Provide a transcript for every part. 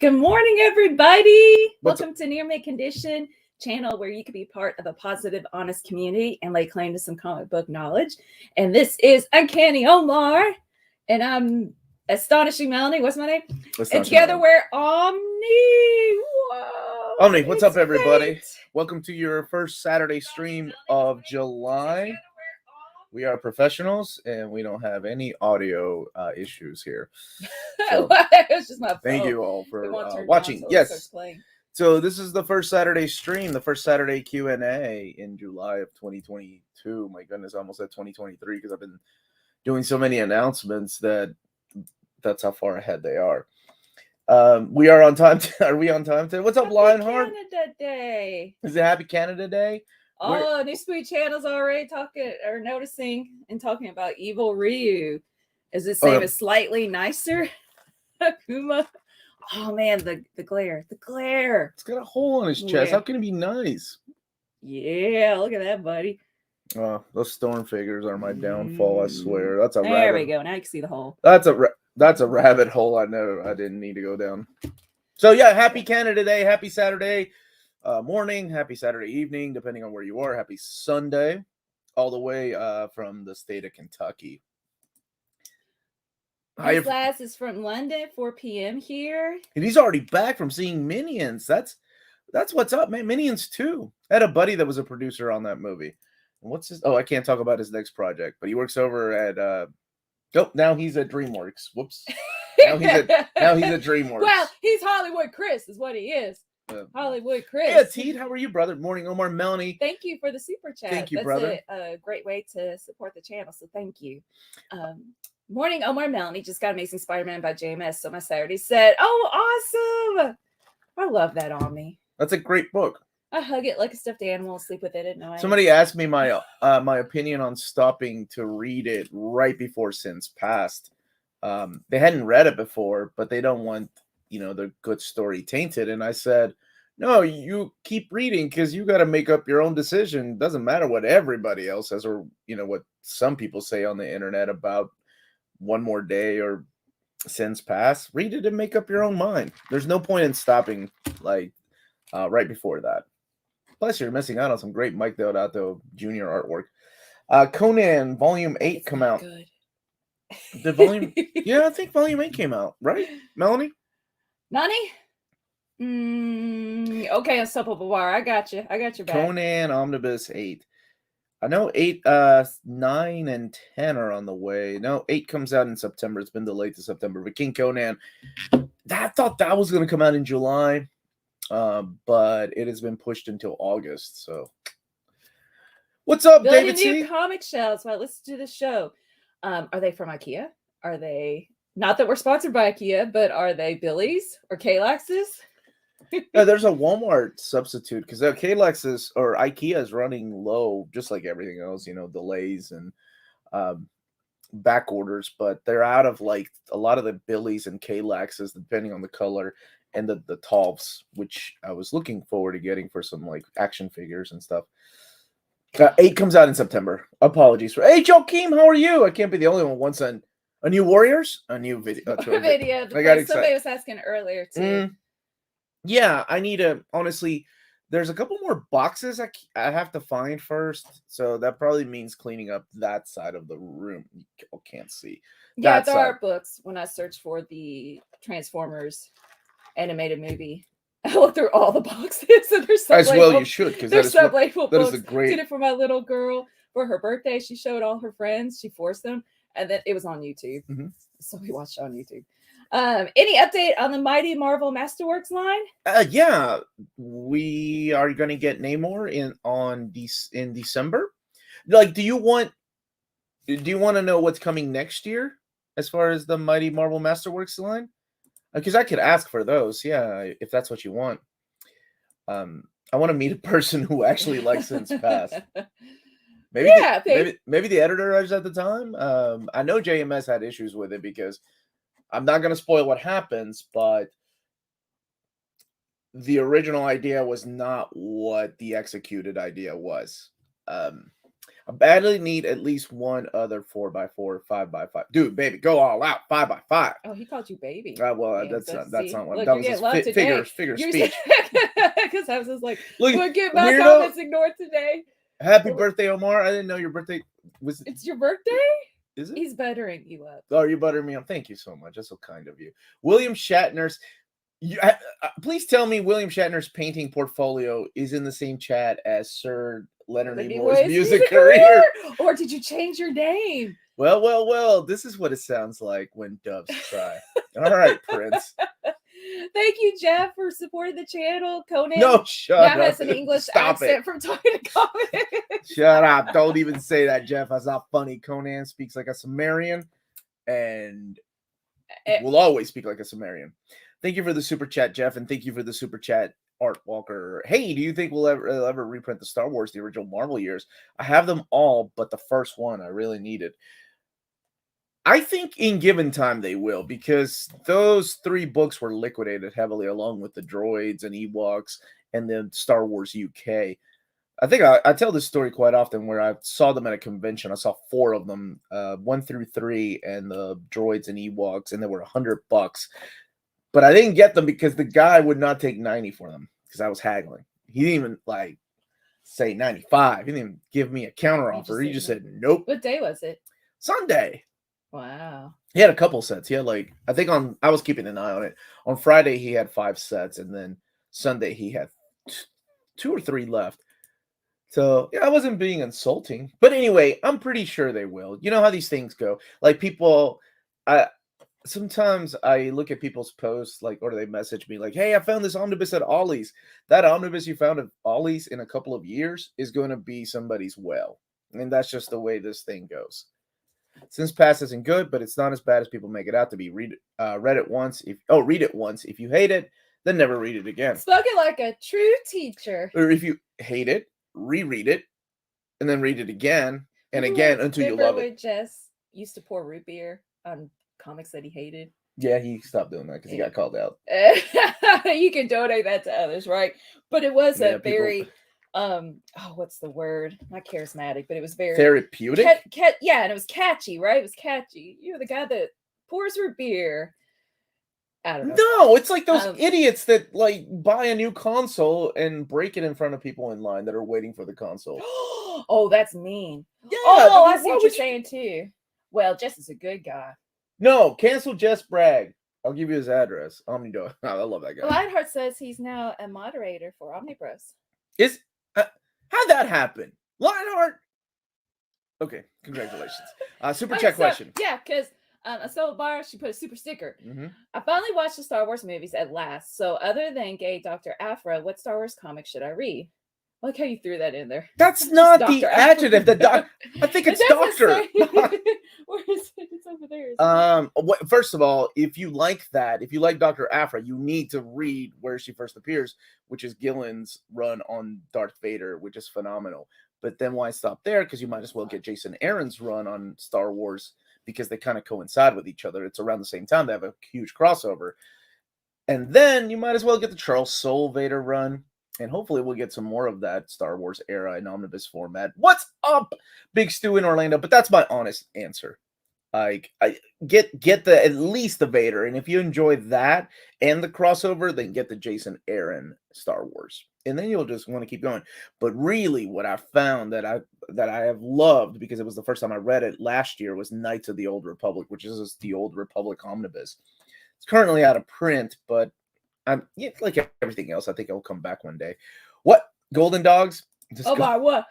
Good morning, everybody. What's Welcome to Near Mid Condition channel, where you can be part of a positive, honest community and lay claim to some comic book knowledge. And this is Uncanny Omar, and I'm Astonishing Melanie. What's my name? And together we're Omni. Whoa, Omni, what's up, great. everybody? Welcome to your first Saturday stream of July. We are professionals, and we don't have any audio issues here. So, It's just my phone. thank you all for watching. Yes. So this is the first Saturday stream, the first Saturday Q&A in July of 2022. My goodness, I almost said 2023 because I've been doing so many announcements that's how far ahead they are. We are on time. Are we on time today? What's up, Lionheart? Canada Day. Is it Happy Canada Day? Oh, new Sweet Channel's already noticing and talking about Evil Ryu. Is it same as slightly nicer? Akuma. Oh man, the glare. It's got a hole on his chest. How can it be nice? Yeah, look at that, buddy. Those storm figures are my downfall. I swear. There we go. Now you can see the hole. That's a rabbit hole. I know I didn't need to go down. So yeah, Happy Canada Day. Happy Saturday morning. Happy Saturday evening, depending on where you are. Happy Sunday, all the way from the state of Kentucky. This last is from London, 4 p.m. here. And he's already back from seeing Minions. That's what's up, man. Minions 2. I had a buddy that was a producer on that movie. What's his? Oh, I can't talk about his next project, but he works over at now he's at DreamWorks. Whoops. Now he's at DreamWorks. Well, he's Hollywood Chris is what he is. Hollywood Chris. Yeah, Teed, how are you, brother? Morning, Omar. Melanie. Thank you for the super chat. Thank you, That's brother. A great way to support the channel, so thank you. Morning, Omar. Melanie just got Amazing Spider-Man by JMS, so my Saturday said, oh, awesome. I love that on me. That's a great book. I hug it like a stuffed animal, sleep with it at night. Somebody asked me my opinion on stopping to read it right before Sins Past. They hadn't read it before, but they don't want, the good story tainted. And I said, no, you keep reading because you got to make up your own decision. Doesn't matter what everybody else says or, what some people say on the internet about One More Day or Sins Past. Read it and make up your own mind. There's no point in stopping right before that. Plus, you're missing out on some great Mike Deodato Jr. artwork. Conan Volume 8 come out. Good. The volume, yeah, I think Volume 8 came out, right, Melanie? Nani? Okay, Unstoppable War. I got you. I got your back. Conan Omnibus 8. I know 8, 9, and 10 are on the way. No, 8 comes out in September. It's been delayed to September. But King Conan, I thought that was going to come out in July. But it has been pushed until August. So, what's up, David C? New comic shelves. Well, listen to the show. Are they from IKEA? Are they not that we're sponsored by IKEA, but are they Billy's or Kalax's? No, there's a Walmart substitute because Kalax's or IKEA is running low, just like everything else. Delays and back orders, but they're out of a lot of the Billy's and Kalax's, depending on the color. And the Tolfs, which I was looking forward to getting for some action figures and stuff. 8 comes out in September. Apologies for. Hey, Joaquim, how are you? I can't be the only one. Once a new Warriors, a new video. Video. I got excited. Somebody was asking earlier too. Yeah, I need to. Honestly, there's a couple more boxes I have to find first, so that probably means cleaning up that side of the room. You can't see. Yeah, there are books. When I search for the Transformers animated movie, I look through all the boxes and there's some as well you should, because there's some label books. Is a great. Did it for my little girl for her birthday. She showed all her friends. She forced them, and then it was on YouTube. Mm-hmm. So we watched it on YouTube. Any update on the Mighty Marvel Masterworks line? Yeah, we are going to get Namor in December. Do you want to know what's coming next year as far as the Mighty Marvel Masterworks line? Because I could ask for those, yeah, if that's what you want. I want to meet a person who actually likes Sins Past. Maybe the editor at the time. I know JMS had issues with it because I'm not going to spoil what happens, but the original idea was not what the executed idea was. I badly need at least one other 4x4, 5x5. Dude, baby, go all out. 5x5. Oh, he called you baby. Well, Yeah, that's see? not what Look, that you're was. His getting love today. figure You're speech. Because I was just like, Look, we'll get my weirdo. comments ignored today. Happy birthday, Omar. I didn't know your birthday was. It's your birthday? Is it? He's buttering you up. Oh, you buttering me up. Thank you so much. That's so kind of you. William Shatner's. Please tell me William Shatner's painting portfolio is in the same chat as Sir Leonard Nimoy's music career. Or did you change your name? Well. This is what it sounds like when doves cry. All right, Prince. Thank you, Jeff, for supporting the channel. Conan No, shut now up. has an English Stop accent it. from talking to comics. Shut up. Don't even say that, Jeff. That's not funny. Conan speaks like a Sumerian and will always speak like a Sumerian. Thank you for the super chat, Jeff, and thank you for the super chat, Art Walker. Hey, do you think we'll ever reprint the Star Wars, the original Marvel years? I have them all, but the first one I really needed. I think in given time they will, because those 3 books were liquidated heavily along with the droids and Ewoks and then Star Wars UK. I think I tell this story quite often where I saw them at a convention. I saw 4 of them, 1 through 3, and the droids and Ewoks, and they were $100. But I didn't get them because the guy would not take 90 for them because I was haggling. He didn't even say 95. He didn't even give me a counter offer. He just said nope. What day was it? Sunday. Wow. He had a couple sets. He had I was keeping an eye on it. On Friday he had 5 sets, and then Sunday he had 2 or 3 left. So yeah, I wasn't being insulting. But anyway, I'm pretty sure they will. You know how these things go. Like people, sometimes I look at people's posts, or they message me hey, I found this omnibus at Ollie's. That omnibus you found at Ollie's in a couple of years is going to be somebody's well. And that's just the way this thing goes. Since Past isn't good, but it's not as bad as people make it out to be. Read it once. Read it once. If you hate it, then never read it again. Spoken like a true teacher. Or if you hate it, reread it, and then read it again and again until you love it. Jess used to pour root beer on comics that he hated. Yeah, he stopped doing that because he got called out. You can donate that to others, right? But it was very what's the word? Not charismatic, but it was very therapeutic. Yeah, and it was catchy, right? It was catchy. You're the guy that pours root beer. I don't know. No, it's like those idiots that buy a new console and break it in front of people in line that are waiting for the console. Oh, that's mean. Yeah. Oh, I see what you're saying too. Well, Jess is a good guy. No, cancel Jess Bragg. I'll give you his address. Omnidog. I love that guy. Lionheart says he's now a moderator for Omnibus. How'd that happen? Lionheart? Okay, congratulations. Super chat question. Yeah, because I saw Bar, she put a super sticker. Mm-hmm. I finally watched the Star Wars movies at last. So other than gay Dr. Afra, what Star Wars comic should I read? I like how you threw that in there. That's not the adjective. I think it's doctor. Where is it? It's over there. First of all, if you like Dr. Afra, you need to read Where She First Appears, which is Gillen's run on Darth Vader, which is phenomenal. But then why stop there? Because you might as well get Jason Aaron's run on Star Wars, because they kind of coincide with each other. It's around the same time. They have a huge crossover. And then you might as well get the Charles Soule Vader run. And hopefully we'll get some more of that Star Wars era in omnibus format. What's up, Big Stu in Orlando? But that's my honest answer. I get at least the Vader. And if you enjoy that and the crossover, then get the Jason Aaron Star Wars. And then you'll just want to keep going. But really what I found that I have loved, because it was the first time I read it last year, was Knights of the Old Republic, which is the Old Republic omnibus. It's currently out of print, but like everything else, I think it'll come back one day. What? Golden Dogs? Omar, what?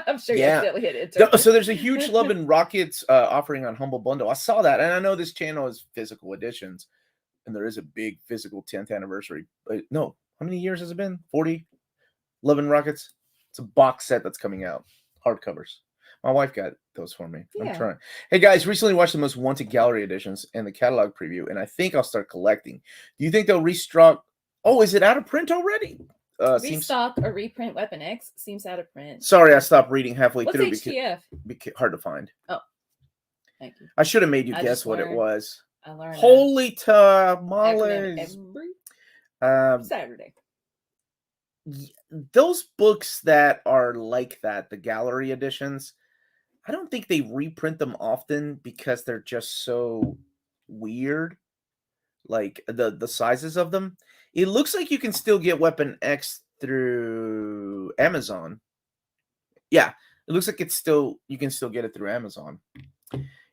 I'm sure you accidentally hit it. So there's a huge Love and Rockets offering on Humble Bundle. I saw that, and I know this channel is physical editions, and there is a big physical 10th anniversary. But no, how many years has it been? 40? Love and Rockets? It's a box set that's coming out. Hardcovers. My wife got those for me. Yeah. I'm trying. Hey, guys, recently watched the Most Wanted Gallery editions and the catalog preview, and I think I'll start collecting. Do you think they'll restock? Oh, is it out of print already? Restock or reprint Weapon X seems out of print. Sorry, I stopped reading halfway What's through. HTF? Because hard to find. Oh, thank you. I should have made you guess what it was. I learned. Holy tamales! Every Saturday. those books that are like that, the gallery editions, I don't think they reprint them often because they're just so weird. Like the sizes of them. It looks like you can still get Weapon X through Amazon. Yeah, it looks like you can still get it through Amazon.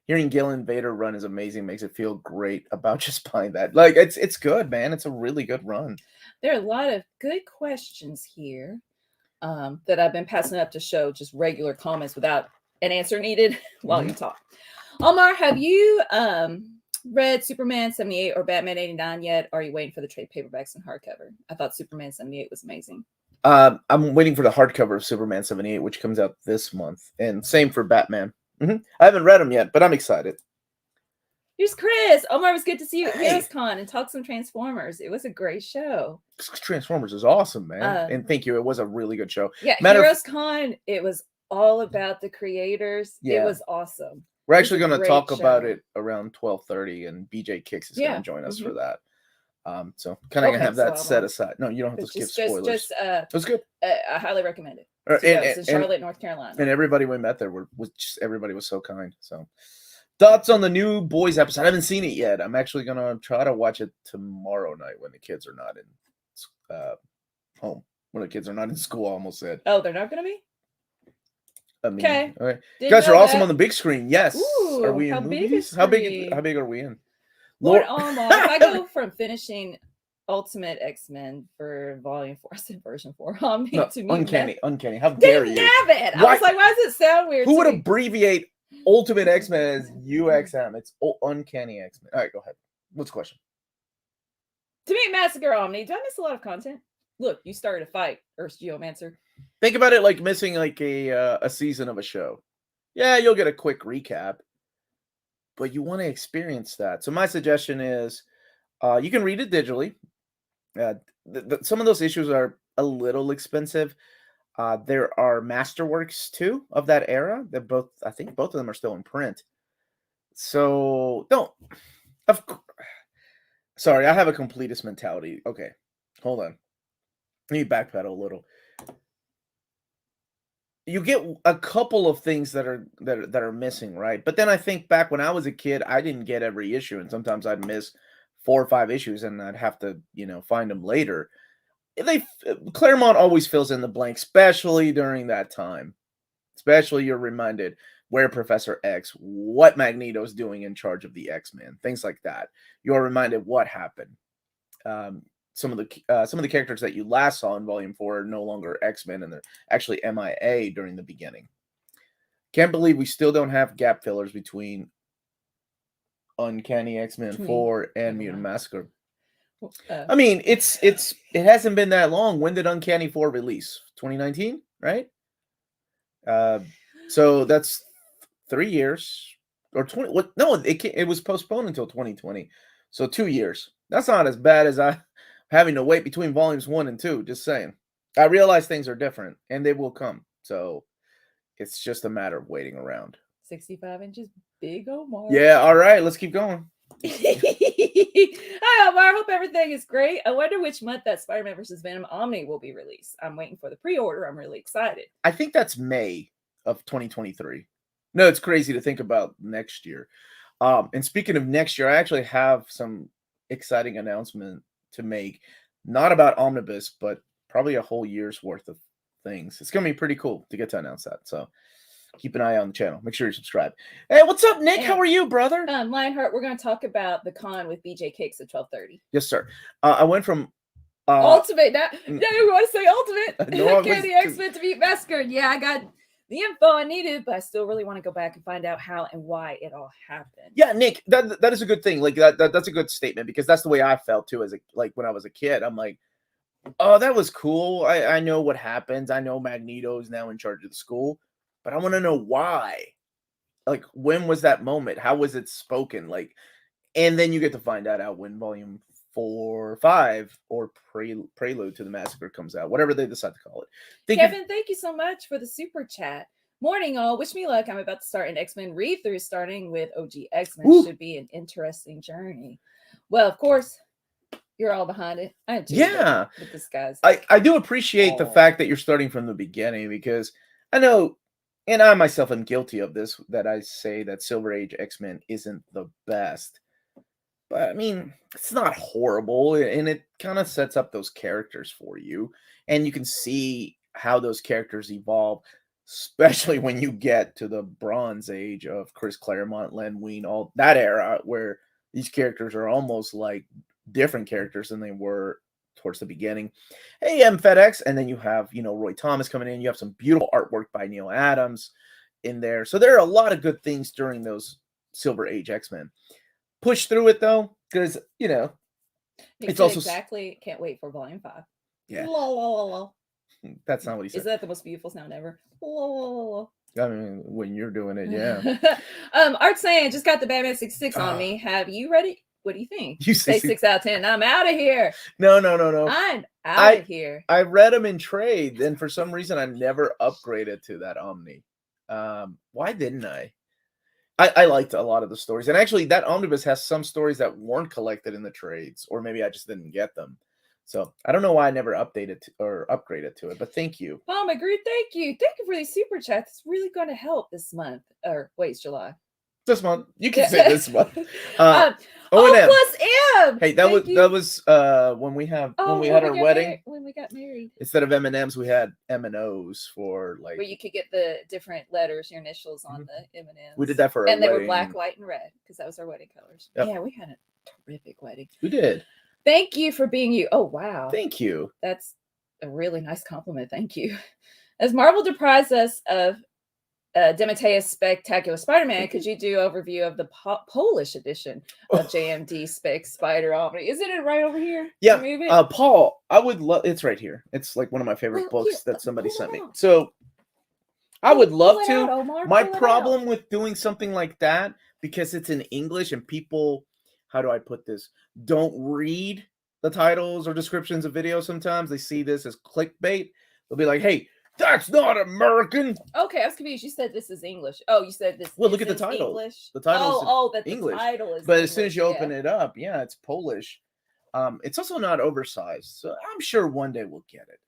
Hearing Gil Invader run is amazing. Makes it feel great about just buying that. Like it's good, man. It's a really good run. There are a lot of good questions here that I've been passing up to show just regular comments without an answer needed while you talk. Omar, have you read Superman 78 or Batman 89 yet? Or are you waiting for the trade paperbacks and hardcover? I thought Superman 78 was amazing. I'm waiting for the hardcover of Superman 78, which comes out this month, and same for Batman. I haven't read them yet, but I'm excited. Here's Chris. Omar, was good to see you at HeroesCon and talk some Transformers. It was a great show. Transformers is awesome, man. And thank you. It was a really good show. Yeah, HeroesCon, it was all about the creators. Yeah. It was awesome. We're actually going to talk about it around 12:30, and BJ Kicks is going to join us for that. So kind of going to have that set aside. No, you don't have to skip spoilers. It was good. I highly recommend it. It's in Charlotte, North Carolina. And everybody we met there everybody was so kind. So thoughts on the new Boys episode? I haven't seen it yet. I'm actually going to try to watch it tomorrow night when the kids are not in home. When the kids are not in school, I almost said. Oh, they're not going to be? I mean, okay. You guys are awesome on the big screen. Yes. Ooh, are we in movies? How big are we in? Lord Omar, if I go from finishing Ultimate X-Men for Volume 4, I said version 4, Uncanny. How dare you? Damn it! I was like, why does it sound weird? Who would abbreviate Ultimate X-Men as UXM? It's Uncanny X-Men. All right, go ahead. What's the question? To meet Massacre Omni, do I miss a lot of content? Look, you started a fight, Earth's Geomancer. Think about it like missing like a season of a show. Yeah, you'll get a quick recap, but you want to experience that. So my suggestion is you can read it digitally. Some of those issues are a little expensive. There are masterworks too of that era. I think both of them are still in print. So sorry, I have a completist mentality. Okay, hold on. Let me backpedal a little. You get a couple of things that are missing, right? But then I think back when I was a kid, I didn't get every issue, and sometimes I'd miss 4 or 5 issues, and I'd have to, find them later. Claremont always fills in the blank, especially during that time. Especially you're reminded where Professor X, what Magneto's doing in charge of the X-Men, things like that. You're reminded what happened. Some of the characters that you last saw in Volume 4 are no longer X-Men, and they're actually MIA during the beginning. Can't believe we still don't have gap fillers between Uncanny X-Men 4 and Mutant Massacre. I mean, it hasn't been that long. When did Uncanny 4 release? 2019, right? So that's 3 years or 20. What? No, it was postponed until 2020. So 2 years. That's not as bad as having to wait between volumes 1 and 2. Just saying. I realize things are different, and they will come. So it's just a matter of waiting around. 65 inches, big Omar. Yeah, all right. Let's keep going. Hi, Omar. Hope everything is great. I wonder which month that Spider-Man vs. Venom Omni will be released. I'm waiting for the pre-order. I'm really excited. I think that's May of 2023. No, it's crazy to think about next year. And speaking of next year, I actually have some exciting announcement to make. Not about Omnibus, but probably a whole year's worth of things. It's going to be pretty cool to get to announce that. So keep an eye on the channel. Make sure you subscribe. Hey, what's up, Nick? How are you, brother? Lionheart, we're going to talk about the con with BJ Cakes at 12:30. Yes, sir. I went from Ultimate. Now you want to say Ultimate? No, Candy X-Men to beat Massacre. Yeah, I got the info I needed, but I still really want to go back and find out how and why it all happened. Yeah, Nick, that is a good thing. Like that's a good statement, because that's the way I felt too when I was a kid. I'm like, oh, that was cool. I know what happens. I know Magneto is now in charge of the school, but I want to know why. Like, when was that moment? How was it spoken? Like, and then you get to find that out when volume 4 or 5 or prelude to the Massacre comes out, whatever they decide to call it. Kevin, thank you so much for the super chat. Morning, all. Wish me luck. I'm about to start an X-Men read-through, starting with OG X-Men. Should be an interesting journey. Well, of course, You're all behind it. I am too. Yeah. But this guy's I do appreciate the Oh. fact that you're starting from the beginning, because I know, and I myself am guilty of this, that I say that Silver Age X-Men isn't the best. But I mean, it's not horrible, and it kind of sets up those characters for you, and you can see how those characters evolve, especially when you get to the Bronze Age of Chris Claremont, Len Wein, all that era, where these characters are almost like different characters than they were towards the beginning. AM FedEx, and then you have, Roy Thomas coming in. You have some beautiful artwork by Neil Adams in there. So there are a lot of good things during those Silver Age X-Men. Push through it though, because it's also exactly. Can't wait for Volume 5. Yeah. La, la, la, la. That's not what he said. Is that the most beautiful sound ever? La, la, la, la. I mean, when you're doing it, yeah. Art saying, just got the Batman 66 on me. Have you read it? What do you think? You say 6 out of 10. I'm out of here. No. I'm out of here. I read them in trade, and for some reason I never upgraded to that Omni. Why didn't I? I liked a lot of the stories, and actually that Omnibus has some stories that weren't collected in the trades, or maybe I just didn't get them. So I don't know why I never updated or upgraded to it, but thank you. Mom agreed. Thank you for these super chats. It's really going to help this month. Or wait, it's July. This month, you can say this month. O+M. Hey, that was when we had our wedding. When we got married, instead of M&Ms, we had M&Os for like. Where you could get the different letters, your initials on the M&Ms. We did that for our and they wedding. were black, white, and red because that was our wedding colors. Yep. Yeah, we had a terrific wedding. We did. Thank you for being you. Oh wow. Thank you. That's a really nice compliment. Thank you. As Marvel deprives us of DeMatteis Spectacular Spider-Man, could you do overview of the Polish edition of JMD Spec Spider Omni? Isn't it right over here? Yeah, Paul, I would love. It's right here. It's like one of my favorite books that somebody sent me. So I would love to. Omar, my problem with doing something like that, because it's in English and people, how do I put this, don't read the titles or descriptions of videos. Sometimes they see this as clickbait. They'll be like, "Hey, that's not American." Okay, I was confused. You said this is English. Oh, you said this. Well, look at the title. English? The title is English. The title is but English, as soon as you open it up, yeah, it's Polish. It's also not oversized, so I'm sure one day we'll get it.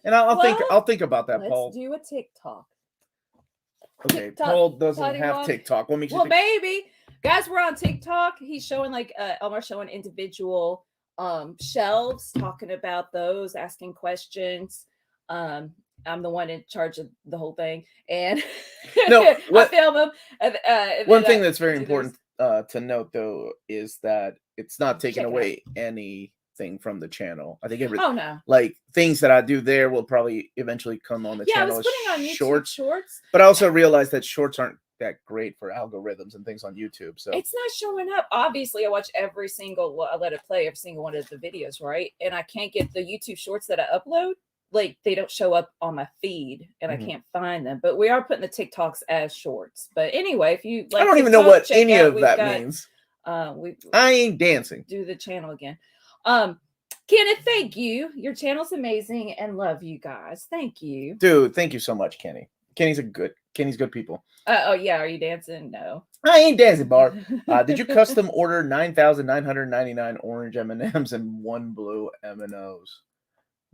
And I'll think about that, Paul. Let's do a TikTok. Okay, TikTok, Paul doesn't have TikTok. What makes you think? Baby, guys, we're on TikTok. He's showing Omar showing individual shelves, talking about those, asking questions. I'm the one in charge of the whole thing, and I film them. One thing that's very important to note, though, is that it's not taking away anything from the channel. I think like things that I do there will probably eventually come on the channel. I was putting on YouTube shorts, but I also realized that shorts aren't that great for algorithms and things on YouTube. So it's not showing up. Obviously, I watch every single. I let it play every single one of the videos, right? And I can't get the YouTube shorts that I upload. Like they don't show up on my feed and I can't find them, but we are putting the TikToks as shorts. But anyway, if you like, I don't even know what any of that means. I ain't dancing. Do the channel again. Kenneth, thank you. Your channel's amazing and love you guys. Thank you. Dude, thank you so much, Kenny. Kenny's good people. Oh yeah, are you dancing? No. I ain't dancing, Barb. Did you custom order 9,999 orange M&Ms and 1 blue M&Os?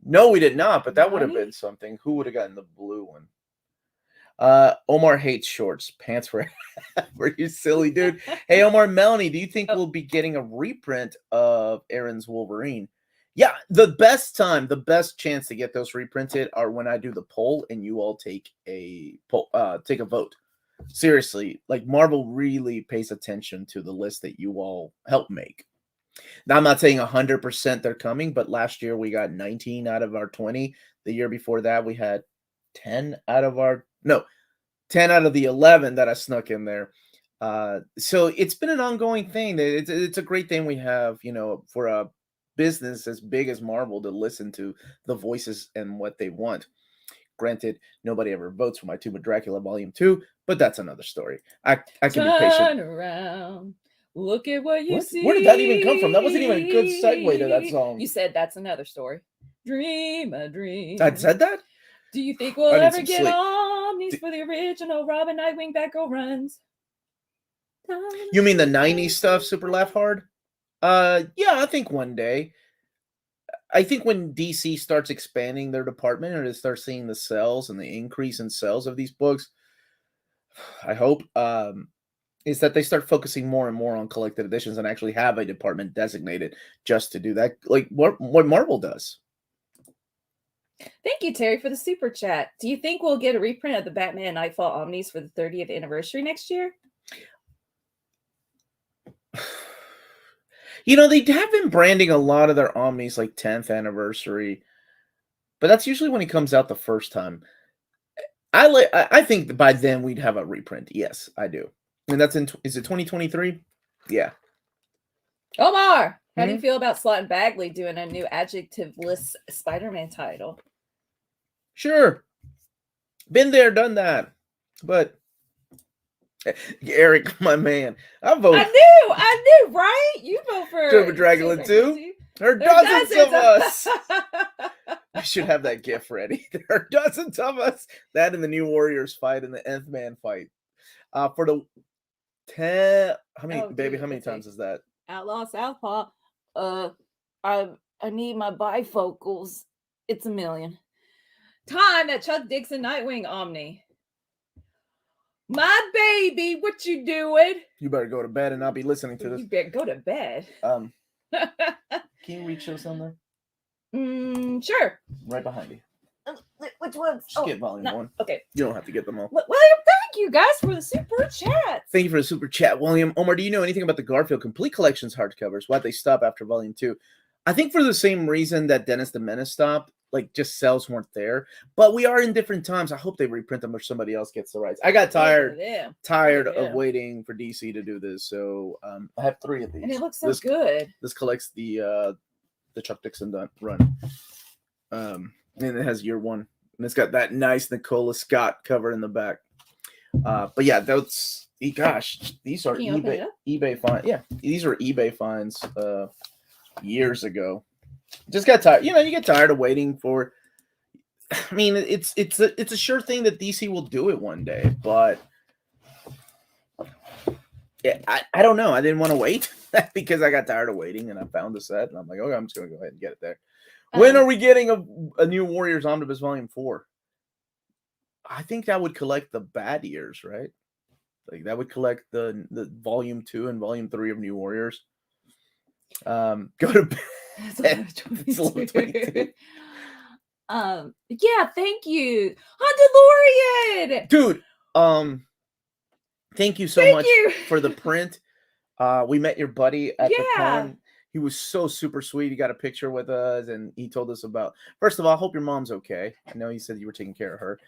No, we did not, but that would have been something. Who would have gotten the blue one? Omar hates shorts. Pants for were you silly, dude? Hey, Omar, Melanie, do you think we'll be getting a reprint of Aaron's Wolverine? Yeah, the best chance to get those reprinted are when I do the poll and you all take a vote. Seriously, like Marvel really pays attention to the list that you all help make. Now, I'm not saying 100% they're coming, but last year we got 19 out of our 20. The year before that, we had 10 out of the 11 that I snuck in there. So it's been an ongoing thing. It's a great thing we have, for a business as big as Marvel to listen to the voices and what they want. Granted, nobody ever votes for my Tomb of Dracula Volume 2, but that's another story. I can be patient. Turn around. Look at what you see. Where did that even come from? That wasn't even a good segue to that song. You said that's another story. Dream a dream. I said that? Do you think we'll ever get Omnis for the original Robin Nightwing Batgirl runs? You mean the 90s stuff, Super Laugh Hard? Yeah, I think one day. I think when DC starts expanding their department and they start seeing the sales and the increase in sales of these books, I hope is that they start focusing more and more on collected editions and actually have a department designated just to do that, like what Marvel does. Thank you, Terry, for the super chat. Do you think we'll get a reprint of the Batman Nightfall Omnis for the 30th anniversary next year? You know, they have been branding a lot of their Omnis like 10th anniversary, but that's usually when he comes out the first time. I think that by then we'd have a reprint. Yes, I do. And that's is it 2023? Yeah. Omar, how do you feel about Slott and Bagley doing a new adjective-less Spider-Man title? Sure. Been there, done that. But Eric, my man, I vote. I knew, right? You vote for Turbo Dragula too. There are dozens of us. I should have that gif ready. There are dozens of us. That and the New Warriors fight and the Nth Man fight. For the 10, how many times is that? Outlaw Southpaw. I need my bifocals. It's 1 million. Time at Chuck Dixon Nightwing Omni. My baby, what you doing? You better go to bed and not be listening to this. You better go to bed. Can you reach those on there? Sure. Right behind you. Which ones? Just get volume 1. Okay. You don't have to get them all. William, thank you guys for the super chat. Thank you for the super chat, William. Omar, do you know anything about the Garfield Complete Collections hardcovers? Why'd they stop after volume 2? I think for the same reason that Dennis the Menace stopped. Like, just sales weren't there. But we are in different times. I hope they reprint them or somebody else gets the rights. I got tired of waiting for DC to do this. So I have 3 of these. And it looks so good. This collects the Chuck Dixon run. And it has year 1. And it's got that nice Nicola Scott cover in the back. But yeah, those, gosh, these are eBay finds. Yeah, these are eBay finds years ago. Just got tired. You know, you get tired of waiting for. I mean, it's a sure thing that DC will do it one day, but yeah, I don't know. I didn't want to wait because I got tired of waiting, and I found the set, and I'm like, okay, I'm just gonna go ahead and get it there. When are we getting a New Warriors Omnibus Volume 4? I think that would collect the bad years, right? Like that would collect the Volume 2 and Volume 3 of New Warriors. Go to bed. It's a little 22. Yeah, thank you. DeLorean! Dude, thank you so much for the print. We met your buddy at the con. He was so super sweet. He got a picture with us and he told us about, first of all, I hope your mom's okay. I know you said you were taking care of her.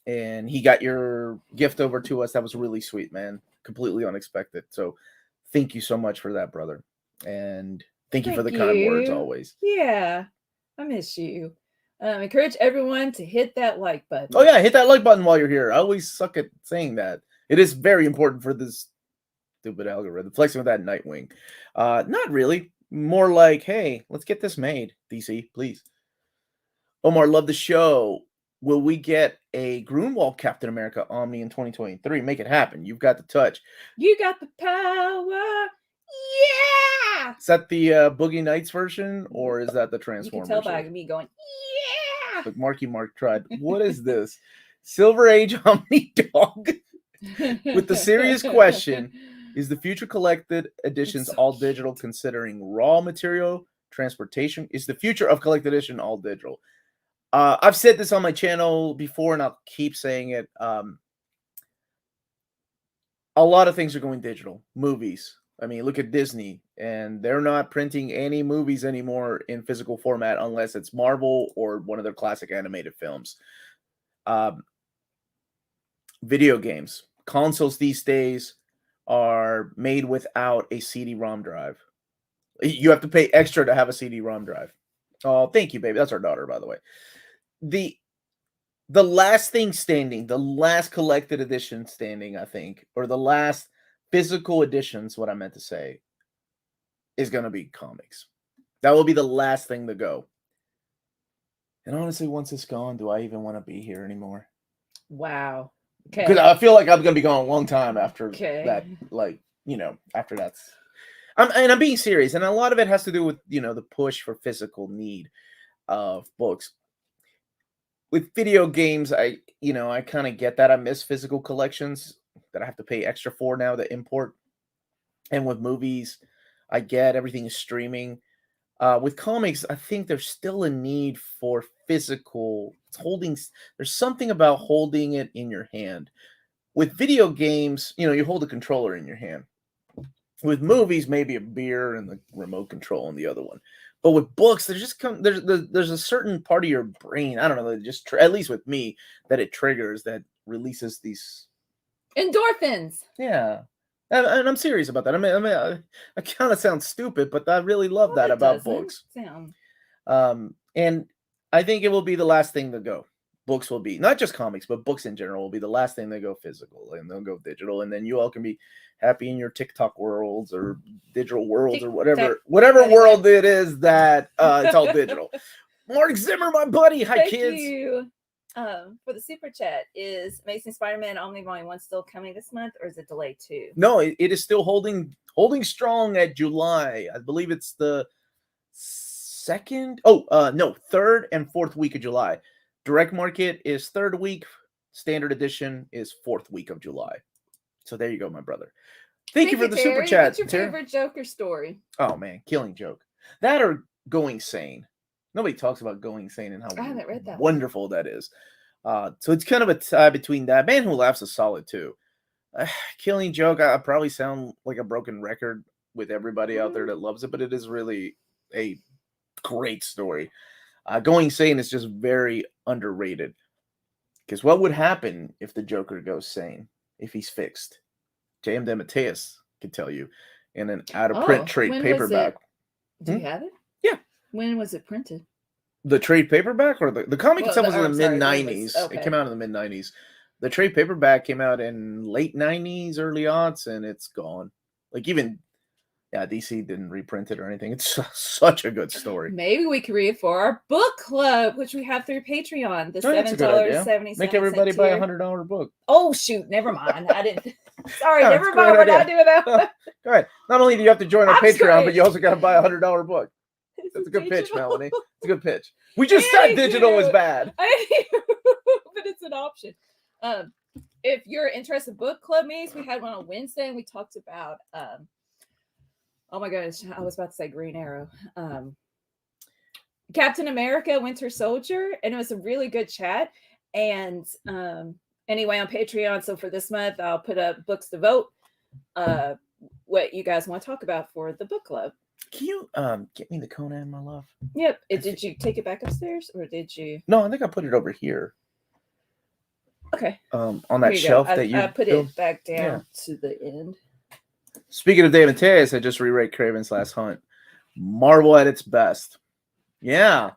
And he got your gift over to us. That was really sweet, man. Completely unexpected. So thank you so much for that, brother. And thank you for the kind words always. Yeah, I miss you. Encourage everyone to hit that like button. Oh, yeah, hit that like button while you're here. I always suck at saying that. It is very important for this stupid algorithm. Flexing with that Nightwing. Not really. More like, hey, let's get this made, DC, please. Omar, love the show. Will we get a Grunwald Captain America Omni in 2023? Make it happen. You've got the touch. You got the power. Yeah. Is that the Boogie Nights version, or is that the Transformers? You can tell by me going, yeah. Like Marky Mark tried. What is this? Silver Age Omni Dog? With the serious question, is the future collected editions all digital considering raw material, transportation? Is the future of collected edition all digital? I've said this on my channel before, and I'll keep saying it. A lot of things are going digital. Movies. I mean, look at Disney, and they're not printing any movies anymore in physical format unless it's Marvel or one of their classic animated films. Video games. Consoles these days are made without a CD-ROM drive. You have to pay extra to have a CD-ROM drive. Oh, thank you, baby. That's our daughter, by the way. The last thing standing, the last collected edition standing, I think, or the last physical editions, what I meant to say, is going to be comics. That will be the last thing to go. And honestly, once it's gone, do I even want to be here anymore? Wow. Okay. Because I feel like I'm going to be gone a long time after that, like, you know, after that's... I'm being serious, and a lot of it has to do with the push for physical need of books. With video games, I kind of get that. I miss physical collections that I have to pay extra for now to import. And with movies, I get everything is streaming. With comics, I think there's still a need for physical holding. There's something about holding it in your hand. With video games, you hold a controller in your hand. With movies, maybe a beer and the remote control in the other one. But with books, there's a certain part of your brain, I don't know, that just at least with me, that it triggers, that releases these endorphins. Yeah. And I'm serious about that. I mean, I kind of sound stupid, but I really love that about books. And I think it will be the last thing to go. Books will be, not just comics, but books in general will be the last thing to go physical, and they'll go digital. And then you all can be happy in your TikTok worlds or digital worlds or whatever world it is that it's all digital. Mark Zimmer, my buddy. Hi, Thank kids. You. For the super chat, is Amazing Spider-Man Omni Volume 1 still coming this month, or is it delayed too? No, it is still holding strong at July. I believe it's the third and fourth week of July. Direct market is third week. Standard edition is fourth week of July. So there you go, my brother. Thank you for the Terry. super chat. What's your favorite Joker story? Oh man, Killing Joke. That or Going Sane. Nobody talks about Going Sane and how I haven't read that wonderful that is. So it's kind of a tie between that. Man Who Laughs is solid too. Killing Joke, I probably sound like a broken record with everybody out there that loves it, but it is really a great story. Going Sane is just very underrated. Because what would happen if the Joker goes sane? If he's fixed? J.M. DeMatteis can tell you in an out-of-print trade paperback. Do you have it? Yeah. When was it printed? The trade paperback or the comic itself was in the mid-90s. Okay. It came out in the mid-90s. The trade paperback came out in late 90s, early aughts, and it's gone. Like even, DC didn't reprint it or anything. It's such a good story. Maybe we could read it for our book club, which we have through Patreon. The $7.70. Make everybody buy a $100 book. Oh, shoot. Never mind. I didn't. Sorry, never mind. We're not doing that. Go ahead. Not only do you have to join our Patreon, but you also got to buy a $100 book. That's a good pitch, Melanie. It's a good pitch. We just said digital is bad. But it's an option. If you're interested in book club meetings, we had one on Wednesday and we talked about oh my gosh, I was about to say Green Arrow. Captain America, Winter Soldier, and it was a really good chat. And anyway, on Patreon, so for this month, I'll put up books to vote. What you guys want to talk about for the book club. Can you get me the Conan, my love? Yep. Did you take it back upstairs or did you? No, I think I put it over here. Okay. On that shelf that you I put it back down to the end. Speaking of David Tejas, I just reread Kraven's Last Hunt. Marvel at its best. Yeah.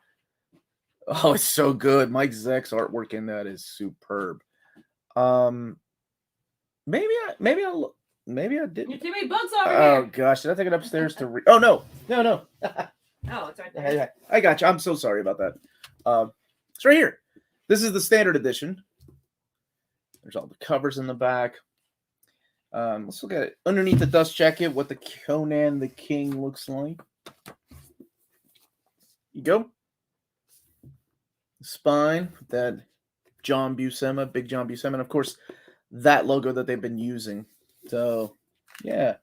Oh, it's so good. Mike Zeck's artwork in that is superb. Maybe I didn't. Too many books over here. Oh gosh, did I take it upstairs to read? Oh no. Oh, it's right there. I got you. I'm so sorry about that. It's right here. This is the standard edition. There's all the covers in the back. Let's look at it. Underneath the dust jacket, what the Conan the King looks like. You go. Spine, that John Buscema, Big John Buscema, and of course, that logo that they've been using. So, yeah.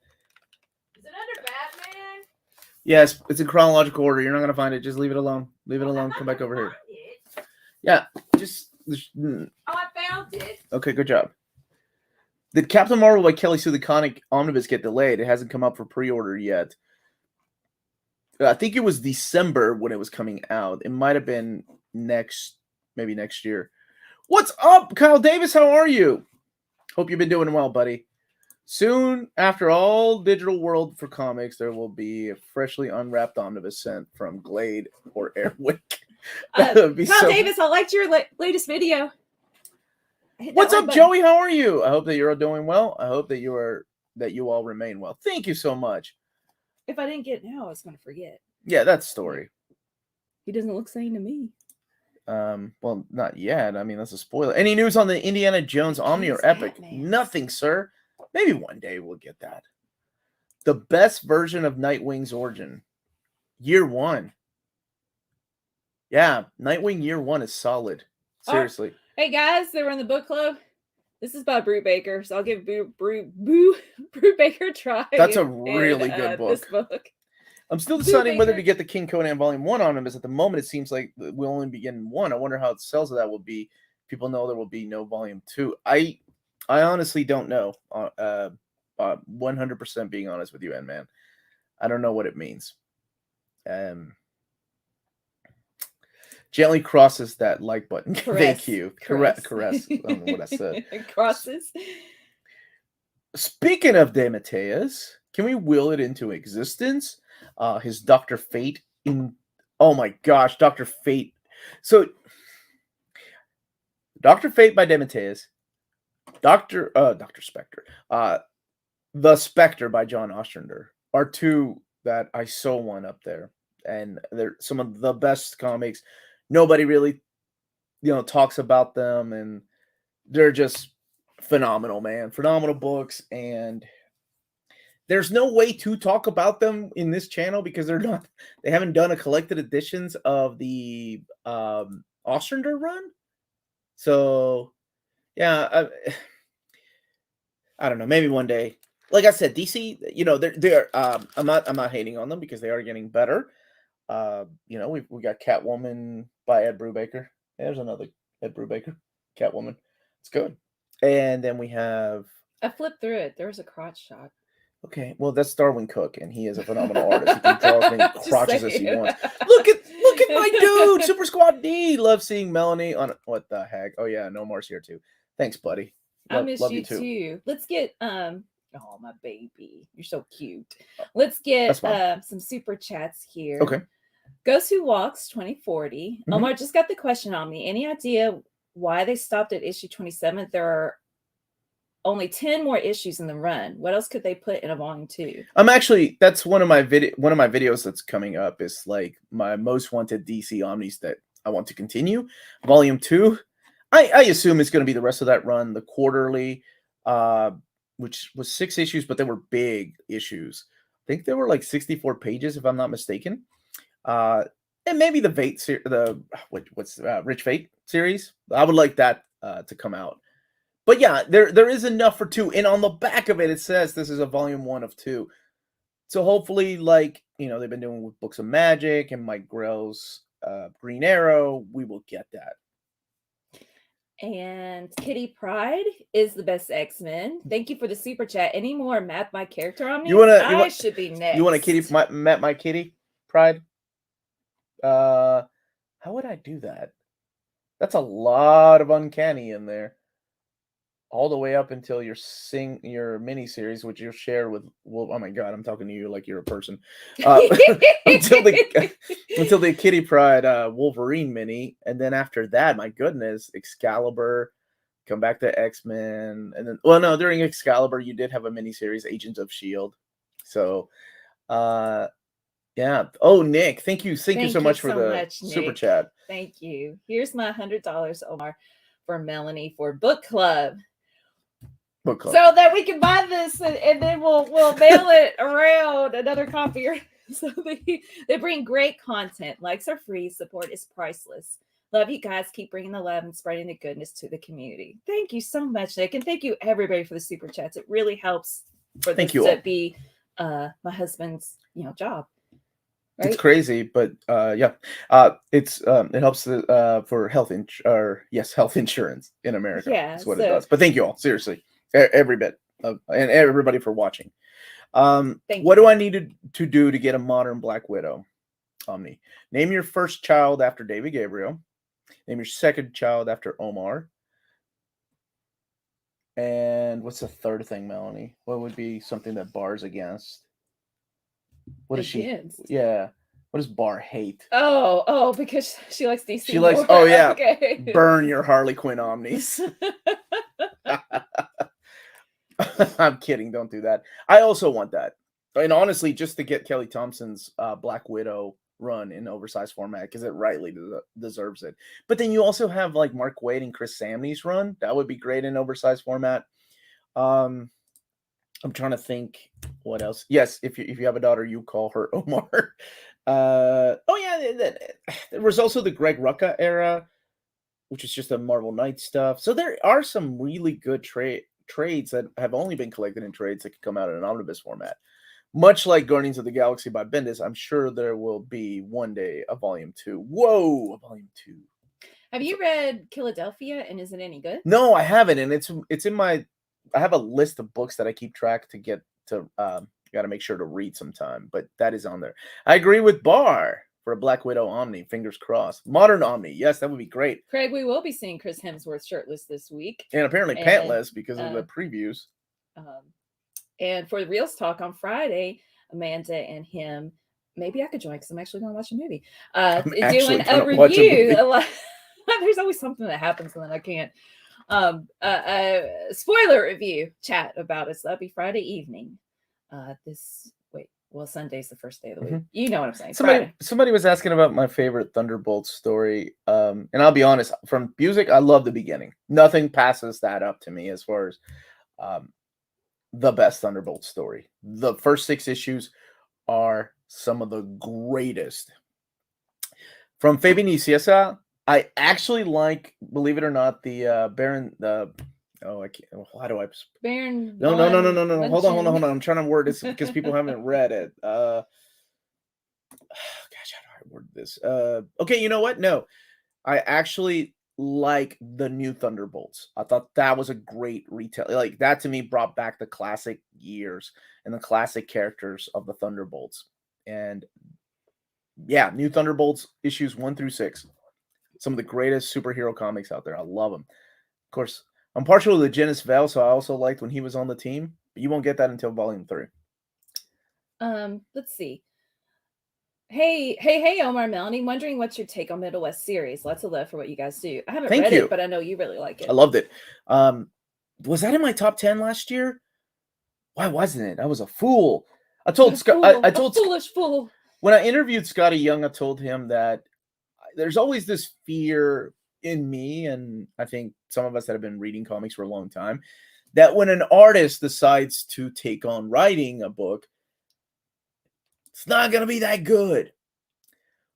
Is it under Batman? Yes, it's in chronological order. You're not going to find it. Just leave it alone. Leave it alone. Come back over here. Yeah, just... Oh, I found it. Okay, good job. Did Captain Marvel by Kelly Sue the Comic Omnibus get delayed? It hasn't come up for pre-order yet. I think it was December when it was coming out. It might have been maybe next year. What's up, Kyle Davis? How are you? Hope you've been doing well, buddy. Soon, after all digital world for comics, there will be a freshly unwrapped omnibus sent from Glade or Airwick. Kyle Davis, I liked your latest video. What's up, Joey? How are you? I hope that you're all doing well. I hope that you all remain well. Thank you so much. If I didn't get it now, I was going to forget. Yeah, that's story. He doesn't look sane to me. Well, not yet. I mean, that's a spoiler. Any news on the Indiana Jones Omni or Epic? Batman. Nothing, sir. Maybe one day we'll get that. The best version of Nightwing's origin. Year 1. Yeah, Nightwing Year 1 is solid. Seriously. Hey guys, they were in the book club. This is by Brubaker, so I'll give Brubaker a try. That's a really good book. This book. I'm still deciding whether to get the King Conan Volume 1 on him, as at the moment it seems like we'll only be getting 1. I wonder how the sales of that will be. People know there will be no Volume 2. I honestly don't know. 100% being honest with you, N-Man. I don't know what it means. Gently crosses that like button. Thank you. Caress. I don't know what I said. Crosses. Speaking of DeMatteis, can we will it into existence? His Dr. Fate in... Oh my gosh, Dr. Fate. So, Dr. Fate by DeMatteis. Dr. Spectre. The Spectre by John Ostrander are two that I so want up there. And they're some of the best comics. Nobody really, talks about them. And they're just phenomenal, man. Phenomenal books. And there's no way to talk about them in this channel because they haven't done a collected editions of the Ostrander run. So, yeah, I don't know. Maybe one day. Like I said, DC, they're I'm not hating on them because they are getting better. We got Catwoman by Ed Brubaker. There's another Ed Brubaker, Catwoman. It's good. And then we have... I flipped through it. There was a crotch shot. Okay, well, that's Darwin Cook, and he is a phenomenal artist. He can draw as many crotches as he wants. Look at my dude, Super Squad D. Love seeing Melanie on... What the heck? Oh, yeah, No More's here, too. Thanks, buddy. I miss you, too. Let's get... Oh, my baby. You're so cute. Let's get some super chats here. Okay. Ghost Who Walks 2040. Mm-hmm. Omar just got the question on me. Any idea why they stopped at issue 27? There are only 10 more issues in the run. What else could they put in a volume 2? That's one of my videos that's coming up is like my most wanted DC Omnis that I want to continue. Volume 2. I assume it's going to be the rest of that run, the quarterly, which was 6 issues, but they were big issues. I think they were like 64 pages, if I'm not mistaken. And maybe the Rich Fate series. I would like that to come out. But yeah, there is enough for 2. And on the back of it, it says this is a volume 1 of 2. So hopefully, they've been doing with Books of Magic and Mike Grell's Green Arrow, we will get that. And Kitty Pride is the best X-Men. Thank you for the super chat. Any more Map My Character on me? I should be next. You want a Map My Kitty Pride? How would I do that? That's a lot of Uncanny in there. All the way up until your mini series, which you'll share with. Well, oh my God, I'm talking to you like you're a person. Until the Kitty Pride Wolverine mini, and then after that, my goodness, Excalibur. Come back to X-Men, and then during Excalibur, you did have a mini series, Agents of S.H.I.E.L.D. So, yeah. Oh, Nick, thank you so much for the super chat. Thank you. Here's my $100, Omar, for Melanie for book club. So that we can buy this and then we'll mail it around another copier. So they bring great content. Likes are free. Support is priceless. Love you guys. Keep bringing the love and spreading the goodness to the community. Thank you so much, Nick. And thank you everybody for the super chats. It really helps for this to be my husband's job. Right? It's crazy, but it helps for health insurance in America. Yeah, that's what it does. But thank you all, seriously. Every bit and everybody for watching. What do I need to do to get a modern Black Widow Omni? Name your first child after David Gabriel. Name your second child after Omar. And what's the third thing, Melanie? What would be something that Bar's against? What is she? Yeah. What does Bar hate? Oh, because she likes DC. She likes. Oh yeah. Okay. Burn your Harley Quinn Omnis. I'm kidding. Don't do that. I also want that. And honestly, just to get Kelly Thompson's Black Widow run in oversized format because it rightly deserves it. But then you also have like Mark Waid and Chris Samney's run. That would be great in oversized format. I'm trying to think what else. Yes, if you have a daughter, you call her Omar. Oh yeah, there was also the Greg Rucka era, which is just the Marvel Knight stuff. So there are some really good trades that have only been collected in trades that could come out in an omnibus format. Much like Guardians of the Galaxy by Bendis, I'm sure there will be one day a volume 2. Whoa, a volume 2. Have you read Philadelphia, and is it any good? No, I haven't, and it's in my. I have a list of books that I keep track to get to. Got to make sure to read sometime, but that is on there. I agree with Barr for a Black Widow Omni. Fingers crossed. Modern Omni, yes, that would be great. Craig, we will be seeing Chris Hemsworth shirtless this week, and apparently pantless because of the previews. And for the Reels Talk on Friday, Amanda and him. Maybe I could join because I'm actually going to watch a movie. Doing a review. There's always something that happens and then I can't. Spoiler review chat about it. So that'll be Friday evening. Sunday's the first day of the week. Mm-hmm. You know what I'm saying. Somebody was asking about my favorite Thunderbolt story. And I'll be honest, from Busiek, I love the beginning. Nothing passes that up to me as far as the best Thunderbolt story. The first 6 issues are some of the greatest. From Fabian Nicieza, I actually like, believe it or not, the Baron. I can't. How do I? Baron. No. Hold on. I'm trying to word this because people haven't read it. Gosh, how do I word this? Okay, you know what? No, I actually like the new Thunderbolts. I thought that was a great retell. Like that to me brought back the classic years and the classic characters of the Thunderbolts. And yeah, new Thunderbolts issues 1 through 6. Some of the greatest superhero comics out there. I love them. Of course, I'm partial to Genis Vale, so I also liked when he was on the team. But you won't get that until volume 3. Let's see. Hey, Omar, Melanie. Wondering what's your take on Middle West series? Lots of love for what you guys do. I haven't read it, but I know you really like it. I loved it. Was that in my top 10 last year? Why wasn't it? I was a fool. I told Scott. I told foolish fool. When I interviewed Scotty Young, I told him that there's always this fear in me, and I think some of us that have been reading comics for a long time, that when an artist decides to take on writing a book, it's not going to be that good.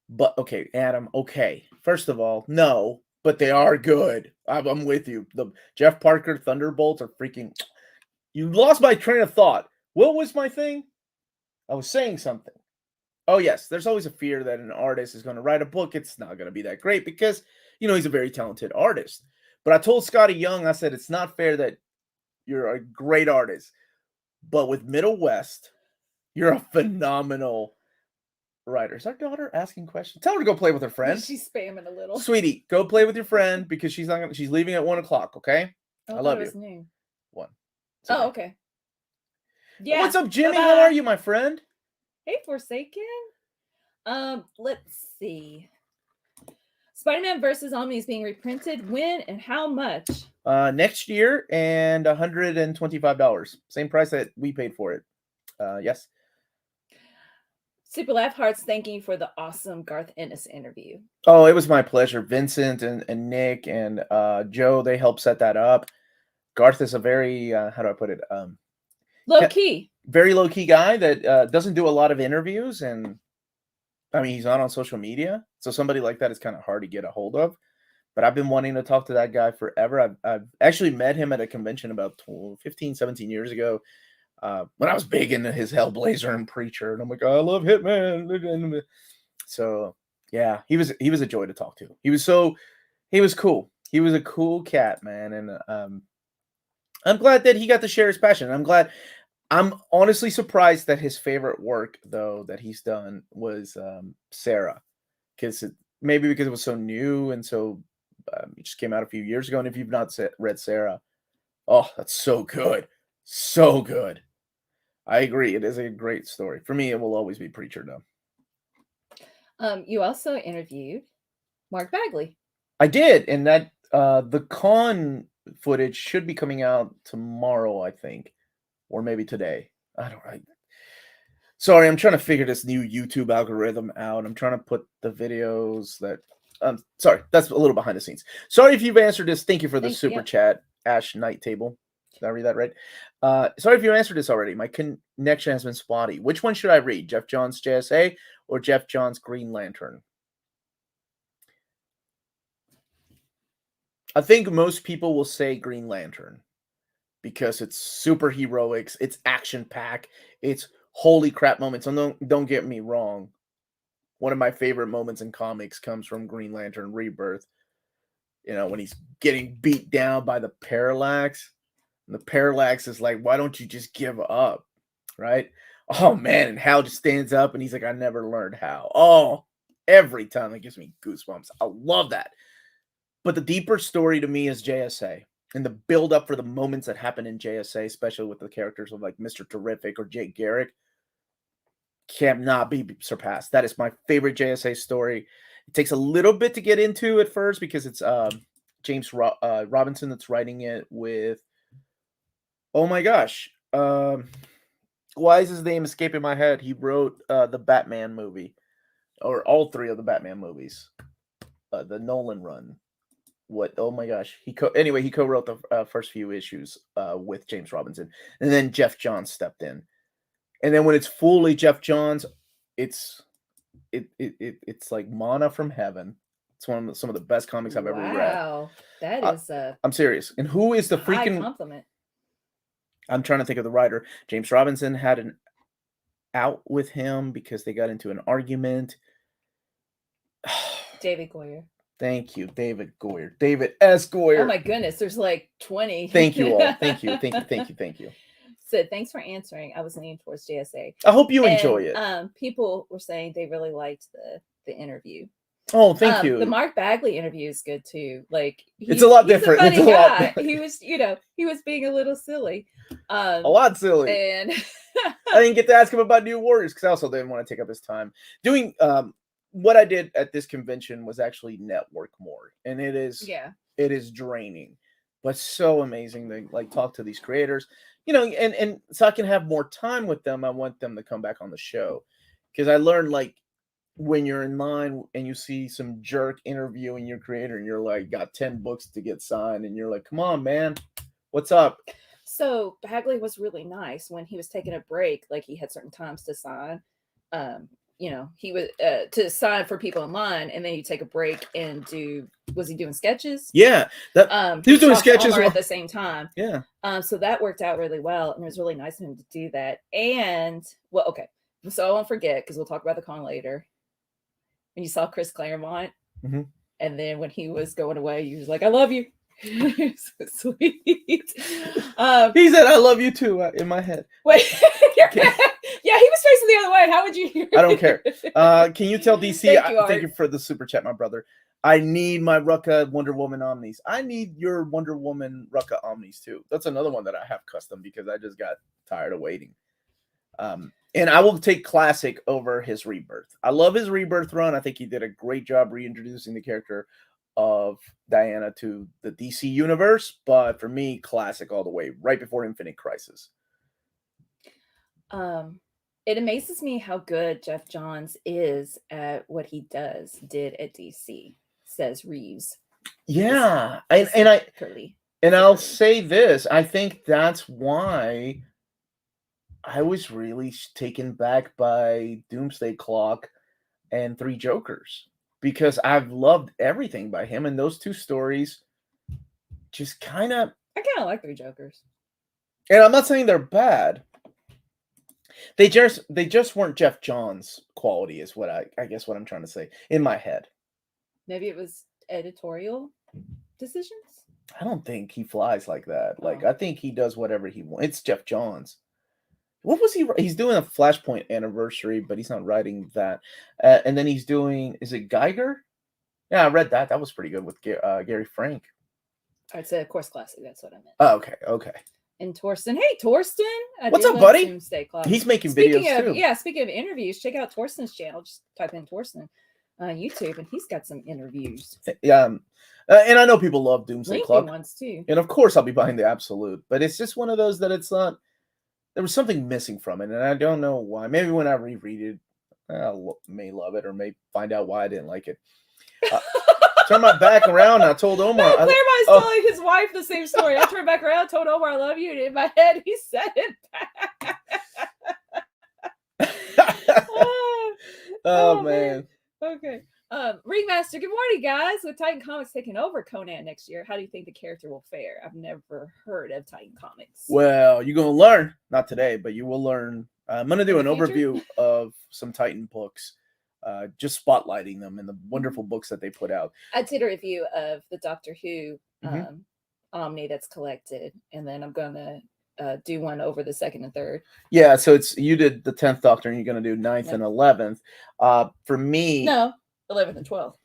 But, okay, Adam, okay. First of all, no, but they are good. I'm with you. The Jeff Parker Thunderbolts are freaking... You lost my train of thought. What was my thing? I was saying something. Oh, yes, there's always a fear that an artist is going to write a book. It's not going to be that great because, he's a very talented artist. But I told Scotty Young, I said, it's not fair that you're a great artist. But with Middle West, you're a phenomenal writer. Is our daughter asking questions? Tell her to go play with her friend. She's spamming a little. Sweetie, go play with your friend because she's leaving at 1:00, okay? I love you. Name. 1. Sorry. Oh, okay. Yeah. What's up, Jimmy? Bye-bye. How are you, my friend? Hey, Forsaken. Let's see. Spider-Man vs. Omni is being reprinted. When and how much? Next year and $125. Same price that we paid for it. Yes. Super Laugh Hearts, thank you for the awesome Garth Ennis interview. Oh, it was my pleasure. Vincent and Nick and Joe, they helped set that up. Garth is a very, how do I put it? Low-key. Very low-key guy that doesn't do a lot of interviews. And, he's not on social media. So somebody like that is kind of hard to get a hold of. But I've been wanting to talk to that guy forever. I've actually met him at a convention about 15, 17 years ago when I was big into his Hellblazer and Preacher. And I'm like, I love Hitman. So, yeah, he was a joy to talk to. He was cool. He was a cool cat, man. And I'm glad that he got to share his passion. I'm honestly surprised that his favorite work, though, that he's done was Sarah. Maybe because it was so new and so it just came out a few years ago. And if you've not read Sarah, oh, that's so good. So good. I agree. It is a great story. For me, it will always be Preacher, though. You also interviewed Mark Bagley. I did. And that the con footage should be coming out tomorrow, I think. Or maybe today. Sorry, I'm trying to figure this new YouTube algorithm out. I'm trying to put the videos that... sorry, that's a little behind the scenes. Sorry if you've answered this. Thank you for the super chat, Ash Night Table. Did I read that right? Sorry if you answered this already. My connection has been spotty. Which one should I read? Jeff Johns' JSA or Jeff Johns' Green Lantern? I think most people will say Green Lantern because it's super heroics, it's action pack, it's holy crap moments. And don't get me wrong. One of my favorite moments in comics comes from Green Lantern Rebirth. You know, when he's getting beat down by the Parallax. And the Parallax is like, why don't you just give up? Right? Oh, man. And Hal just stands up and he's like, I never learned how. Oh, every time it gives me goosebumps. I love that. But the deeper story to me is JSA. And the build up for the moments that happen in JSA, especially with the characters of like Mr. Terrific or Jake Garrick, cannot be surpassed. That is my favorite JSA story. It takes a little bit to get into at first because it's James Robinson that's writing it with, oh my gosh, why is his name escaping my head? He wrote the Batman movie, or all three of the Batman movies, the Nolan run. What? Oh my gosh, he co-wrote the first few issues with James Robinson, and then Jeff Johns stepped in. And then when it's fully Jeff Johns, it's like manna from heaven. It's some of the best comics I've ever read. Wow, that is I'm serious. And who is the freaking high compliment? I'm trying to think of the writer. James Robinson had an out with him because they got into an argument. David Goyer. Thank you, David Goyer. David S. Goyer. Oh my goodness, there's like 20. Thank you all. Thank you. So thanks for answering. I was leaning towards JSA. I hope you enjoy it. People were saying they really liked the interview. Oh, thank you. The Mark Bagley interview is good too. Like it's a lot different. He's a funny guy. He was, he was being a little silly. A lot silly. And I didn't get to ask him about New Warriors because I also didn't want to take up his time. Doing what I did at this convention was actually network more, and it is draining, but so amazing to like talk to these creators. And so I can have more time with them. I want them to come back on the show because I learned like when you're in line and you see some jerk interviewing your creator and you're like, got 10 books to get signed. And you're like, come on, man, what's up? So Bagley was really nice when he was taking a break. Like he had certain times to sign, he was to sign for people in line, and then you take a break and was he doing sketches? Yeah. He was doing sketches at the same time. Yeah. So that worked out really well, and it was really nice of him to do that. And okay. So I won't forget because we'll talk about the con later. When you saw Chris Claremont, mm-hmm. and then when he was going away, he was like, "I love you." So sweet. He said, "I love you too" in my head. Wait. Yeah, he was facing the other way. How would you hear I don't care. Can you tell DC? Thank you for the super chat, my brother. I need my Rucka Wonder Woman Omnis. I need your Wonder Woman Rucka Omnis too. That's another one that I have custom because I just got tired of waiting. And I will take Classic over his Rebirth. I love his Rebirth run. I think he did a great job reintroducing the character of Diana to the DC universe. But for me, Classic all the way, right before Infinite Crisis. It amazes me how good Jeff Johns is at what he did at DC, says Reeves. Yeah. And I'll say this. I think that's why I was really taken back by Doomsday Clock and Three Jokers because I've loved everything by him. And those two stories just I kind of like Three Jokers. And I'm not saying they're bad. They just weren't Jeff Johns quality is what I guess what I'm trying to say in my head. Maybe it was editorial decisions. I don't think he flies like that. Like I think he does whatever he wants. It's Jeff Johns. What was he? He's doing a Flashpoint anniversary, but he's not writing that. And then he's doing, is it Geiger? Yeah, I read that. That was pretty good with Gary Frank. I'd say, of course, Classic. That's what I meant. Oh, okay. And Torsten. Hey, Torsten. What's up, buddy? He's making videos too. Yeah, speaking of interviews, check out Torsten's channel. Just type in Torsten on YouTube, and he's got some interviews. Yeah. And I know people love Doomsday Clock. Ones too. And of course, I'll be buying the Absolute. But it's just one of those that it's not, there was something missing from it. And I don't know why. Maybe when I reread it, I may love it or may find out why I didn't like it. turned my back around. And I told Omar. No, Claremont's telling his wife the same story. I turned back around, told Omar I love you, and in my head he said it back. Oh man. Okay. Ringmaster, good morning, guys. With Titan Comics taking over Conan next year, how do you think the character will fare? I've never heard of Titan Comics. Well, you're gonna learn, not today, but you will learn. I'm gonna do an future? overview of some Titan books, just spotlighting them and the wonderful books that they put out. I did a review of the Doctor Who Omni that's collected, and then I'm gonna do one over the 2nd and 3rd. Yeah, so you did the 10th Doctor, and you're gonna do 9th and 11th. For me, no, 11th and 12th.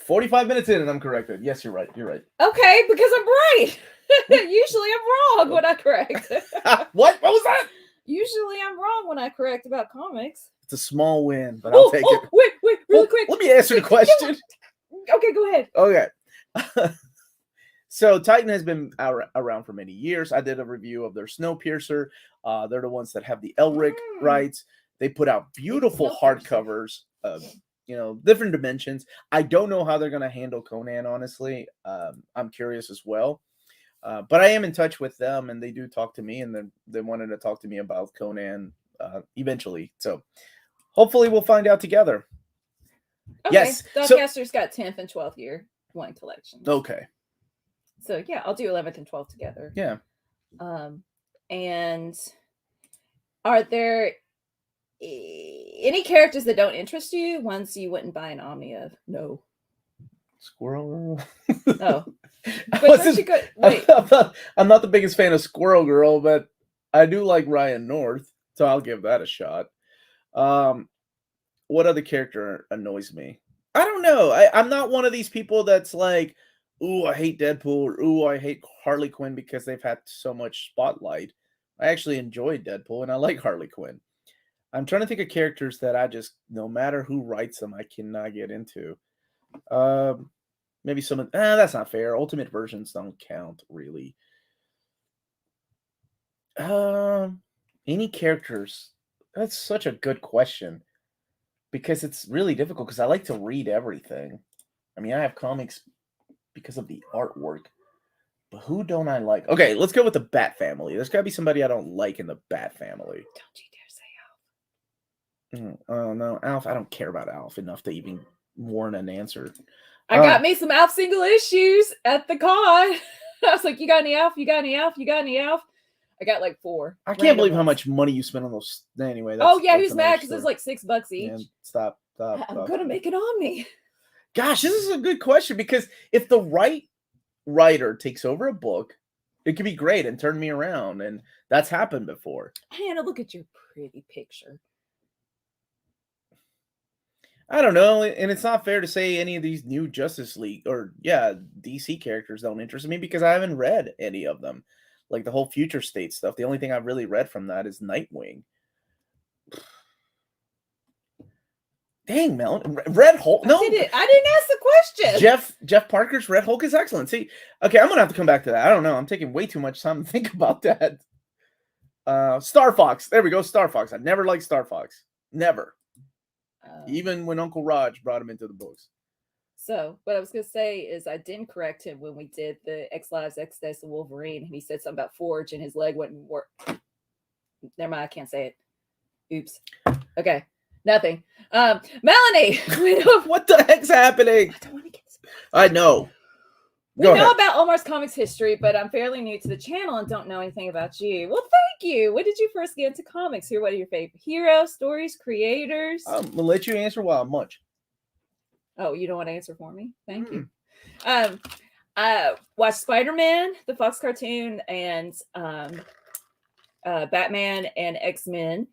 45 minutes in, and I'm corrected. Yes, you're right. You're right. Okay, because I'm right. Usually I'm wrong when I correct. What was that? Usually I'm wrong when I correct about comics. It's a small win, but I'll take it. Wait, really quick. Let me answer the question. Okay, go ahead. Okay. So Titan has been around for many years. I did a review of their Snowpiercer. They're the ones that have the Elric rights. They put out beautiful hardcovers of, different dimensions. I don't know how they're going to handle Conan, honestly. I'm curious as well. But I am in touch with them, and they do talk to me, and they wanted to talk to me about Conan eventually. So hopefully we'll find out together. Okay. Yes. Dogcaster's got 10th and 12th year one collection. Okay. So yeah, I'll do 11th and 12th together. Yeah. And are there any characters that don't interest you? Ones you wouldn't buy an Omni of? No. Squirrel Girl? No. But I'm not the biggest fan of Squirrel Girl, but I do like Ryan North, so I'll give that a shot. What other character annoys me? I don't know. I'm not one of these people that's like, ooh, I hate Deadpool, or ooh, I hate Harley Quinn because they've had so much spotlight. I actually enjoy Deadpool, and I like Harley Quinn. I'm trying to think of characters that I just, no matter who writes them, I cannot get into. Maybe some. That's not fair. Ultimate versions don't count, really. Any characters? That's such a good question. Because it's really difficult, because I like to read everything. I mean, I have comics because of the artwork. But who don't I like? Okay, let's go with the Bat family. There's got to be somebody I don't like in the Bat family. Don't you dare say Alf. Oh, no. Alf, I don't care about Alf enough to even warrant an answer. I got me some Alf single issues at the con. I was like, you got any Alf? You got any Alf? You got any Alf? I got like 4. I can't believe how much money you spent on those. Anyway. Who's mad because it's like $6 each. Man, stop. I'm going to make it on me. Gosh, this is a good question, because if the right writer takes over a book, it could be great and turn me around, and that's happened before. Hannah, look at your pretty picture. I don't know, and it's not fair to say any of these new Justice League or DC characters don't interest me, because I haven't read any of them. Like the whole Future State stuff. The only thing I've really read from that is Nightwing. Dang, Melon. Red Hulk. No, I didn't ask the question. Jeff Parker's Red Hulk is excellent. See, okay, I'm gonna have to come back to that. I don't know. I'm taking way too much time to think about that. Star Fox. There we go. Star Fox. I never liked Star Fox. Never. Even when Uncle Raj brought him into the books. So what I was gonna say is I didn't correct him when we did the X Lives X Deaths of Wolverine, and he said something about Forge and his leg wouldn't work. Never mind, I can't say it. Oops. Okay. Nothing. Melanie. What the heck's happening? I don't want to get this. I know. We know about Omar's comics history, but I'm fairly new to the channel and don't know anything about you. Well, thank you. When did you first get into comics? What are your favorite heroes, stories, creators? I'm gonna let you answer while I'm much. Oh, you don't want to answer for me? Thank you. I watched Spider-Man, the Fox cartoon, and Batman and X-Men,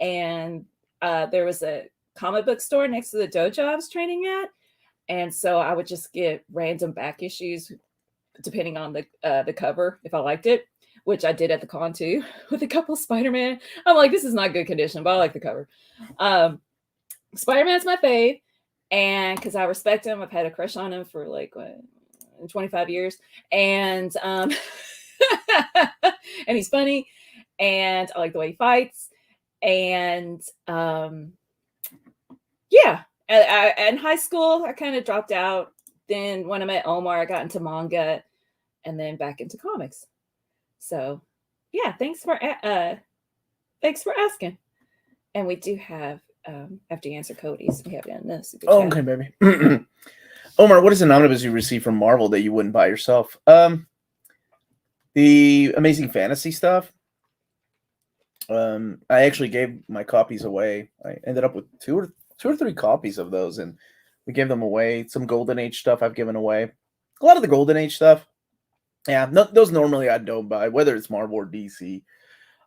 and there was a comic book store next to the dojo I was training at, and so I would just get random back issues depending on the cover if I liked it, which I did at the con too with a couple of Spider-Man. I'm like, this is not good condition, but I like the cover. Spider-Man's my fave, and because I respect him, I've had a crush on him for like 25 years, and and he's funny, and I like the way he fights. And In high school, I kind of dropped out. Then when I met Omar, I got into manga, and then back into comics. So, yeah, thanks for asking. And we do have after you answer Cody's, we have it in the super chat. Okay, baby. Omar, what is an omnibus you received from Marvel that you wouldn't buy yourself? The Amazing Fantasy stuff. I actually gave my copies away. I ended up with two or three copies of those, and we gave them away. Some Golden Age stuff I've given away. A lot of the Golden Age stuff. Yeah, those normally I don't buy, whether it's Marvel or DC.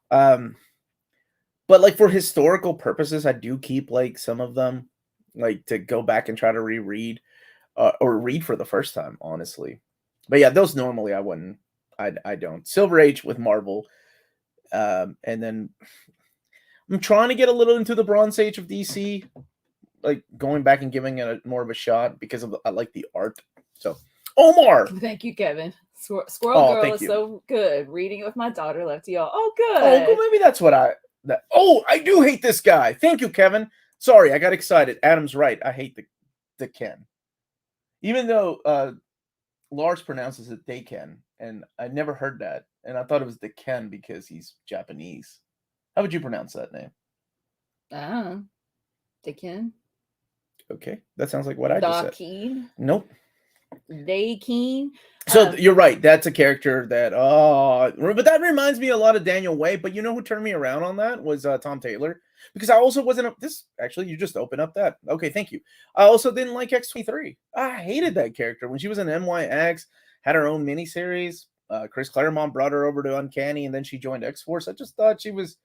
But like for historical purposes, I do keep like some of them, like to go back and try to reread or read for the first time, honestly. But yeah, those normally I wouldn't. I don't. Silver Age with Marvel, and then I'm trying to get a little into the Bronze Age of DC, like going back and giving it more of a shot because I like the art. So Omar, thank you, Kevin. Squirrel Girl is so good. Reading it with my daughter left to y'all. Oh, good. Oh, maybe that's what I do hate this guy. Thank you, Kevin. Sorry, I got excited. Adam's right. I hate the Ken. Even though Lars pronounces it they Ken, and I never heard that. And I thought it was the Ken because he's Japanese. How would you pronounce that name? The Ken. Okay, that sounds like what I just said. Keen. Nope. They Keen. So you're right. That's a character that but that reminds me a lot of Daniel Way. But you know who turned me around on that was Tom Taylor, because I also wasn't actually you just opened up that. Okay, thank you. I also didn't like X-23. I hated that character when she was in NYX, had her own miniseries. Chris Claremont brought her over to Uncanny, and then she joined X-Force. I just thought she was.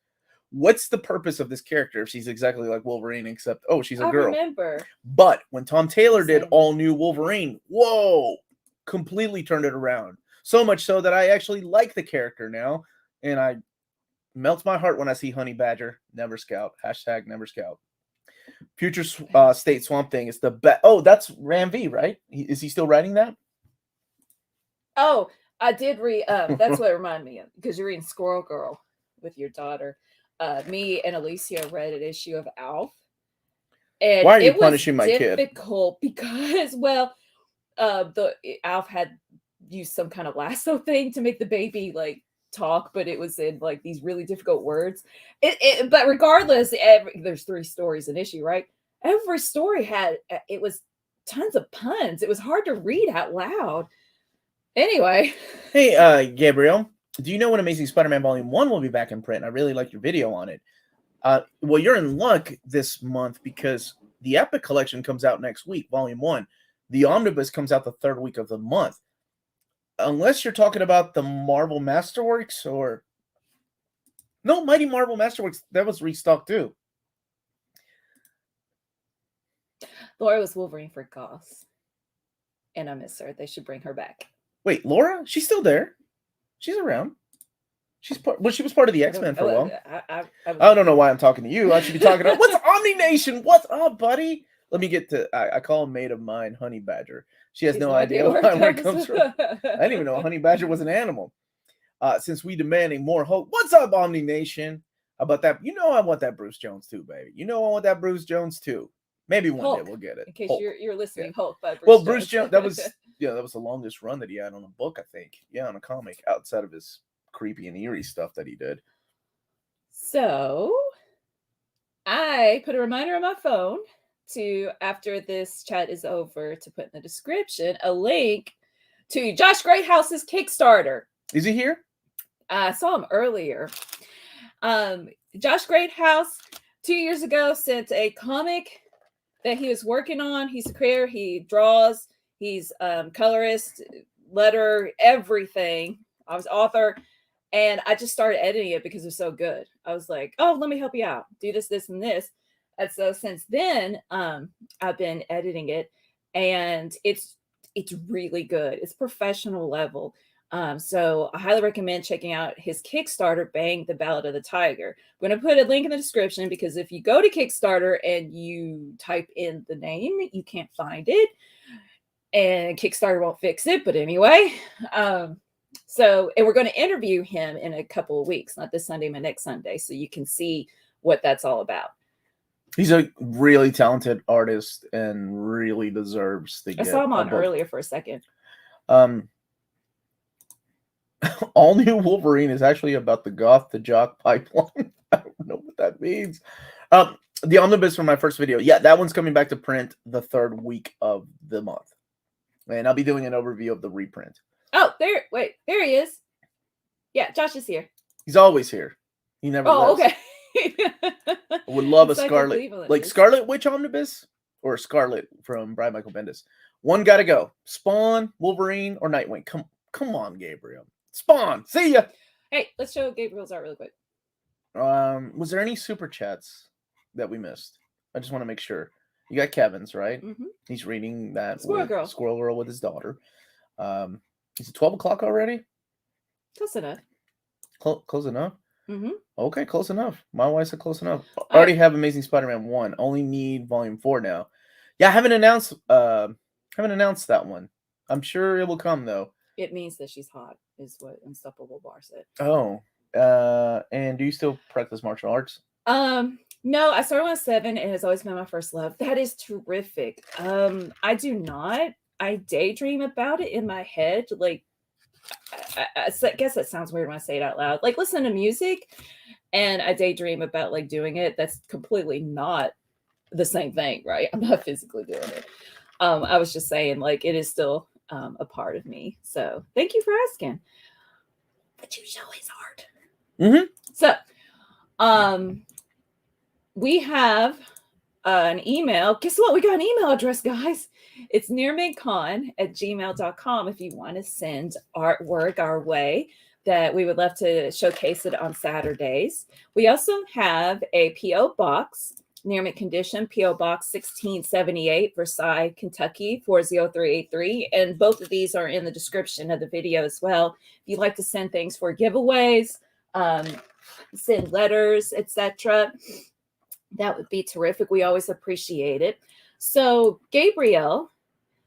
What's the purpose of this character if she's exactly like Wolverine, except she's a girl? I remember. But when Tom Taylor did all new Wolverine, whoa, completely turned it around. So much so that I actually like the character now, and I melts my heart when I see Honey Badger, Never Scout, # Never Scout. Future State Swamp Thing is the best. Oh, that's Ram V, right? Is he still writing that? Oh, I did read. That's what it reminded me of, because you're reading Squirrel Girl with your daughter. Me and Alicia read an issue of Alf. And why are you punishing my kid? Difficult because, the Alf had used some kind of lasso thing to make the baby like talk, but it was in like these really difficult words. But regardless, there's 3 stories an issue, right? Every story it was tons of puns. It was hard to read out loud. Anyway. Hey, Gabriel. Do you know when Amazing Spider-Man Volume 1 will be back in print? I really like your video on it. Well, you're in luck this month because the Epic Collection comes out next week, Volume 1. The Omnibus comes out the 3rd week of the month. Unless you're talking about the Marvel Masterworks or... No, Mighty Marvel Masterworks, that was restocked too. Laura was Wolverine for Goss. And I miss her. They should bring her back. Wait, Laura? She's still there. She's around. She was part of the X-Men for a while. I don't know why I'm talking to you. I should be talking to what's Omni Nation? What's up, buddy? Let me get to I call a mate of mine Honey Badger. She has no idea where it comes from. I didn't even know Honey Badger was an animal. Since we demanding more hope. What's up, Omni Nation? How about that? You know I want that Bruce Jones too, baby. You know I want that Bruce Jones too. Maybe one day we'll get it. In case you're listening, Hulk by Bruce Jones. Bruce Jones, that was the longest run that he had on a book, I think. Yeah, on a comic, outside of his creepy and eerie stuff that he did. So I put a reminder on my phone to, after this chat is over, to put in the description a link to Josh Greathouse's Kickstarter. Is he here? I saw him earlier. Josh Greathouse 2 years ago sent a comic that he was working on. He's a creator. He draws. He's colorist, letter, everything. I was author. And I just started editing it because it was so good. I was like, oh, let me help you out. Do this, this, and this. And so since then, I've been editing it. And it's really good. It's professional level. So I highly recommend checking out his Kickstarter, Bang, the Ballad of the Tiger. I'm going to put a link in the description because if you go to Kickstarter and you type in the name, you can't find it. And Kickstarter won't fix it. But anyway, and we're going to interview him in a couple of weeks, not this Sunday, but next Sunday. So you can see what that's all about. He's a really talented artist and really deserves to I get saw him a on book. earlier for a second. All New Wolverine is actually about the goth to jock pipeline. I don't know what that means. The omnibus from my first video. Yeah, that one's coming back to print the 3rd week of the month. And I'll be doing an overview of the reprint. Oh, there he is. Yeah, Josh is here. He's always here. He never Oh, lives. okay. I would love a Scarlet Witch omnibus or Scarlet from Brian Michael Bendis. One gotta go. Spawn, Wolverine, or Nightwing. Come on, Gabriel. Spawn. See ya. Hey, let's show Gabriel's art really quick. Was there any super chats that we missed? I just want to make sure. You got Kevin's, right? Mm-hmm. He's reading that Squirrel Girl with his daughter. Is it 12 o'clock already? Close enough. Close enough? Mm-hmm. Okay, close enough. My wife said close enough. I already have Amazing Spider-Man 1. Only need volume 4 now. Yeah, I haven't announced that one. I'm sure it will come though. It means that she's hot, is what Unstoppable Bar said. Oh. And do you still practice martial arts? No, I started when I was 7 and it has always been my first love. That is terrific. I do not. I daydream about it in my head. Like, I guess that sounds weird when I say it out loud. Like, listen to music and I daydream about like doing it. That's completely not the same thing, right? I'm not physically doing it. I was just saying, like, it is still a part of me. So thank you for asking. But you show his art. Mm-hmm. So, we have an email. Guess what? We got an email address, guys. It's nearmidcon@gmail.com if you want to send artwork our way that we would love to showcase it on Saturdays. We also have a P.O. Box, Near Mid Condition, P.O. Box 1678, Versailles, Kentucky, 40383. And both of these are in the description of the video as well. If you'd like to send things for giveaways, send letters, etc., that would be terrific. We always appreciate it. So Gabriel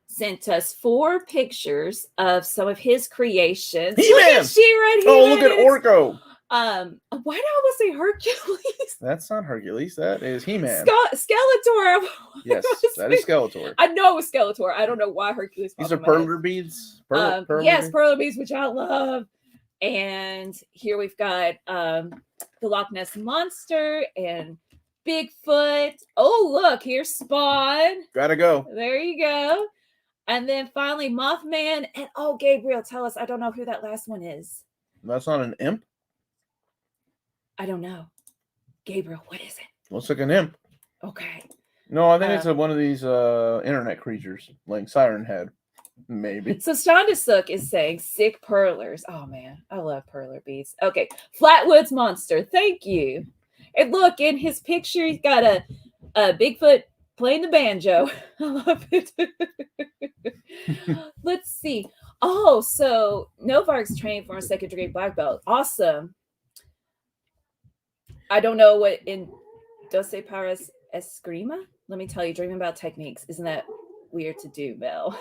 sent us 4 pictures of some of his creations. He-Man! Look at she right here. Oh, look at Orko. Why do I almost say Hercules? That's not Hercules. That is He-Man. Skeletor. Yes, that is Skeletor. I know it was Skeletor. I don't know why Hercules. These are perler beads. Yes, perler beads, which I love. And here we've got the Loch Ness Monster and Bigfoot. Oh, look, here's Spawn. Gotta go. There you go. And then finally Mothman. And oh, Gabriel, tell us. I don't know who that last one is. That's not an imp? I don't know. Gabriel, what is it? Looks like an imp. Okay. No, I think it's one of these internet creatures, like Siren Head. Maybe. So Shonda Sook is saying sick perlers. Oh man, I love perler beads. Okay. Flatwoods Monster. Thank you. And look, in his picture, he's got a Bigfoot playing the banjo. I love it. Let's see. Oh, so Novark's trained for a 2nd degree black belt. Awesome. I don't know what in Doce Paras Eskrima. Let me tell you, dreaming about techniques. Isn't that weird to do, Mel?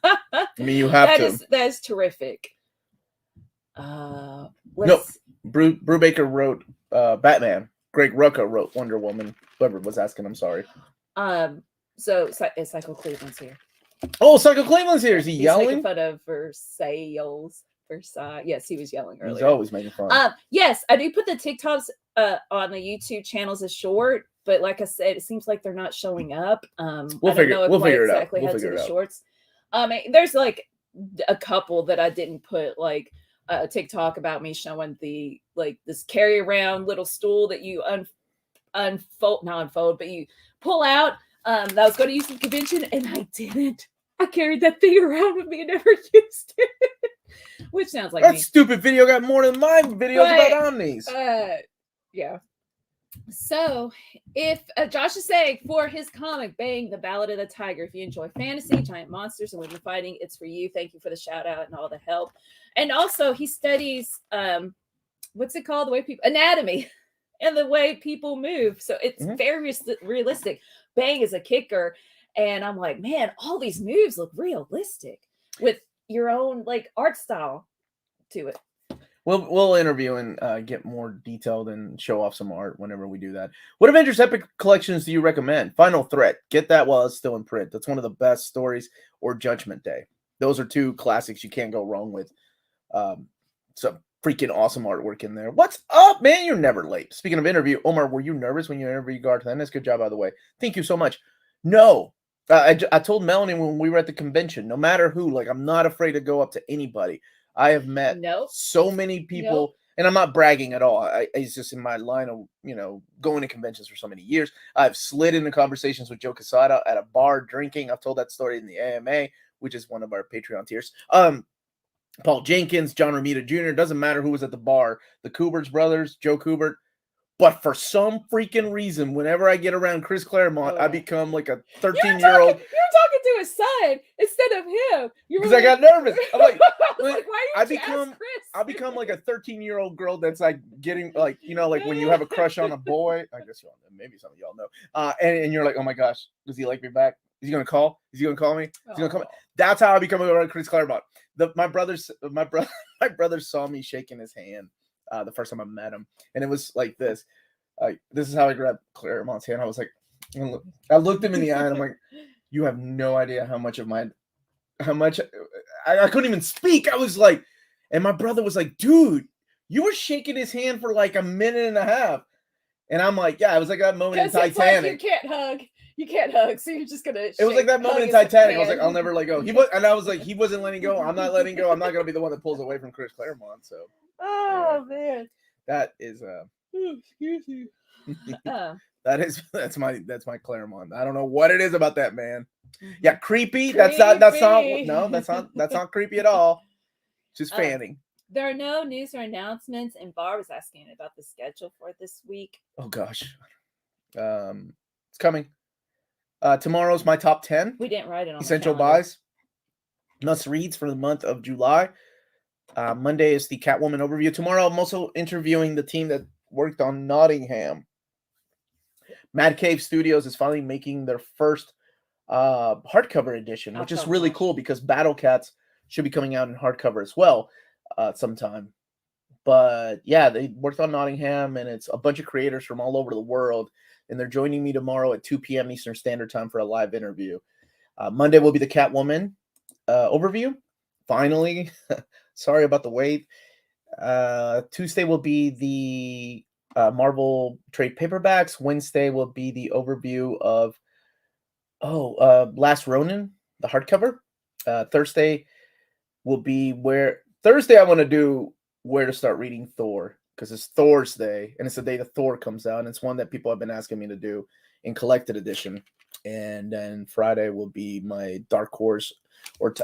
I mean, you have to. That is terrific. No, Brubaker wrote Batman. Greg Rucka wrote Wonder Woman. Whoever was asking, I'm sorry. So Psycho Cleveland's here. Oh, Psycho Cleveland's here. Is he yelling? Making fun of Versailles. Yes, he was yelling earlier. He's always making fun. Yes, I do put the TikToks on the YouTube channels as short, but like I said, it seems like they're not showing up. We'll figure it out. We'll figure it out. Shorts. There's like a couple that I didn't put, like a TikTok about me showing the this carry around little stool that you but you pull out. That I was going to use at the convention and I didn't. I carried that thing around with me and never used it. Which sounds like that stupid video got more than my videos about Omnis. Yeah. So, if Josh is saying for his comic, Bang, the Ballad of the Tiger, if you enjoy fantasy, giant monsters, and women fighting, it's for you. Thank you for the shout out and all the help. And also, he studies, what's it called? The way people, anatomy and the way people move. So, it's very realistic. Bang is a kicker. And I'm like, man, all these moves look realistic with your own like art style to it. We'll interview and get more detailed and show off some art whenever we do that. What Avengers Epic collections do you recommend? Final Threat. Get that while it's still in print. That's one of the best stories. Or Judgment Day. Those are two classics you can't go wrong with. Some freaking awesome artwork in there. What's up, man? You're never late. Speaking of interview, Omar, were you nervous when you interviewed Garth Ennis? Good job, by the way. Thank you so much. No. I told Melanie when we were at the convention, no matter who, like, I'm not afraid to go up to anybody. I have met so many people, and I'm not bragging at all. It's just in my line of, going to conventions for so many years. I've slid into conversations with Joe Quesada at a bar drinking. I've told that story in the AMA, which is one of our Patreon tiers. Paul Jenkins, John Romita Jr., doesn't matter who was at the bar. The Kuberts brothers, Joe Kubert. But for some freaking reason, whenever I get around Chris Claremont, I become like a 13-year-old. You're talking to his son instead of him. Because I got nervous. I'm like, why I become like a 13-year-old girl that's like getting like, like when you have a crush on a boy. I guess maybe some of y'all know. And you're like, oh my gosh, does he like me back? Is he gonna call? Is he gonna call me? Is he gonna call me? That's how I become a Chris Claremont. My brother saw me shaking his hand the first time I met him, and it was like this. This is how I grabbed Claremont's hand. I was like, I looked him in the eye, and I'm like, you have no idea how much I couldn't even speak. I was like, and my brother was like, dude, you were shaking his hand for like a minute and a half, and I'm like, yeah, it was like that moment in Titanic. Like you can't hug, so you're just gonna. It was like that moment in Titanic. I was like, I'll never let go. I was like, he wasn't letting go. I'm not letting go. I'm not gonna be the one that pulls away from Chris Claremont. So. Oh man. That is excuse you. That's my Claremont. I don't know what it is about that man. Yeah, creepy. That's not creepy at all. Just fanning. There are no news or announcements, and Bar was asking about the schedule for this week. Oh gosh. It's coming. Tomorrow's my top 10. We didn't write it on essential buys. Must reads for the month of July. Monday is the Catwoman overview. Tomorrow, I'm also interviewing the team that worked on Nottingham. Mad Cave Studios is finally making their first hardcover edition, which is really cool because Battle Cats should be coming out in hardcover as well sometime. But yeah, they worked on Nottingham, and it's a bunch of creators from all over the world, and they're joining me tomorrow at 2 p.m. Eastern Standard Time for a live interview. Monday will be the Catwoman overview. Finally, sorry about the wait. Tuesday will be the Marvel trade paperbacks. Wednesday will be the overview of Last Ronin, the hardcover. Thursday will be Thursday I want to do where to start reading Thor, because it's Thor's Day, and it's the day that Thor comes out, and it's one that people have been asking me to do in collected edition. And then Friday will be my Dark Horse,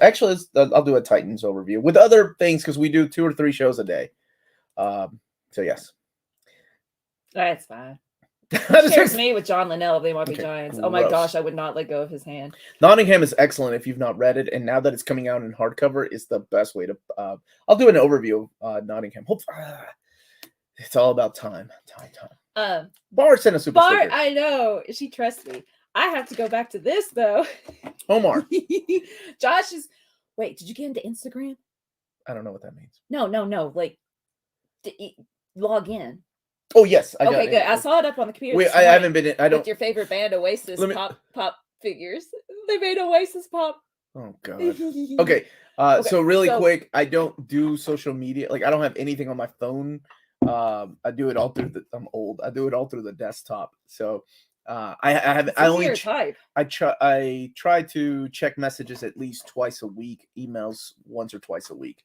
actually I'll do a Titans overview with other things, because we do 2 or 3 shows a day. So yes. That's fine. Shares me with John Linnell of They Might Be Giants. Gross. Oh my gosh, I would not let go of his hand. Nottingham is excellent if you've not read it, and now that it's coming out in hardcover, it's the best way to. I'll do an overview of Nottingham. It's all about time. Bar sent a super sticker. I know, she trusts me. I have to go back to this though. Omar. Josh is. Wait, did you get into Instagram? I don't know what that means. No. Like, log in. Oh yes, I got okay, good. I saw it up on the computer. Wait, I haven't been. I don't. With your favorite band, Oasis, pop figures. They made Oasis pop. Oh god. Okay. So really quick, I don't do social media. Like I don't have anything on my phone. I do it all through I'm old. I do it all through the desktop. So I try to check messages at least twice a week. Emails once or twice a week.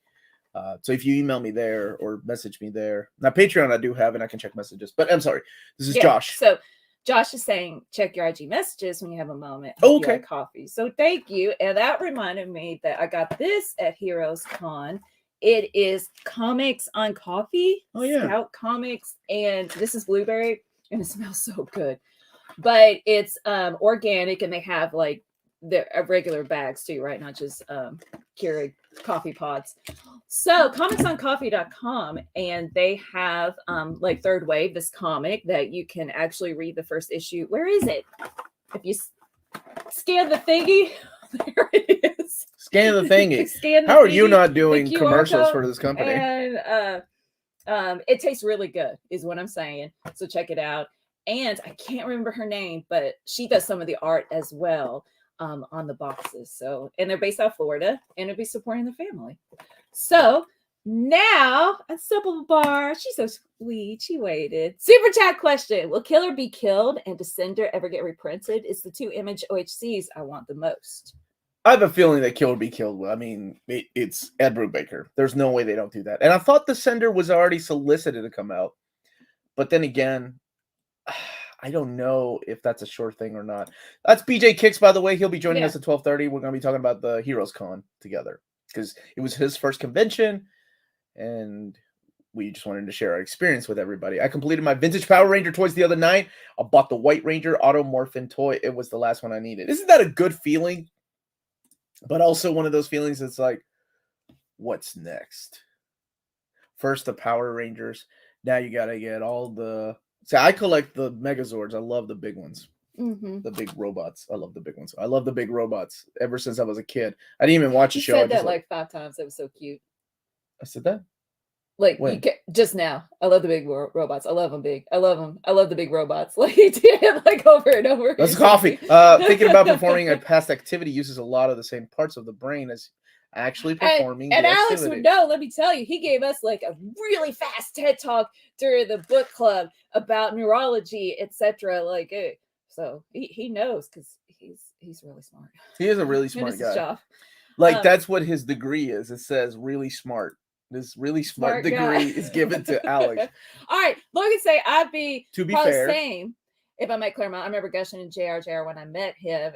So if you email me there or message me there, now Patreon I do have, and I can check messages. But I'm sorry, this is Josh. So Josh is saying check your IG messages when you have a moment. Oh, okay. Coffee. So thank you, and that reminded me that I got this at HeroesCon. It is comics on coffee. Oh yeah, Scout comics, and this is blueberry, and it smells so good. But it's organic, and they have like the regular bags too, right? Not just Keurig coffee pods. So comicsoncoffee.com, and they have like Third Wave, this comic that you can actually read the first issue. Where is it? If you scan the thingy, there it is. Scan the thingy. How are you not doing commercials for this company? And It tastes really good, is what I'm saying. So check it out. And I can't remember her name, but she does some of the art as well on the boxes. So, and they're based out of Florida, and it'll be supporting the family. So now, Unstoppable Bar, she's so sweet. She waited. Super chat question: will Killer be killed and Descender ever get reprinted? It's the 2 Image OHCs I want the most. I have a feeling that Kill Or Be Killed. I mean, it's Ed Brubaker. There's no way they don't do that. And I thought the Sender was already solicited to come out. But then again, I don't know if that's a sure thing or not. That's BJ Kicks, by the way. He'll be joining us at 12:30. We're going to be talking about the HeroesCon together because it was his first convention, and we just wanted to share our experience with everybody. I completed my vintage Power Ranger toys the other night. I bought the White Ranger Automorphin toy. It was the last one I needed. Isn't that a good feeling? But also one of those feelings that's like, what's next? First the Power Rangers. Now you got to get all the... See, I collect the Megazords. I love the big ones. Mm-hmm. The big robots. I love the big ones. I love the big robots ever since I was a kid. I didn't even watch the You show. said that like 5 times. That was so cute. I said that? Like, just now. I love the big robots. I love them big. I love them. I love the big robots. Like, he did it like over and over. That's coffee. Thinking about performing a past activity uses a lot of the same parts of the brain as actually performing and the Alex activity. would know, let me tell you, he gave us like a really fast TED talk during the book club about neurology, etc. Like, so he knows because he's really smart. He is a really smart guy. Job. Like, that's what his degree is. It says really smart. This really smart degree is given to Alex. All right, Logan say I'd be to be probably fair, same if I met Claremont. I remember gushing in JR when I met him.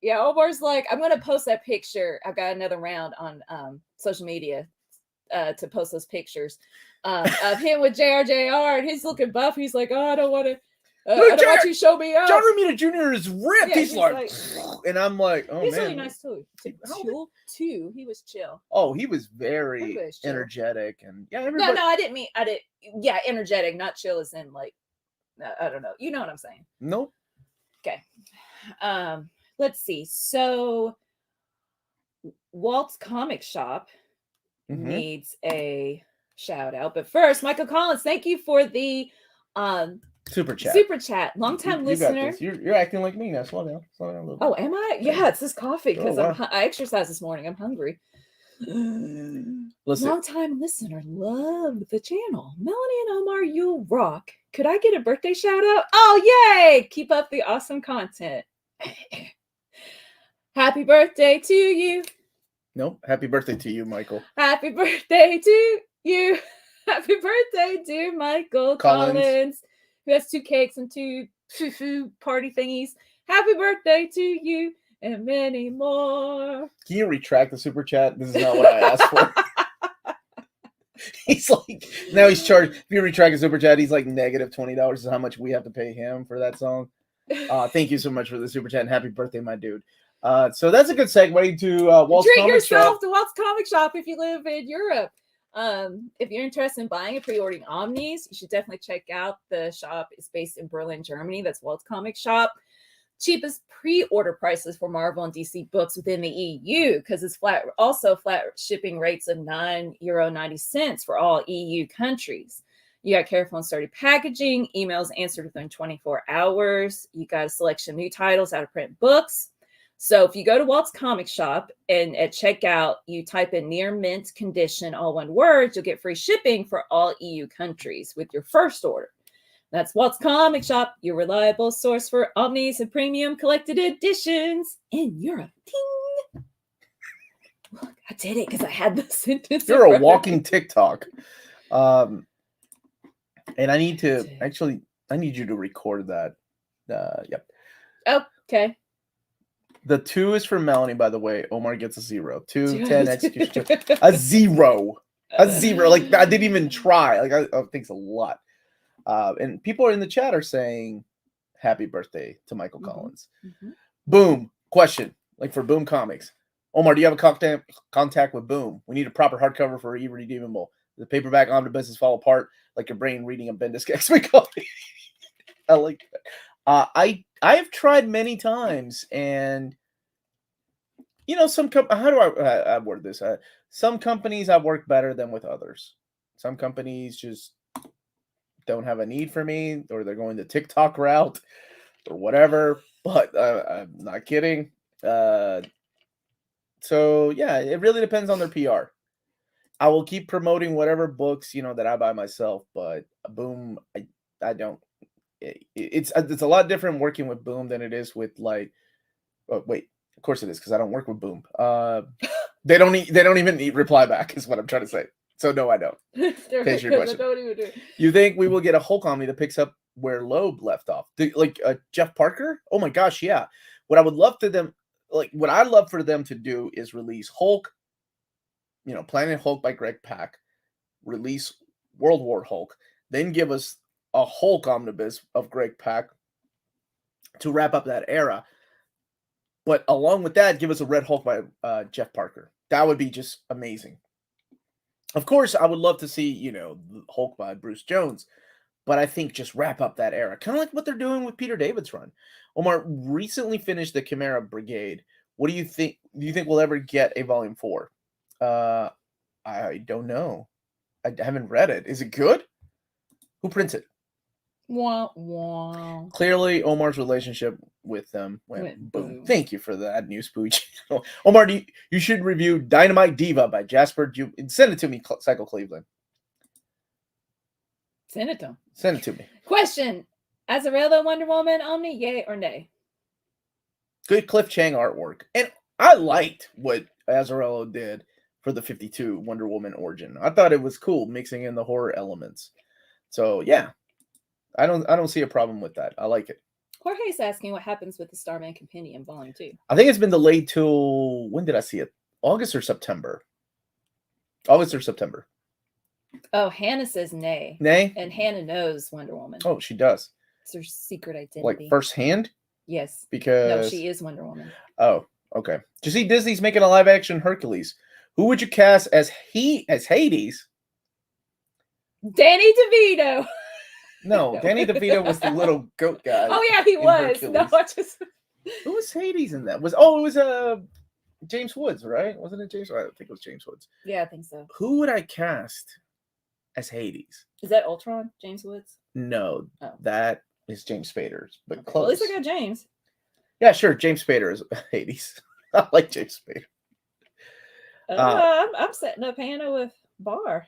Yeah, Omar's like, I'm gonna post that picture. I've got another round on social media to post those pictures of him with JR, and he's looking buff. He's like, oh, I don't want to. I don't want you to show me up. John Romita Jr. is ripped. Yeah, he's like, and I'm like, oh he's man, really nice too. Chill. He was chill. Oh, he was very energetic, and yeah, everybody... No, I didn't. Yeah, energetic, not chill as in like, I don't know. You know what I'm saying? Nope. Okay. Let's see. So, Walt's Comic Shop needs a shout out, but first, Michael Collins, thank you for the Super chat. Long time listener. You're acting like me now. Slow down a little bit. Oh, am I? Yeah, it's this coffee because I exercised this morning. I'm hungry. Listen. Long time listener, love the channel. Melanie and Omar, you rock. Could I get a birthday shout out? Oh, yay! Keep up the awesome content. Happy birthday to you. Nope. Happy birthday to you, Michael. Happy birthday to you. Happy birthday, dear Michael Collins, who has 2 cakes and 2 foo-foo party thingies. Happy birthday to you and many more. Can you retract the super chat? This is not what I asked for. He's like, now he's charged. If you retract a super chat, he's like negative $20 is how much we have to pay him for that song. Thank you so much for the super chat and happy birthday, my dude. So that's a good segue to Walt's Treat Comic yourself Shop. to Walt's Comic Shop if you live in Europe. If you're interested in buying and pre-ordering Omnis, you should definitely check out the shop. It's based in Berlin, Germany. That's Walt's Comic Shop. Cheapest pre-order prices for Marvel and DC books within the EU, because it's flat shipping rates of €9.90 for all EU countries. You got careful and sturdy packaging, emails answered within 24 hours. You got a selection of new titles, out of print books. So if you go to Walt's Comic Shop and at checkout, you type in near mint condition, all one word, you'll get free shipping for all EU countries with your first order. That's Walt's Comic Shop, your reliable source for Omnis and premium collected editions in Europe. Ting! Look, I did it because I had the sentence. You're a walking TikTok. And I need to I need you to record that. Yep. Okay. The 2 is for Melanie, by the way. Omar gets a 0. 2, 10, execution 2. A 0. A 0. Like, I didn't even try. Like, I think it's a lot. And people in the chat are saying happy birthday to Michael Collins. Mm-hmm. Boom. Question. Like for Boom Comics. Omar, do you have a contact with Boom? We need a proper hardcover for irredeemable. The paperback omnibuses fall apart like your brain reading a Bendis X-Men copy. I like that. I have tried many times, and you know, how do I word this? Some companies I work better than with others. Some companies just don't have a need for me, or they're going the TikTok route or whatever. But I'm not kidding. So yeah, it really depends on their PR. I will keep promoting whatever books, that I buy myself, but Boom, I don't. It's a lot different working with Boom than it is with like. Oh, wait, of course it is because I don't work with Boom. They don't even reply back is what I'm trying to say. So no, I don't. Here's your question. Don't even do it. You think we will get a Hulk Omni that picks up where Loeb left off? Like Jeff Parker? Oh my gosh, yeah. What I'd love for them to do is release Hulk, Planet Hulk by Greg Pak, release World War Hulk, then give us a Hulk omnibus of Greg Pak to wrap up that era. But along with that, give us a Red Hulk by Jeff Parker. That would be just amazing. Of course, I would love to see, Hulk by Bruce Jones. But I think just wrap up that era. Kind of like what they're doing with Peter David's run. Omar recently finished the Chimera Brigade. What do you think? Do you think we'll ever get a volume 4? I don't know. I haven't read it. Is it good? Who prints it? Wah, wah. Clearly, Omar's relationship with them went boom. Thank you for that new spooge. Omar, you should review Dynamite Diva by Jasper. Send it to me, Psycho Cleveland. Send it to him. Send it to me. Question: Azarello Wonder Woman Omni, yay or nay? Good Cliff Chang artwork, and I liked what Azarello did for the 52 Wonder Woman origin. I thought it was cool, mixing in the horror elements. So yeah. I don't see a problem with that. I like it. Jorge's asking what happens with the Starman Compendium Volume 2. I think it's been delayed till, when did I see it? August or September? August or September. Oh, Hannah says nay. Nay? And Hannah knows Wonder Woman. Oh, she does. It's her secret identity. Like firsthand? Yes. Because... No, she is Wonder Woman. Oh, okay. Did you see Disney's making a live-action Hercules? Who would you cast as Hades? Danny DeVito. No, Danny DeVito was the little goat guy. Oh yeah, he was. Hercules. No, I just. Who was Hades in that? It was James Woods, right? Wasn't it James? I think it was James Woods. Yeah, I think so. Who would I cast as Hades? Is that Ultron? James Woods? No, that is James Spader. But Okay. close. Well, at least I got James. Yeah, sure. James Spader is Hades. I like James Spader. I'm setting up Hannah with Barr.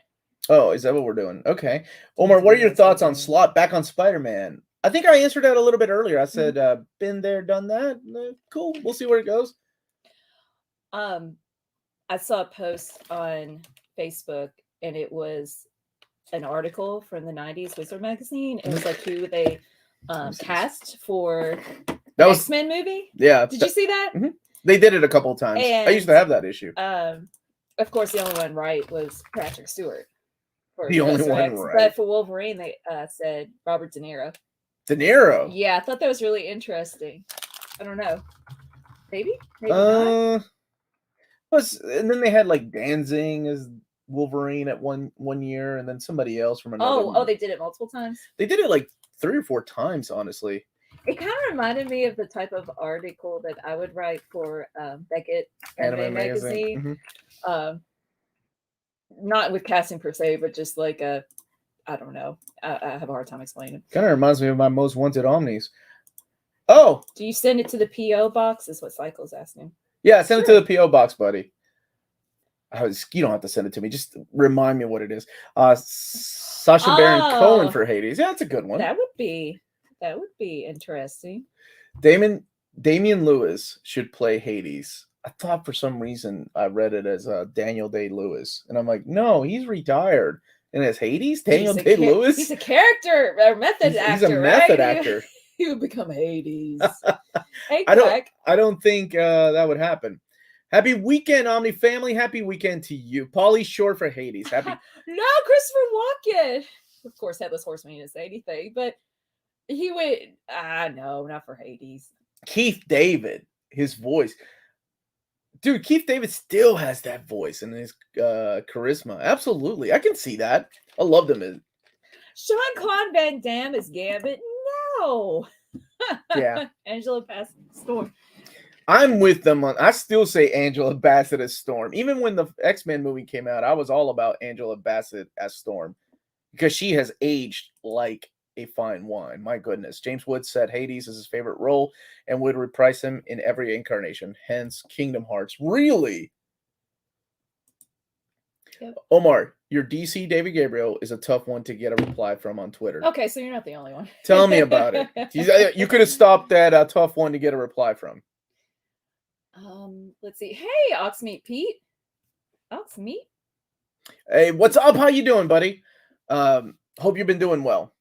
Oh, is that what we're doing? Okay. Omar, what are your thoughts on Slott back on Spider-Man? I think I answered that a little bit earlier. I said, been there, done that. Cool. We'll see where it goes. I saw a post on Facebook, and it was an article from the 90s Wizard magazine. It was like who they cast for the X-Men movie. Yeah. Did you see that? Mm-hmm. They did it a couple of times. And, I used to have that issue. Of course, the only one right was Patrick Stewart. The only one right. But for Wolverine, they said Robert De Niro. De Niro? Yeah, I thought that was really interesting. I don't know. Maybe not. And then they had like Danzig as Wolverine at one year, and then somebody else from another. Oh, they did it multiple times? They did it like 3 or 4 times, honestly. It kind of reminded me of the type of article that I would write for Beckett Anime Magazine. Mm-hmm. Not with casting per se, but just like I don't know. I have a hard time explaining it. Kind of reminds me of my Most Wanted Omnis. Oh! Do you send it to the P.O. box? Is what Cycle's asking. Yeah, send it to the P.O. box, buddy. You don't have to send it to me. Just remind me what it is. Sacha Baron Cohen for Hades. Yeah, that's a good one. That would be interesting. Damian Lewis should play Hades. I thought for some reason I read it as Daniel Day-Lewis. And I'm like, no, he's retired. And it's Hades? Daniel Day-Lewis? He's a character, a method actor. He's a method actor. He would become Hades. Hey, I don't think that would happen. Happy weekend, Omni family. Happy weekend to you. Pauly Shore for Hades. Happy. No, Christopher Walken. Of course, Headless Horseman didn't say anything, but he would. No, not for Hades. Keith David, his voice. Dude, Keith David still has that voice and his charisma. Absolutely. I can see that. I love him. Jean-Claude Van Damme is Gambit. No. Yeah. Angela Pastor. I'm with them on. I still say Angela Bassett as Storm. Even when the X-Men movie came out, I was all about Angela Bassett as Storm because she has aged like a fine wine. My goodness. James Wood said Hades is his favorite role and would reprise him in every incarnation. Hence Kingdom Hearts. Really? Yep. Omar, your DC David Gabriel is a tough one to get a reply from on Twitter. Okay, so you're not the only one. Tell me about it. You could have stopped that tough one to get a reply from. Let's see. Hey, Oxmeat Pete. Oxmeat. Hey, what's up? How you doing, buddy? Hope you've been doing well.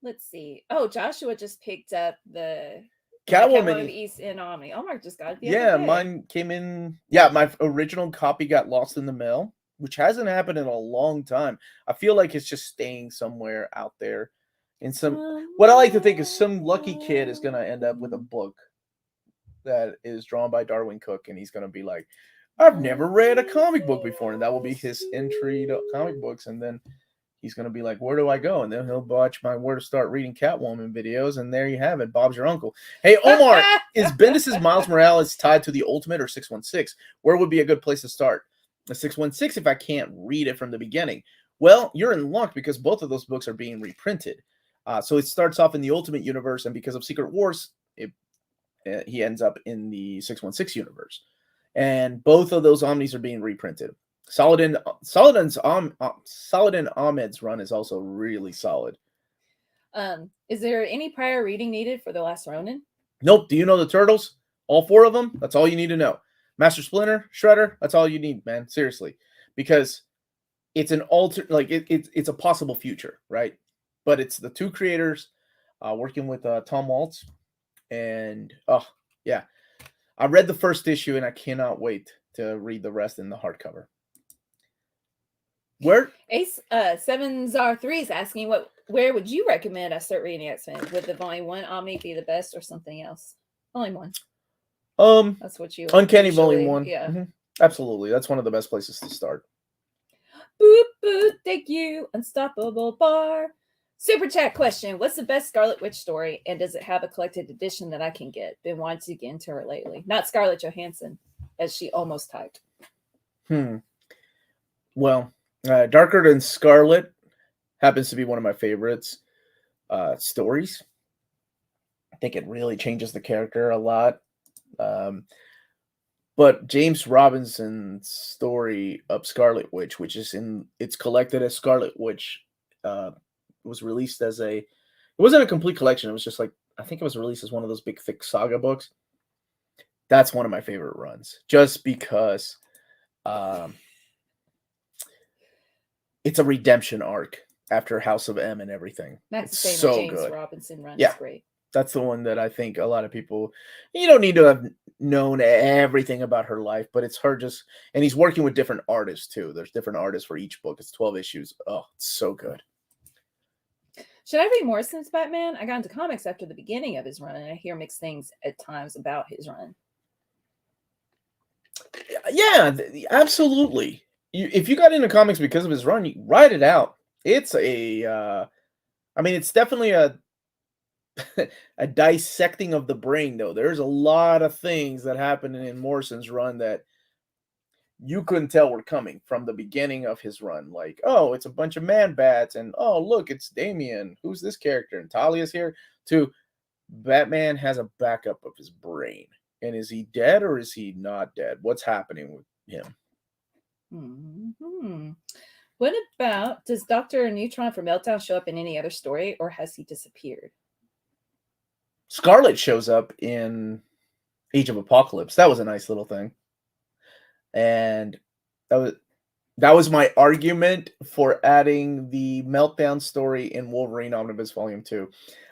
Let's see. Oh, Joshua just picked up the Catwoman East in Omni. Omar just got it. Yeah, mine came in. Yeah, my original copy got lost in the mail, which hasn't happened in a long time. I feel like it's just staying somewhere out there. In what I like to think is some lucky kid is gonna end up with a book that is drawn by Darwin Cook, and he's gonna be like, I've never read a comic book before, and that will be his entry to comic books, and then he's going to be like, where do I go? And then he'll watch my Where to Start Reading Catwoman videos, and there you have it. Bob's your uncle. Hey, Omar, is Bendis' Miles Morales tied to the Ultimate or 616? Where would be a good place to start? The 616 if I can't read it from the beginning. Well, you're in luck because both of those books are being reprinted. So it starts off in the Ultimate universe, and because of Secret Wars, he ends up in the 616 universe. And both of those Omnis are being reprinted. Saladin Ahmed's run is also really solid. Is there any prior reading needed for The Last Ronin? Nope. Do you know the Turtles? All 4 of them? That's all you need to know. Master Splinter, Shredder, that's all you need, man. Seriously. Because it's an it's a possible future, right? But it's the 2 creators working with Tom Waltz. And, yeah. I read the first issue, and I cannot wait to read the rest in the hardcover. Where Ace 7ZAR3 is asking, where would you recommend I start reading X-Men? Would the Volume 1 Omni be the best or something else? Volume 1. That's what you Uncanny Volume 1. Yeah. Mm-hmm. Absolutely. That's one of the best places to start. Boop, boop, thank you. Unstoppable Bar. Super chat question. What's the best Scarlet Witch story, and does it have a collected edition that I can get? Been wanting to get into her lately. Not Scarlett Johansson, as she almost typed. Well, Darker Than Scarlet happens to be one of my favorites stories. I think it really changes the character a lot. But James Robinson's story of Scarlet Witch, which is it's collected as Scarlet Witch, was released as it wasn't a complete collection. It was just like, I think it was released as one of those big thick saga books. That's one of my favorite runs, just because it's a redemption arc after House of M and everything. That's it's the same so James good. Robinson run. Yeah. Is great. That's the one that I think a lot of people, you don't need to have known everything about her life, but it's her and he's working with different artists too. There's different artists for each book. It's 12 issues. Oh, it's so good. Should I read Morrison's Batman? I got into comics after the beginning of his run, and I hear mixed things at times about his run. Yeah, absolutely. If you got into comics because of his run, you write it out. It's it's definitely a dissecting of the brain, though. There's a lot of things that happen in Morrison's run that you couldn't tell were coming from the beginning of his run. Like, oh, it's a bunch of man-bats, and oh, look, it's Damian. Who's this character? And Talia's here. To Batman has a backup of his brain. And is he dead or is he not dead? What's happening with him? Mm-hmm. What about, does Dr. Neutron from Meltdown show up in any other story, or has he disappeared? Scarlet shows up in Age of Apocalypse. That was a nice little thing. And that was my argument for adding the Meltdown story in Wolverine Omnibus Volume 2.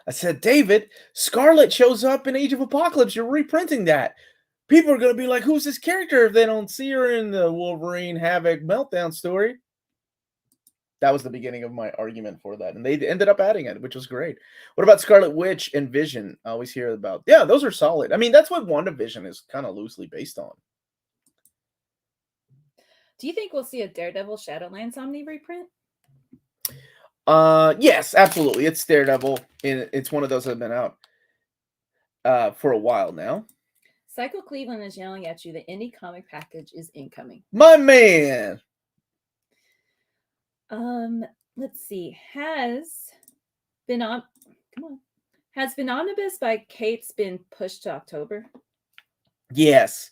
I said, David, Scarlet shows up in Age of Apocalypse. You're reprinting that. People are going to be like, who's this character if they don't see her in the Wolverine Havoc Meltdown story? That was the beginning of my argument for that. And they ended up adding it, which was great. What about Scarlet Witch and Vision? I always hear about, yeah, those are solid. I mean, that's what WandaVision is kind of loosely based on. Do you think we'll see a Daredevil Shadowlands Omni reprint? Yes, absolutely. It's Daredevil. It's one of those that have been out for a while now. Cycle Cleveland is yelling at you. The indie comic package is incoming. My man. Let's see. Has Omnibus by Kate's been pushed to October? Yes.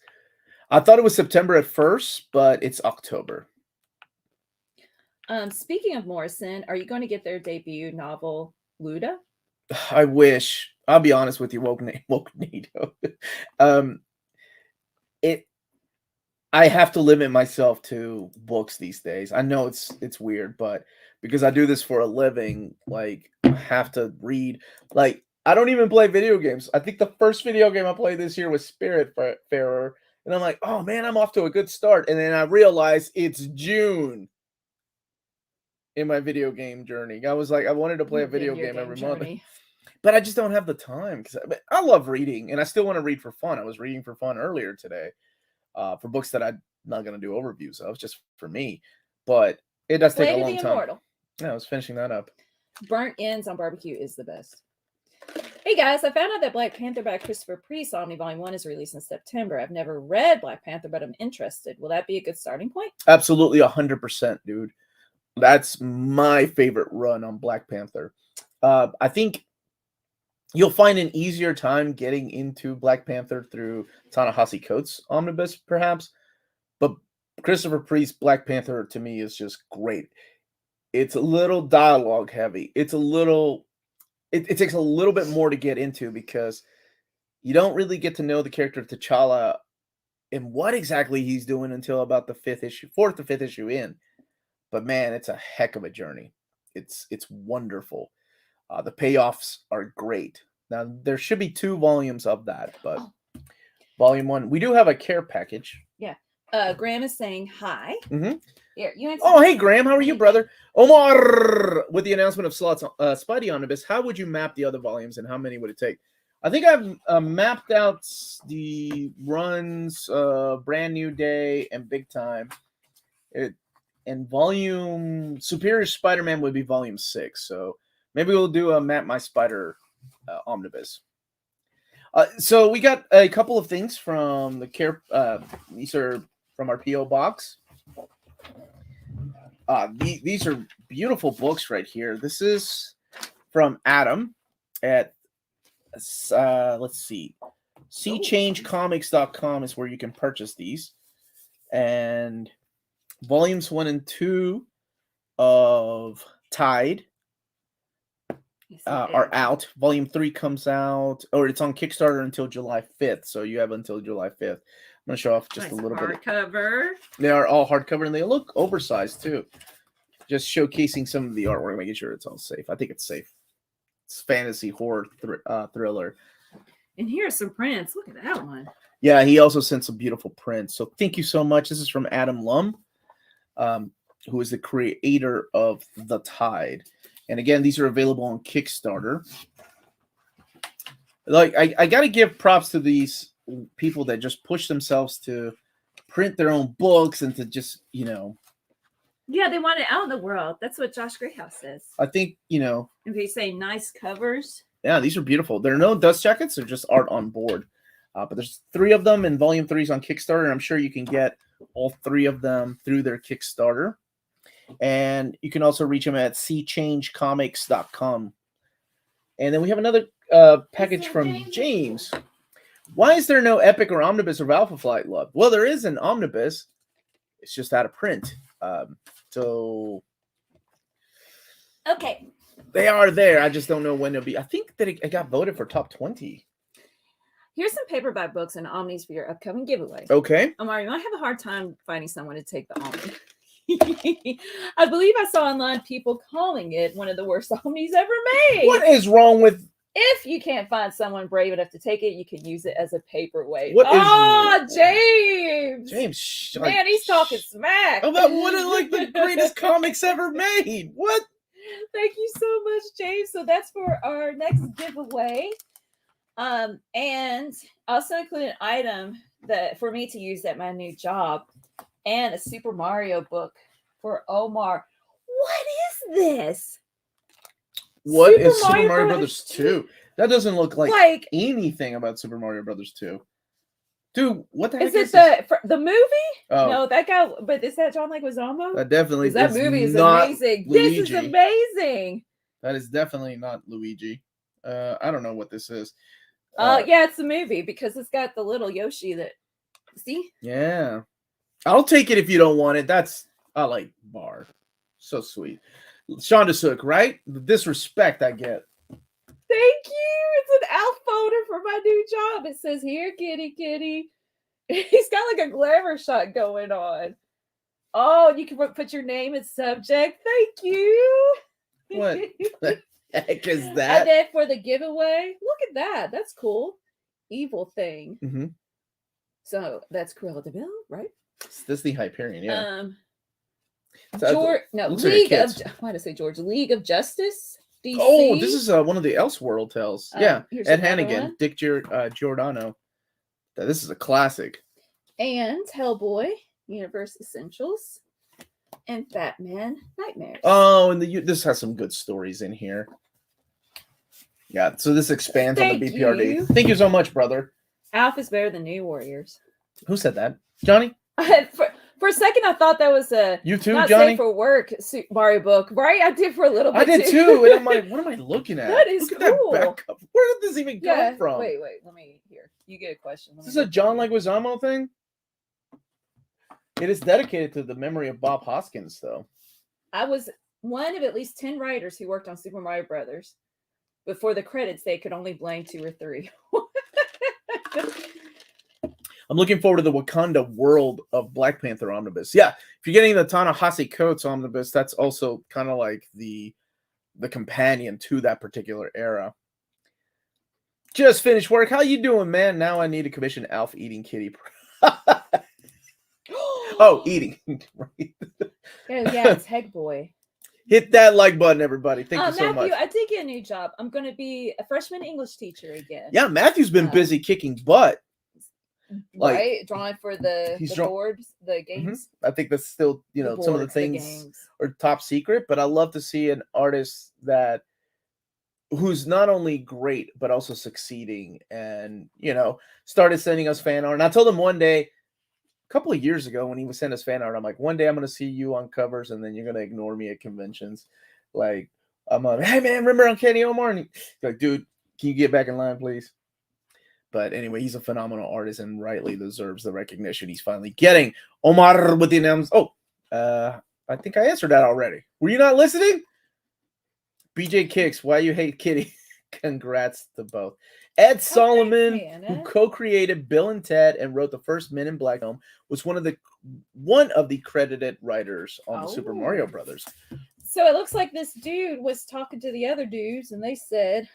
I thought it was September at first, but it's October. Speaking of Morrison, are you going to get their debut novel, Luda? I wish. I'll be honest with you, Wokenado. I have to limit myself to books these days. I know it's weird, but because I do this for a living, like I have to read. Like I don't even play video games. I think the first video game I played this year was Spiritfarer, and I'm like, oh man, I'm off to a good start. And then I realized it's June in my video game journey. I was like, I wanted to play a video game every month, but I just don't have the time because I love reading, and I still want to read for fun. I was reading for fun earlier today. For books that I'm not going to do overviews of, just for me. But it does take a long time. Immortal. Yeah, I was finishing that up. Burnt ends on barbecue is the best. Hey guys, I found out that Black Panther by Christopher Priest Omni Volume 1 is released in September. I've never read Black Panther, but I'm interested. Will that be a good starting point? Absolutely, 100%, dude. That's my favorite run on Black Panther. I think you'll find an easier time getting into Black Panther through Ta-Nehisi Coates' Omnibus, perhaps. But Christopher Priest's Black Panther, to me, is just great. It's a little dialogue heavy. It takes a little bit more to get into because you don't really get to know the character T'Challa and what exactly he's doing until about the fourth or fifth issue in. But man, it's a heck of a journey. It's wonderful. The payoffs are great. Now, there should be 2 volumes of that, but volume 1, we do have a care package. Yeah. Graham is saying hi. Mm-hmm. Here, hey, Graham. How are you, brother? Omar, with the announcement of Slot's Spidey Omnibus, how would you map the other volumes and how many would it take? I think I've mapped out the runs, Brand New Day and Big Time. And volume Superior Spider-Man would be volume 6, so maybe we'll do a Map My Spider Omnibus. So we got a couple of things from the care. These are from our PO box. These are beautiful books right here. This is from Adam at let's see, SeaChangeComics.com is where you can purchase these, and volumes 1 and 2 of Tide are out. Volume 3 comes out, or it's on Kickstarter until July 5th. So you have until July 5th. I'm going to show off just a little bit. Hardcover. They are all hardcover, and they look oversized too. Just showcasing some of the artwork, making sure it's all safe. I think it's safe. It's fantasy horror thriller. And here's some prints. Look at that one. Yeah, he also sent some beautiful prints. So thank you so much. This is from Adam Lum, who is the creator of The Tide. And again, these are available on Kickstarter. Like, I got to give props to these people that just push themselves to print their own books and to just, Yeah, they want it out in the world. That's what Josh Greathouse says. I think, If you say nice covers. Yeah, these are beautiful. There are no dust jackets. They're just art on board. But there's 3 of them, and volume 3 is on Kickstarter. And I'm sure you can get all 3 of them through their Kickstarter. And you can also reach them at SeaChangeComics.com. And then we have another package from James. Why is there no Epic or Omnibus of Alpha Flight Love? Well, there is an Omnibus. It's just out of print. Okay. They are there. I just don't know when they'll be. I think that it got voted for top 20. Here's some paperback books and Omnis for your upcoming giveaway. Okay. Omar, you might have a hard time finding someone to take the Omni. I believe I saw online people calling it one of the worst Omnis ever made. What is wrong with... If you can't find someone brave enough to take it, you can use it as a paperweight. James! James, man, he's talking smack about one of the greatest comics ever made. What? Thank you so much, James. So that's for our next giveaway. And also include an item that for me to use at my new job, and a Super Mario book for Omar. What is this? What is Super Mario Brothers 2? That doesn't look like anything about Super Mario Brothers 2. Dude, what the heck Is is it this? the movie? Oh, No, that guy. But is that John Leguizamo? that definitely That is movie is not amazing. Luigi. This is amazing. That is definitely not Luigi. I don't know what this is. Yeah, it's a movie because it's got the little Yoshi that. See? Yeah. I'll take it if you don't want it. I like Bar. So sweet. Sean DeSook, right? The disrespect I get. Thank you. It's an Alf folder for my new job. It says, "Here, kitty, kitty." He's got like a glamour shot going on. Oh, you can put your name as subject. Thank you. What the heck is I that? did for the giveaway. Look at that. That's cool. Evil thing. Mm-hmm. So that's Cruella de Vil, right? This is the Hyperion, yeah. George, no, League of. Why did I say George? League of Justice. DC. Oh, this is one of the Elseworld tales. Yeah, Ed Hannigan, one. Dick Giordano. This is a classic. And Hellboy, Universe Essentials, and Batman Nightmares. Oh, and this has some good stories in here. Yeah, so this expands on the BPRD. You. Thank you so much, brother. Alf is better than New Warriors. Who said that? Johnny? For a second, I thought that was a you too, not Johnny? safe for work Mario book, right? I did for a little bit. I did too. And I'm like, what am I looking at? That is Look cool. At that back up. Where did this even come from? Wait. Let me hear. You get a question. Is this a John Leguizamo thing? It is dedicated to the memory of Bob Hoskins, though. I was one of at least 10 writers who worked on Super Mario Brothers. Before the credits, they could only blame 2 or 3. I'm looking forward to the Wakanda world of Black Panther Omnibus. Yeah, if you're getting the Ta-Nehisi Coates Omnibus, that's also kind of like the companion to that particular era. Just finished work. How you doing, man? Now I need to commission Alf eating kitty. Oh, eating. Right. Yeah, it's Heg Boy. Hit that like button, everybody. Thank you so much. Matthew, I did get a new job. I'm going to be a freshman English teacher again. Yeah, Matthew's been busy kicking butt. Like, right? Drawing for the boards, the games. Mm-hmm. I think that's still, some of the things are top secret, but I love to see an artist who's not only great, but also succeeding and, started sending us fan art. And I told him one day, a couple of years ago when he was sending us fan art, I'm like, one day I'm going to see you on covers and then you're going to ignore me at conventions. Like, I'm like, hey man, remember Uncanny Omar? And he's like, dude, can you get back in line, please? But anyway, he's a phenomenal artist and rightly deserves the recognition he's finally getting. Omar with the announcement. I think I answered that already. Were you not listening? BJ Kicks, why you hate Kitty? Congrats to both. Ed Solomon, who co-created Bill and Ted and wrote the first Men in Black film, was one of the credited writers on the Super Mario Brothers. So it looks like this dude was talking to the other dudes, and they said,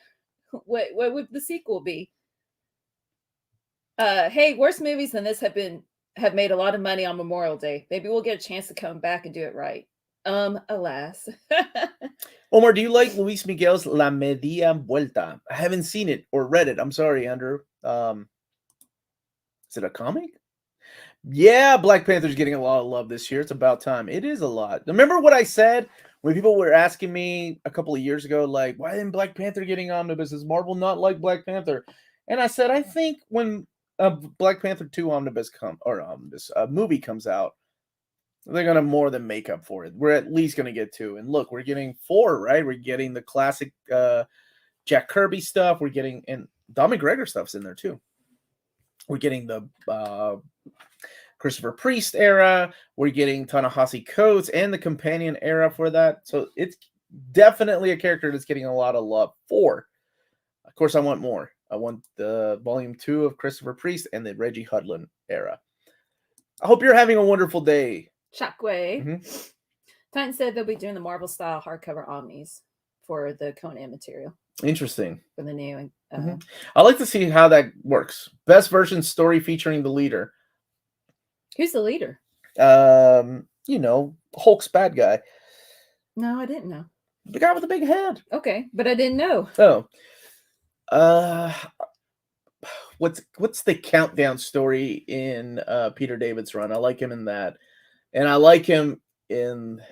"What would the sequel be?" Hey, worse movies than this have made a lot of money on Memorial Day. Maybe we'll get a chance to come back and do it right. Alas. Omar, do you like Luis Miguel's La Media Vuelta? I haven't seen it or read it. I'm sorry, Andrew. Is it a comic? Yeah, Black Panther's getting a lot of love this year. It's about time. It is a lot. Remember what I said when people were asking me a couple of years ago, like, why isn't Black Panther getting omnibus? Is Marvel not like Black Panther? And I said, I think when Black Panther 2 movie comes out, they're going to more than make up for it. We're at least going to get 2. And look, we're getting 4, right? We're getting the classic Jack Kirby stuff. We're getting, and Don McGregor stuff's in there too. We're getting the Christopher Priest era. We're getting Ta-Nehisi Coates and the companion era for that. So it's definitely a character that's getting a lot of love for. Of course, I want more. I want the volume 2 of Christopher Priest and the Reggie Hudlin era. I hope you're having a wonderful day. Shockwave. Mm-hmm. Titan said they'll be doing the Marvel style hardcover omnis for the Conan material. Interesting. For the new. I like to see how that works. Best version story featuring the leader. Who's the leader? Hulk's bad guy. No, I didn't know. The guy with the big head. Okay, but I didn't know. Oh. What's the countdown story in Peter David's run? I like him in that. And I like him in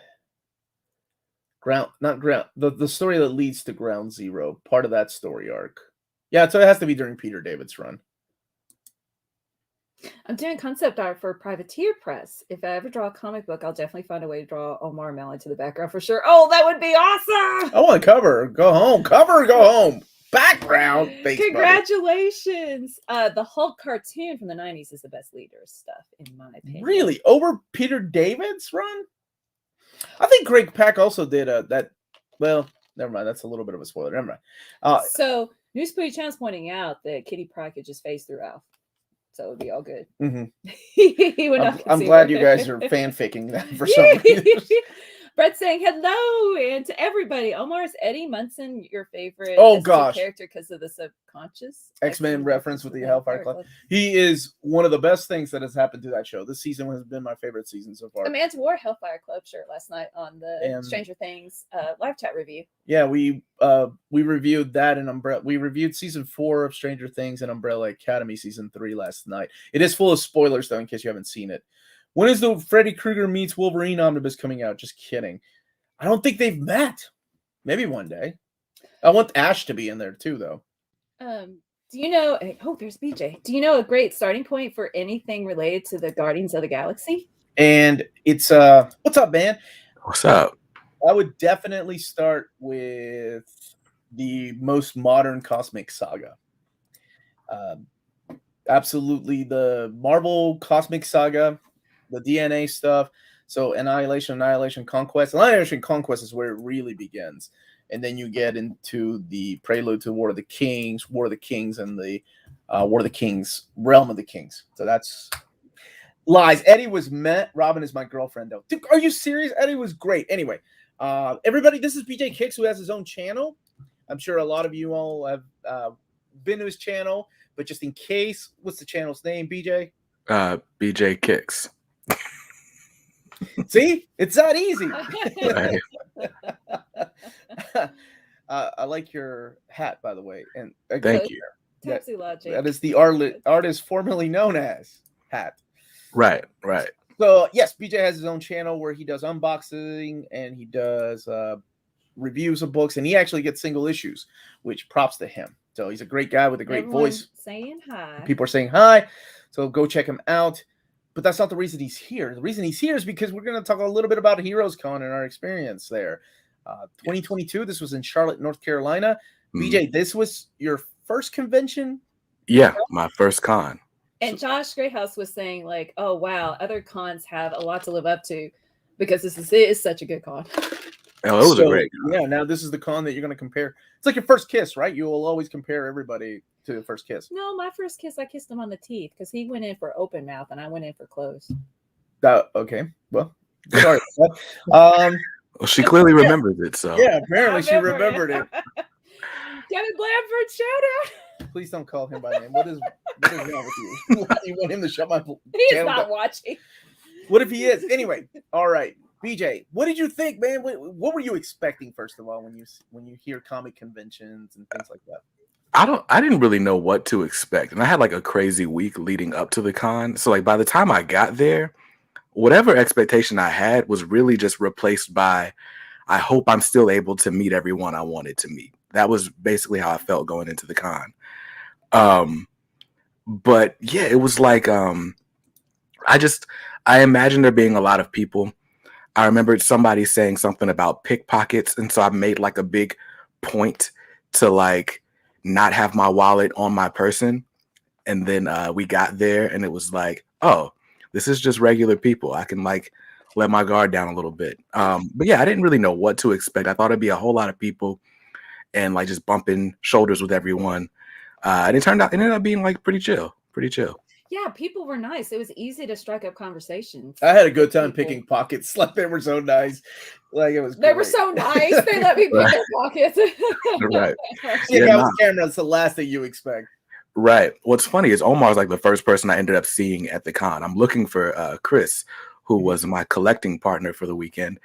the story that leads to Ground Zero, part of that story arc. Yeah, so it has to be during Peter David's run. I'm doing concept art for Privateer Press. If I ever draw a comic book, I'll definitely find a way to draw Omar Melon to the background for sure. Oh, that would be awesome! I want cover. Go home. Cover. Go home. Background. Thanks, Congratulations! The Hulk cartoon from the '90s is the best leader stuff, in my opinion. Really, over Peter David's run? I think Greg Pak also did that. Well, never mind. That's a little bit of a spoiler. Never mind. So, News Pooty Channel's pointing out that Kitty Pryde could just phase through Alf. So it would be all good. Mm-hmm. I'm glad you guys are fanficking that for some reason. Brett saying hello and to everybody. Omar, is Eddie Munson your favorite character because of the subconscious X-Men reference with the Hellfire Club? He is one of the best things that has happened to that show. This season has been my favorite season so far. Amanda wore a Hellfire Club shirt last night on the Stranger Things live chat review. Yeah, we reviewed that and Umbrella. We reviewed season 4 of Stranger Things and Umbrella Academy season 3 last night. It is full of spoilers though, in case you haven't seen it. When is the Freddy Krueger meets Wolverine omnibus coming out? Just kidding. I don't think they've met. Maybe one day. I want Ash to be in there too, though. Do you know? Oh, there's BJ. Do you know a great starting point for anything related to the Guardians of the Galaxy? And it's what's up, man? What's up? I would definitely start with the most modern cosmic saga. Absolutely, the Marvel cosmic saga. The DNA stuff. So Annihilation, Conquest. Annihilation, Conquest is where it really begins. And then you get into the prelude to War of the Kings, and the War of the Kings, Realm of the Kings. So that's lies. Eddie was met. Robin is my girlfriend, though. Dude, are you serious? Eddie was great. Anyway, everybody, this is BJ Kicks, who has his own channel. I'm sure a lot of you all have been to his channel. But just in case, what's the channel's name, BJ? BJ Kicks. See, it's that easy. I like your hat, by the way, and thank you. That is the artist formerly known as hat. Right. So yes, BJ has his own channel where he does unboxing and he does reviews of books, and he actually gets single issues, which props to him. So he's a great guy with a great voice. Saying hi. People are saying hi, so go check him out. But that's not the reason he's here. The reason he's here is because we're going to talk a little bit about HeroesCon and our experience there. 2022, this was in Charlotte, North Carolina. BJ, this was your first convention? Yeah, my first con. And Josh Greathouse was saying like, oh, wow, other cons have a lot to live up to because this is such a good con. Oh, it was a great con. Yeah, now this is the con that you're going to compare. It's like your first kiss, right? You will always compare everybody to the first kiss. No, my first kiss, I kissed him on the teeth because he went in for open mouth and I went in for closed. Okay, well, sorry. Well, she clearly remembers it, so yeah, apparently she remembered it. Kevin Blanford, shout out. Please don't call him by name. What is wrong with you? Why do you want him to shut my He's not watching. What if he is? Anyway, all right. BJ, what did you think, man? What were you expecting, first of all, when you hear comic conventions and things like that? I didn't really know what to expect. And I had like a crazy week leading up to the con. So like by the time I got there, whatever expectation I had was really just replaced by, I hope I'm still able to meet everyone I wanted to meet. That was basically how I felt going into the con. But yeah, it was like, I imagined there being a lot of people. I remembered somebody saying something about pickpockets. And so I made like a big point to like, not have my wallet on my person. And then we got there and it was like, oh, this is just regular people. I can like let my guard down a little bit. But yeah, I didn't really know what to expect. I thought it'd be a whole lot of people and like just bumping shoulders with everyone. And it ended up being like pretty chill. Yeah, people were nice. It was easy to strike up conversations. I had a good time picking pockets. Like they were so nice. Like it was great. They were so nice. They let me pick their pockets. Right. Yeah, with camera, it's the last thing you expect. Right. What's funny is Omar's like the first person I ended up seeing at the con. I'm looking for Chris, who was my collecting partner for the weekend.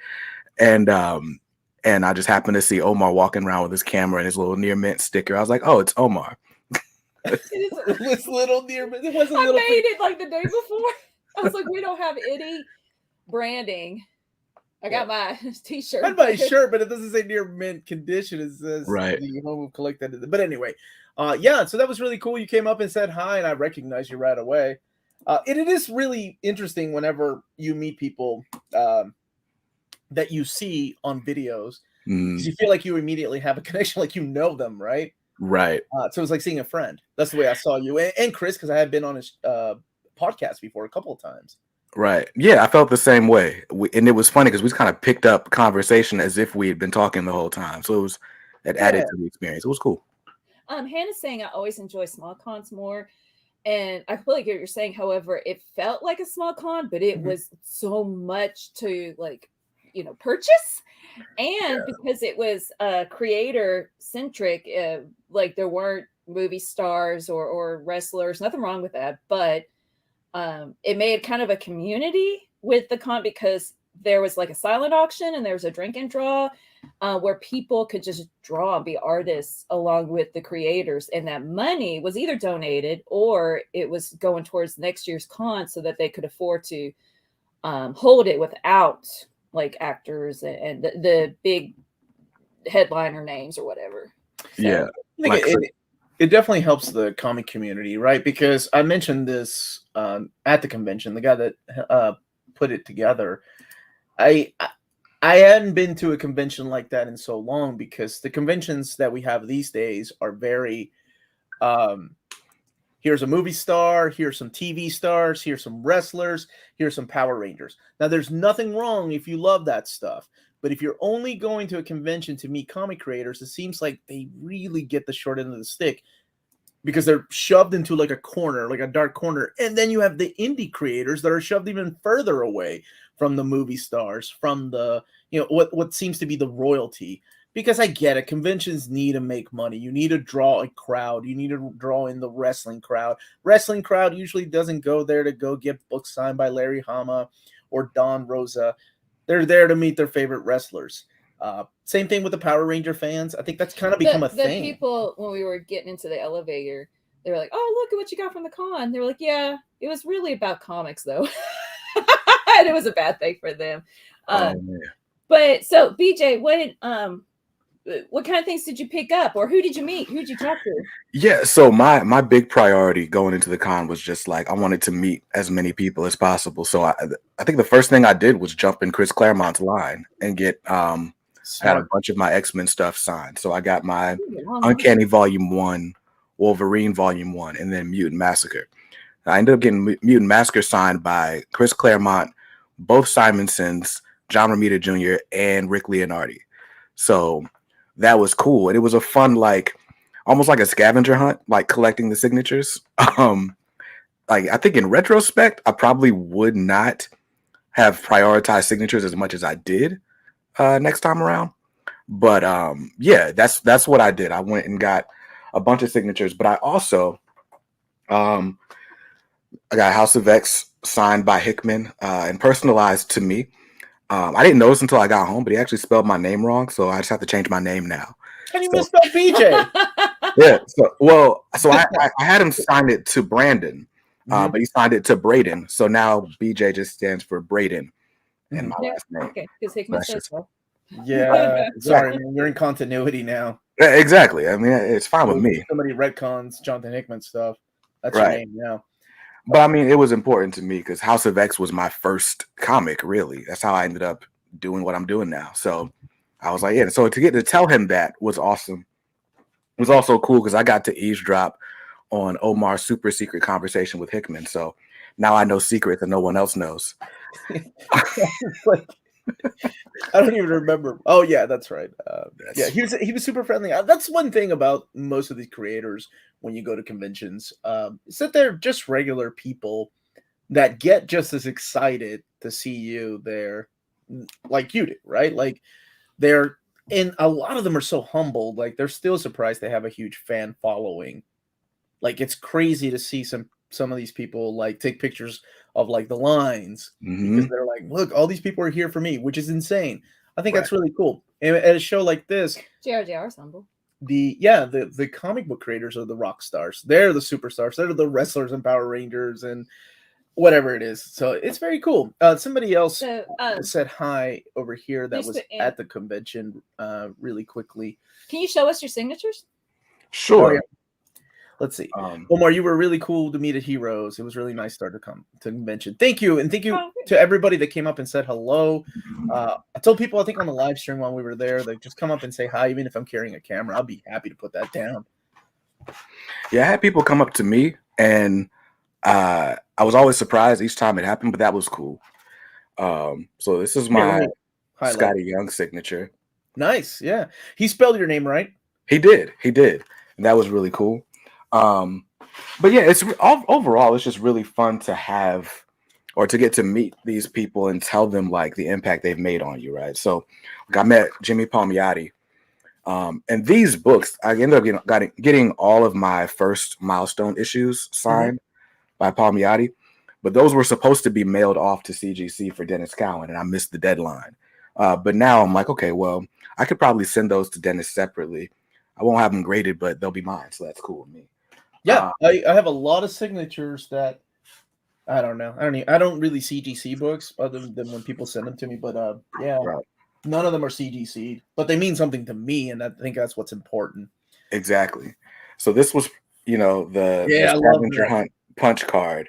And I just happened to see Omar walking around with his camera and his little near mint sticker. I was like, oh, it's Omar. It was little near mint. It wasn't I made it like the day before. I was like, we don't have any branding. I got my t-shirt. I had my shirt, but it doesn't say near mint condition. It says right. The home of collected. But anyway, yeah, so that was really cool. You came up and said hi, and I recognized you right away. it is really interesting whenever you meet people that you see on videos. Mm, You feel like you immediately have a connection, like you know them, right? right. So it's like seeing a friend. That's the way I saw you and Chris, because I had been on his podcast before a couple of times. Right. Yeah, I felt the same way. And it was funny because we kind of picked up conversation as if we had been talking the whole time. So it added to the experience. It was cool. Hannah's saying I always enjoy small cons more. And I completely get what you're saying. However, it felt like a small con, but it was so much to purchase. And because it was creator centric, like there weren't movie stars or wrestlers, nothing wrong with that. But it made kind of a community with the con because there was like a silent auction and there was a drink and draw where people could just draw and be artists along with the creators. And that money was either donated or it was going towards next year's con so that they could afford to hold it without like actors and the big headliner names or whatever. So, yeah. It definitely helps the comic community, right? Because I mentioned this at the convention, the guy that put it together. I hadn't been to a convention like that in so long because the conventions that we have these days are very here's a movie star, here's some TV stars, here's some wrestlers, here's some Power Rangers. Now, there's nothing wrong if you love that stuff. But if you're only going to a convention to meet comic creators, it seems like they really get the short end of the stick because they're shoved into like a corner, like a dark corner. And then you have the indie creators that are shoved even further away from the movie stars, from the, what seems to be the royalty. Because I get it, conventions need to make money. You need to draw a crowd. You need to draw in the wrestling crowd. Wrestling crowd usually doesn't go there to go get books signed by Larry Hama or Don Rosa. They're there to meet their favorite wrestlers. Same thing with the Power Ranger fans. I think that's kind of become a thing. The people, when we were getting into the elevator, they were like, "Oh, look at what you got from the con." They were like, "Yeah, it was really about comics, though." And it was a bad thing for them. But so, BJ, what kind of things did you pick up, or who did you meet? Who did you talk to? Yeah, so my big priority going into the con was just like I wanted to meet as many people as possible. So I think the first thing I did was jump in Chris Claremont's line and get had a bunch of my X-Men stuff signed. So I got my Uncanny Volume 1, Wolverine Volume 1, and then Mutant Massacre. I ended up getting Mutant Massacre signed by Chris Claremont, both Simonsons, John Romita Jr., and Rick Leonardi. So that was cool. And it was a fun, like, almost like a scavenger hunt, like collecting the signatures. Like, I think in retrospect, I probably would not have prioritized signatures as much as I did next time around. But yeah, that's what I did. I went and got a bunch of signatures, but I also I got House of X signed by Hickman and personalized to me. I didn't notice until I got home, but he actually spelled my name wrong, so I just have to change my name now. Can you misspell BJ? Yeah. So I had him sign it to Brandon, but he signed it to Braden. So now BJ just stands for Braden in my last name. Okay, because Hickman says so. Yeah. Sorry, man. You're in continuity now. Yeah, exactly. I mean, it's fine with me. Somebody retcons Jonathan Hickman stuff. That's right. Your name now. But I mean, it was important to me because House of X was my first comic, really. That's how I ended up doing what I'm doing now. So I was like, yeah. So to get to tell him that was awesome. It was also cool because I got to eavesdrop on Omar's super secret conversation with Hickman. So now I know secrets that no one else knows. I don't even remember. Oh yeah, that's right. Yeah, he was super friendly. That's one thing about most of these creators when you go to conventions, is that they're just regular people that get just as excited to see you there, like you do, right? Like and a lot of them are so humbled. Like they're still surprised they have a huge fan following. Like it's crazy to see some of these people like take pictures of like the lines because they're like, look, all these people are here for me, which is insane. I think that's really cool. And at a show like this, JRJR's humble. The comic book creators are the rock stars. They're the superstars. They're the wrestlers and Power Rangers and whatever it is. So it's very cool. Somebody else said hi over here that was at the convention really quickly. Can you show us your signatures? Sure. Oh, yeah. Let's see. Omar, you were really cool to meet at Heroes. It was really nice start to come to convention. Thank you. And thank you to everybody that came up and said hello. I told people, I think on the live stream while we were there, that just come up and say hi, even if I'm carrying a camera. I'll be happy to put that down. Yeah, I had people come up to me, and I was always surprised each time it happened, but that was cool. So this is my Scotty Young signature. Nice. Yeah. He spelled your name right. He did. And that was really cool. But yeah, it's overall, it's just really fun to have or to get to meet these people and tell them like the impact they've made on you, right? So like, I met Jimmy Palmiotti, and these books, I ended up getting all of my first milestone issues signed by Palmiotti, but those were supposed to be mailed off to CGC for Dennis Cowan, and I missed the deadline. But now I'm like, okay, well, I could probably send those to Dennis separately. I won't have them graded, but they'll be mine, so that's cool with me. Yeah, I have a lot of signatures that I don't know. I don't really CGC books other than when people send them to me. But none of them are CGC'd, but they mean something to me, and I think that's what's important. Exactly. So this was, the scavenger hunt punch card.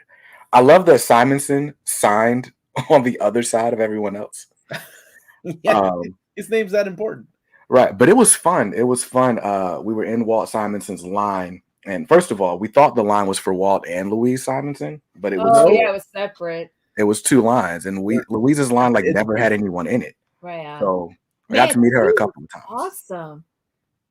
I love that Simonson signed on the other side of everyone else. His name's that important. Right, but it was fun. We were in Walt Simonson's line. And first of all, we thought the line was for Walt and Louise Simonson, but it was it was separate. It was two lines, and Louise's line never had anyone in it. Right. So I got to meet her a couple of times. Awesome.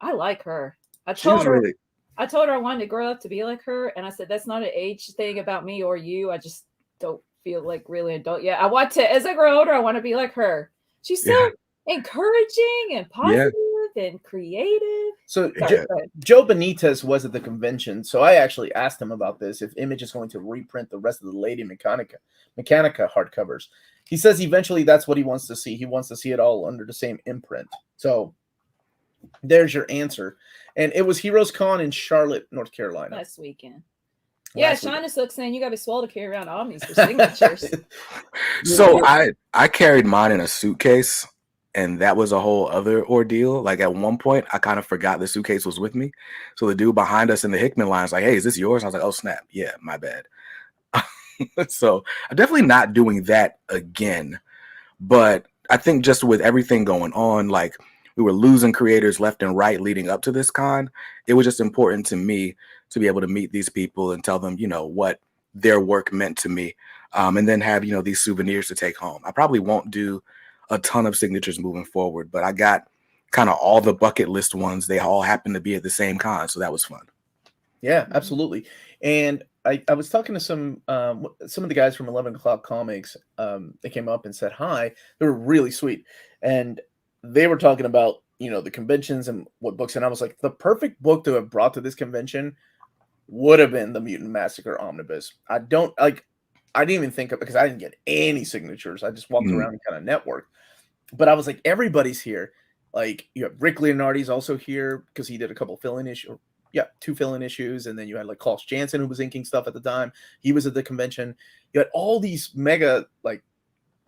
I like her. I told her I wanted to grow up to be like her, and I said that's not an age thing about me or you. I just don't feel like really adult yet. I want to, as I grow older, I want to be like her. She's so encouraging and positive and creative. So Joe Benitez was at the convention, so I actually asked him about this, if Image is going to reprint the rest of the Lady Mechanica hardcovers. He says eventually that's what he wants to see. He wants to see it all under the same imprint. So there's your answer. And it was HeroesCon in Charlotte, North Carolina. Last weekend. Yeah, Shauna's looks saying you got to be swole to carry around Omnis for signatures. So I carried mine in a suitcase, and that was a whole other ordeal. Like at one point, I kind of forgot the suitcase was with me. So the dude behind us in the Hickman line was like, "Hey, is this yours?" And I was like, "Oh snap, yeah, my bad." So I'm definitely not doing that again. But I think just with everything going on, like we were losing creators left and right leading up to this con, it was just important to me to be able to meet these people and tell them, what their work meant to me. And then have, these souvenirs to take home. I probably won't do a ton of signatures moving forward, but I got kind of all the bucket list ones. They all happened to be at the same con. So that was fun. Yeah, absolutely. And I was talking to some of the guys from 11 O'Clock Comics. They came up and said hi. They were really sweet. And they were talking about, the conventions and what books. And I was like, the perfect book to have brought to this convention would have been the Mutant Massacre Omnibus. I didn't even think of it because I didn't get any signatures. I just walked around and kind of networked. But I was like, everybody's here. Like, you have Rick Leonardi's also here because he did a couple fill-in issues. Yeah, 2 fill-in issues. And then you had like Klaus Janson, who was inking stuff at the time. He was at the convention. You had all these mega like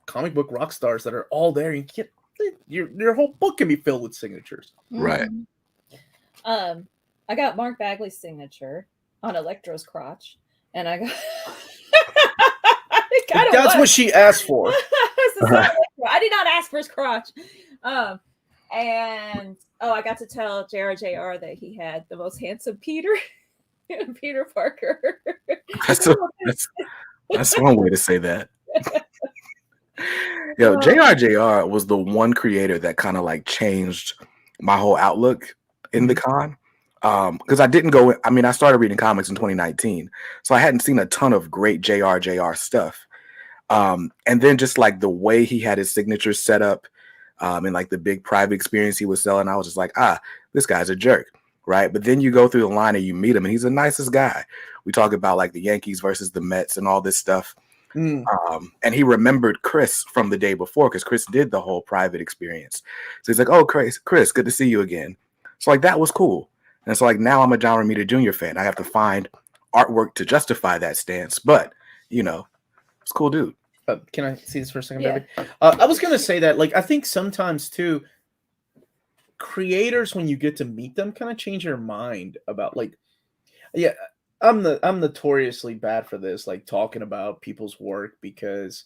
comic book rock stars that are all there. You get your whole book can be filled with signatures. Right. I got Mark Bagley's signature on Electro's crotch, and I got that's what she asked for. I did not ask for his crotch. And I got to tell JR that he had the most handsome Peter Parker. That's one way to say that. JR was the one creator that kind of like changed my whole outlook in the con. Because I started reading comics in 2019, so I hadn't seen a ton of great JR stuff. And then just like the way he had his signatures set up, and like the big private experience he was selling, I was just like, this guy's a jerk, right? But then you go through the line and you meet him, and he's the nicest guy. We talk about like the Yankees versus the Mets and all this stuff. And he remembered Chris from the day before because Chris did the whole private experience. So he's like, "Oh, Chris, good to see you again." So like that was cool. And so like now I'm a John Romita Jr. fan. I have to find artwork to justify that stance, but it's a cool dude. Can I see this for a second, baby? I was gonna say that like I think sometimes too, creators when you get to meet them kind of change your mind about like Yeah, I'm notoriously bad for this, like talking about people's work because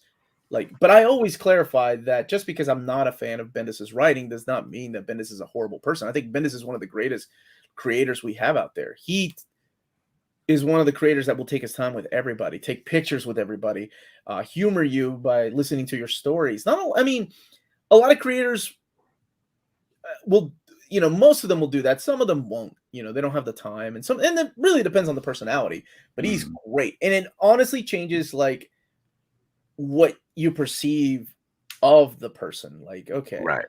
but I always clarify that just because I'm not a fan of Bendis's writing does not mean that Bendis is a horrible person. I think Bendis is one of the greatest creators we have out there. He is one of the creators that will take his time with everybody, take pictures with everybody, humor you by listening to your stories. I mean, a lot of creators will, most of them will do that. Some of them won't. They don't have the time, and it really depends on the personality. But he's great, and it honestly changes like what you perceive of the person. Like, okay, Right.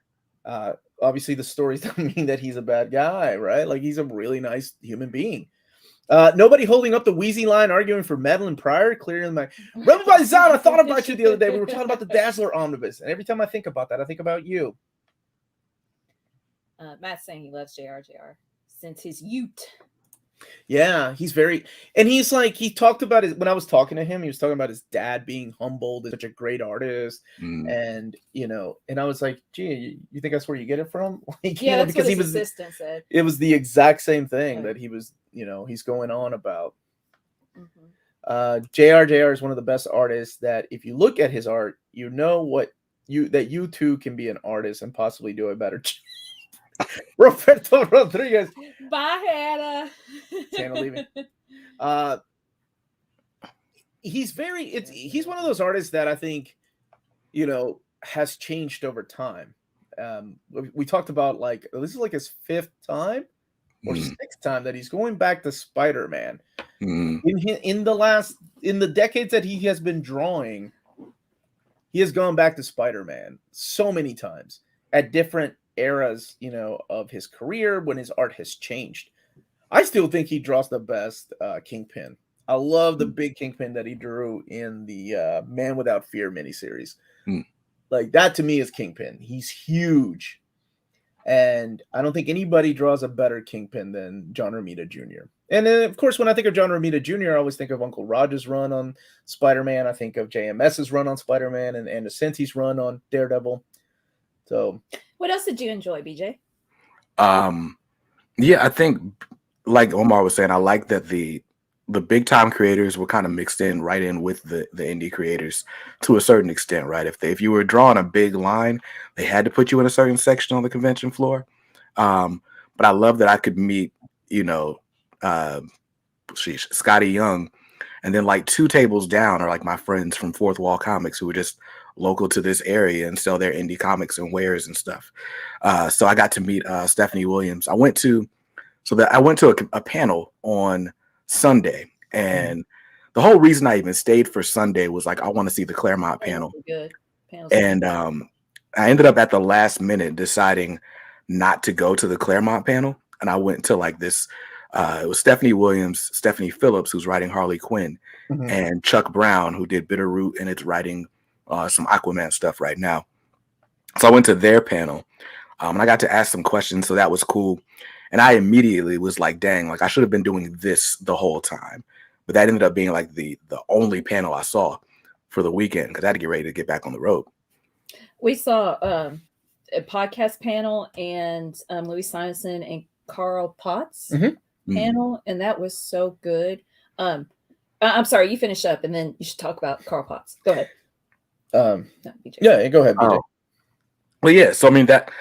Obviously the stories don't mean that he's a bad guy, right? Like he's a really nice human being. Nobody holding up the Wheezy line arguing for Madeline Pryor, clearing my Rebel by Zan. I thought about you the other day. We were talking about the Dazzler Omnibus, and every time I think about that, I think about you. Matt's saying he loves JR since his youth. Yeah, he's he talked about when I was talking to him, he was talking about his dad being humbled and such a great artist. And, and I was like, gee, you think that's where you get it from? Like, yeah, that's because what his assistant said. It was the exact same thing that he was, he's going on about. JR is one of the best artists that if you look at his art, that you too can be an artist and possibly do a better job. Roberto Rodriguez. Bye, Hannah. Hannah leaving. He's one of those artists that I think, has changed over time. We talked about this is like his 5th time or 6th time that he's going back to Spider-Man. In the decades that he has been drawing, he has gone back to Spider-Man so many times at different eras, of his career when his art has changed. I still think he draws the best Kingpin. I love the big Kingpin that he drew in the Man Without Fear miniseries. Like that to me is Kingpin. He's huge. And I don't think anybody draws a better Kingpin than John Romita Jr. And then, of course, when I think of John Romita Jr., I always think of Uncle Roger's run on Spider-Man. I think of JMS's run on Spider-Man and Ascenti's run on Daredevil. So, what else did you enjoy, BJ? Yeah, I think, like Omar was saying, I like that the big time creators were kind of mixed in right in with the indie creators to a certain extent, right? If you were drawing a big line, they had to put you in a certain section on the convention floor. But I love that I could meet, Scotty Young, and then like 2 tables down are like my friends from Fourth Wall Comics who are just local to this area and sell their indie comics and wares and stuff. So I got to meet Stephanie Williams. I went to a panel on Sunday, and the whole reason I even stayed for Sunday was like I want to see the Claremont panel. Good. And I ended up at the last minute deciding not to go to the Claremont panel, and I went to like this. It was Stephanie Williams, Stephanie Phillips, who's writing Harley Quinn, and Chuck Brown, who did Bitterroot and it's writing some Aquaman stuff right now. So I went to their panel, and I got to ask some questions, so that was cool. And I immediately was like, dang, like I should have been doing this the whole time. But that ended up being like the only panel I saw for the weekend because I had to get ready to get back on the road. We saw a podcast panel and Louis Simonson and Carl Potts panel, and that was so good. I'm sorry, you finish up and then you should talk about Carl Potts. Go ahead. No, yeah, go ahead, BJ. Well, yeah. So I mean that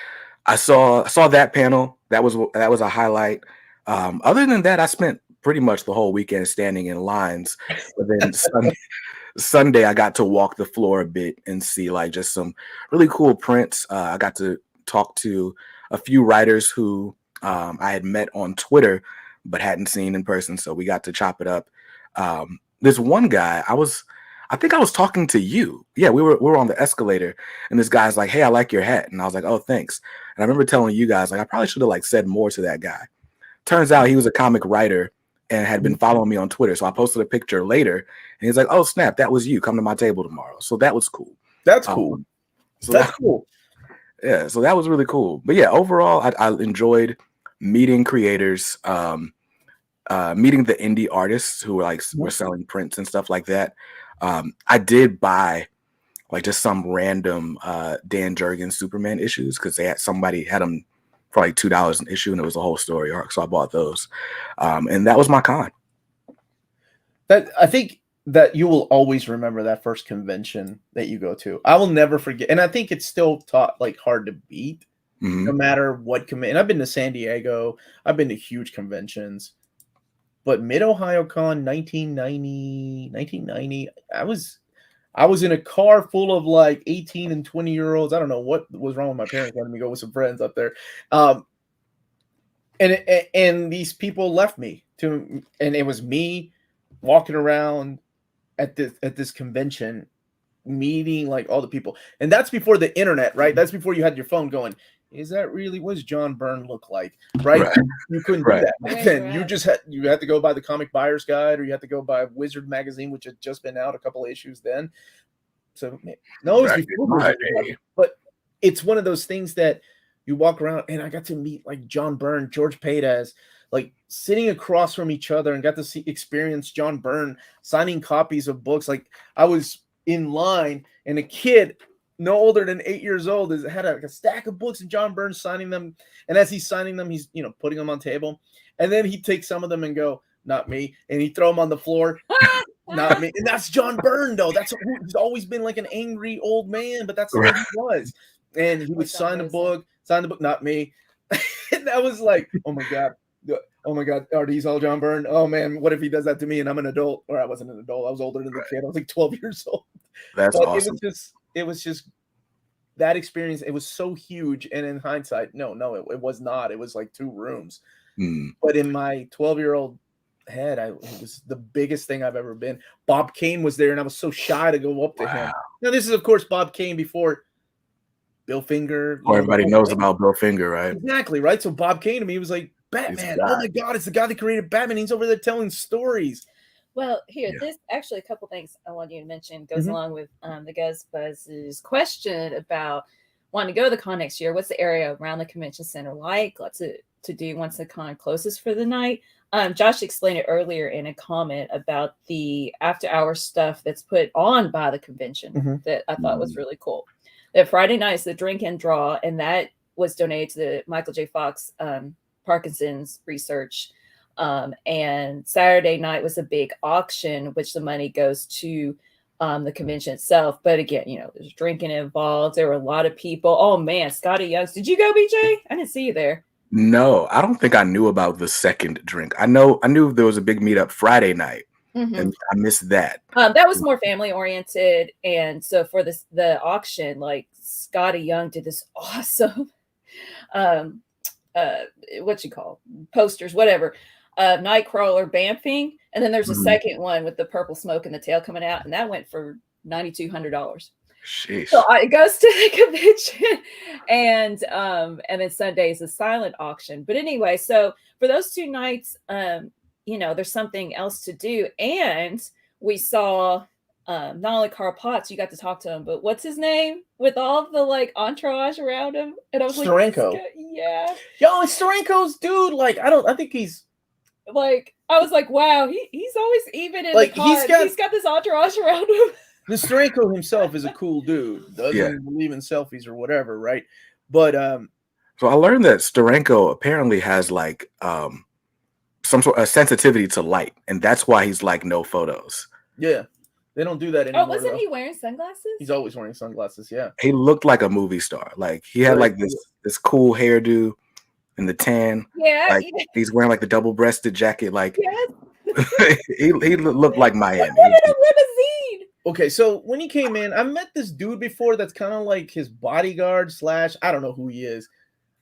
I saw that panel. That was a highlight. Other than that, I spent pretty much the whole weekend standing in lines. But then Sunday, I got to walk the floor a bit and see like just some really cool prints. I got to talk to a few writers who I had met on Twitter but hadn't seen in person. So we got to chop it up. This one guy, I think I was talking to you. Yeah, we were on the escalator, and this guy's like, "Hey, I like your hat," and I was like, "Oh, thanks." And I remember telling you guys like I probably should have like said more to that guy. Turns out he was a comic writer and had been following me on Twitter. So I posted a picture later, and he's like, "Oh, snap, that was you. Come to my table tomorrow." So that was cool. That's cool. That's cool. Yeah, so that was really cool. But yeah, overall, I enjoyed meeting creators, meeting the indie artists who were selling prints and stuff like that. I did buy like just some random Dan Jurgens Superman issues because somebody had them for like $2 an issue, and it was a whole story arc. So I bought those, and that was my con. That I think that you will always remember that first convention that you go to. I will never forget, and I think it's still taught like hard to beat, no matter what convention. I've been to San Diego, I've been to huge conventions, but Mid Ohio Con 1990, I was in a car full of like 18 and 20-year-olds. I don't know what was wrong with my parents letting me go with some friends up there. And these people left me and it was me walking around at this convention, meeting like all the people. And that's before the internet, right? That's before you had your phone going, is that really what does John Byrne look like? Right? You couldn't do that back then. You had to go by the Comic Buyer's Guide, or you had to go by Wizard magazine, which had just been out a couple of issues then. So no, it was before, but it's one of those things that you walk around, and I got to meet like John Byrne, George Paydez, like sitting across from each other, and got to experience John Byrne signing copies of books. Like I was in line, and a kid no older than 8 years old had a stack of books, and John Byrne signing them. And as he's signing them, he's putting them on table, and then he takes some of them and go, "Not me," and he throw them on the floor. Not me. And that's John Byrne, though. He's always been like an angry old man, but that's what he was. And he would sign the book, not me. And that was like, oh my God, are these all John Byrne? Oh man, what if he does that to me and I'm an adult? Or I wasn't an adult, I was older than the kid. I was like 12 years old. That's awesome. It was just that experience. It was so huge. And in hindsight, no, it was not. It was like 2 rooms. But in my 12-year-old head, it was the biggest thing I've ever been. Bob Kane was there, and I was so shy to go up to him. Now, this is, of course, Bob Kane before Bill Finger. Everybody knows about Bill Finger, right? Exactly, right? So Bob Kane to me was like, Batman. Oh my God, it's the guy that created Batman. He's over there telling stories. Well, this actually a couple things I want you to mention goes along with the Gus Buzz's question about wanting to go to the con next year. What's the area around the convention center like? Lots to do once the con closes for the night. Josh explained it earlier in a comment about the after-hour stuff that's put on by the convention that I thought was really cool. That Friday night is the drink and draw, and that was donated to the Michael J. Fox Parkinson's research. And Saturday night was a big auction, which the money goes to the convention itself. But again, there's drinking involved. There were a lot of people. Oh man, Scotty Youngs. Did you go, BJ? I didn't see you there. No, I don't think I knew about the second drink. I knew there was a big meetup Friday night, and I missed that. That was more family oriented, and so for the auction, like Scotty Young did this awesome, what you call posters, whatever, Nightcrawler bamfing, and then there's a second one with the purple smoke and the tail coming out, and that went for $9,200. So it goes to the convention, and then Sunday is a silent auction. But anyway, so for those 2 nights, there's something else to do, and we saw not only Carl Potts, you got to talk to him, but what's his name with all the like entourage around him, and I was Steranko. Like, yeah, yo, it's Steranko's dude. Like, I think he's like, I was like, wow, he's always even in like the con. He's got this entourage around him. The Steranko himself is a cool dude. Doesn't believe in selfies or whatever, right? But so I learned that Steranko apparently has like some sort of sensitivity to light, and that's why he's like no photos. Yeah, they don't do that anymore. Oh, wasn't he wearing sunglasses? He's always wearing sunglasses. Yeah, he looked like a movie star. Like he had like this cool hairdo and the tan. Yeah, like he's wearing like the double-breasted jacket. Like he looked like Miami. What in a limousine? Okay, so when he came in, I met this dude before that's kind of like his bodyguard / I don't know who he is.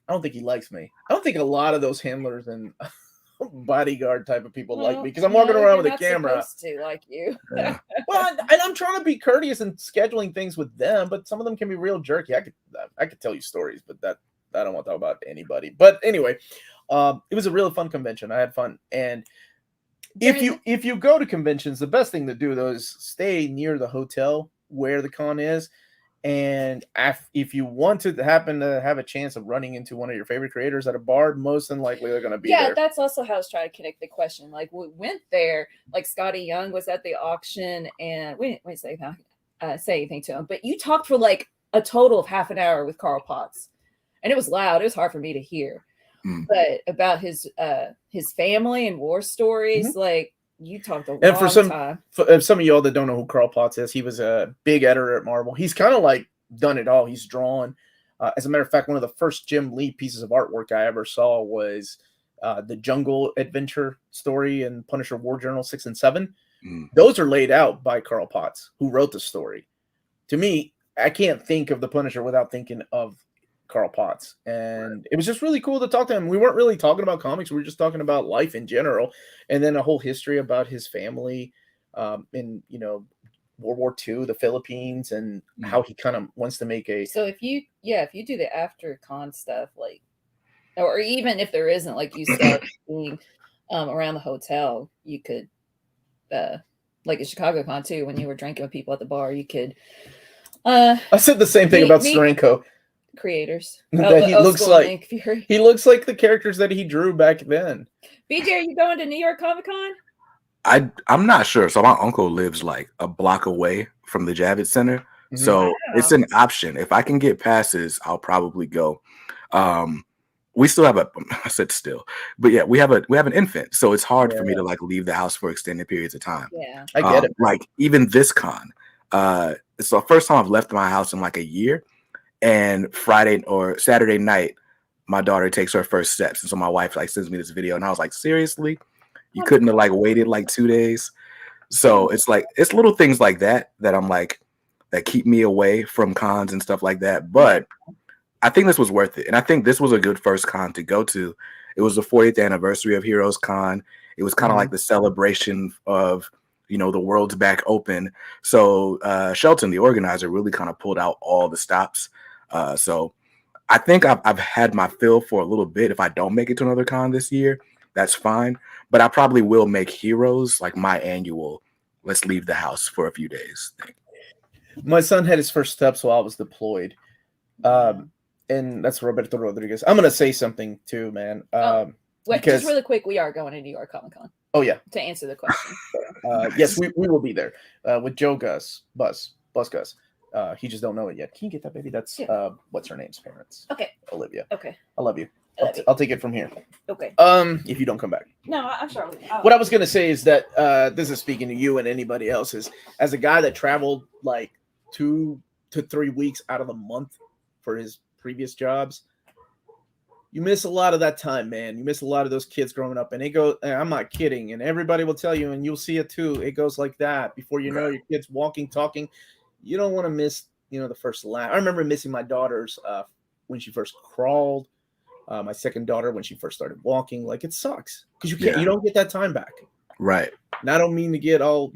I don't think he likes me. I don't think a lot of those handlers and bodyguard type of people like me because I'm walking around with a camera. To like you. Yeah. Well, and I'm trying to be courteous and scheduling things with them, but some of them can be real jerky. I could tell you stories, but that I don't want to talk about anybody. But anyway, it was a really fun convention. I had fun, and if you go to conventions, the best thing to do though is stay near the hotel where the con is. And if you want to happen to have a chance of running into one of your favorite creators at a bar, most than likely they're going to be there. Yeah, that's also how I was trying to connect the question. Like we went there, like Scotty Young was at the auction, and we didn't say anything to him, but you talked for like a total of half an hour with Carl Potts, and it was loud. It was hard for me to hear, but about his family and war stories, like You talked a And long for some time. for some of y'all that don't know who Carl Potts is, he was a big editor at Marvel. He's kind of like done it all. He's drawn. As a matter of fact, one of the first Jim Lee pieces of artwork I ever saw was the Jungle Adventure story in Punisher War Journal 6 and 7. Those are laid out by Carl Potts, who wrote the story. To me, I can't think of the Punisher without thinking of Carl Potts. And it was just really cool to talk to him. We weren't really talking about comics. We were just talking about life in general. And then a whole history about his family in, World War II, the Philippines, and how he kind of wants to make a... So if you do the after con stuff, like, or even if there isn't, like you said, being around the hotel, you could, like at Chicago Con too, when you were drinking with people at the bar, you could... I said the same thing about Steranko. Creators. That he looks like the characters that he drew back then. BJ, are you going to New York Comic Con? I'm not sure. So my uncle lives like a block away from the Javits Center. Mm-hmm. So it's an option. If I can get passes, I'll probably go. We still have I said still, but yeah, we have an infant. So it's hard for me to like leave the house for extended periods of time. Yeah. I get it. Like even this con, it's the first time I've left my house in like a year. And Friday or Saturday night, my daughter takes her first steps. And so my wife like sends me this video and I was like, seriously? You couldn't have like waited like 2 days? So it's like, it's little things like that I'm like, that keep me away from cons and stuff like that. But I think this was worth it. And I think this was a good first con to go to. It was the 40th anniversary of HeroesCon. It was kind of like the celebration of, the world's back open. So Shelton, the organizer, really kind of pulled out all the stops. So I think I've had my fill for a little bit. If I don't make it to another con this year, that's fine. But I probably will make Heroes like my annual, let's leave the house for a few days thing. My son had his first steps while I was deployed. And that's Roberto Rodriguez. I'm going to say something too, man. Just really quick, we are going to New York Comic Con. Oh, yeah. To answer the question. Yes, we will be there with Joe Gus, Bus Gus. He just don't know it yet. Can you get that, baby? That's what's her name's parents. Okay. Olivia. Okay. I love you. I'll take it from here. Okay. If you don't come back. No, I'm sure. What I was gonna say is that this is speaking to you and anybody else, is as a guy that traveled like 2 to 3 weeks out of the month for his previous jobs, you miss a lot of that time, man. You miss a lot of those kids growing up, and I'm not kidding, and everybody will tell you, and you'll see it too. It goes like that. Before you know, your kids walking, talking. You don't want to miss, the first laugh. I remember missing my daughter's when she first crawled. My second daughter when she first started walking. Like, it sucks because you don't get that time back. Right. And I don't mean to get all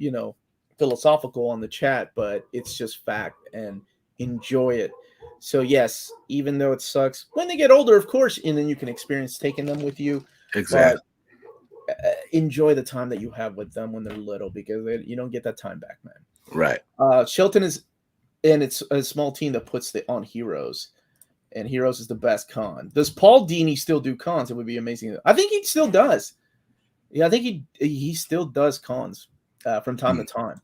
philosophical on the chat, but it's just fact, and enjoy it. So yes, even though it sucks when they get older, of course, and then you can experience taking them with you. Exactly. Enjoy the time that you have with them when they're little, because you don't get that time back, man. Right. Shelton is, and it's a small team that puts on Heroes, and Heroes is the best con. Does Paul Dini still do cons? It would be amazing. I think he still does. Yeah, I think he still does cons from time to time.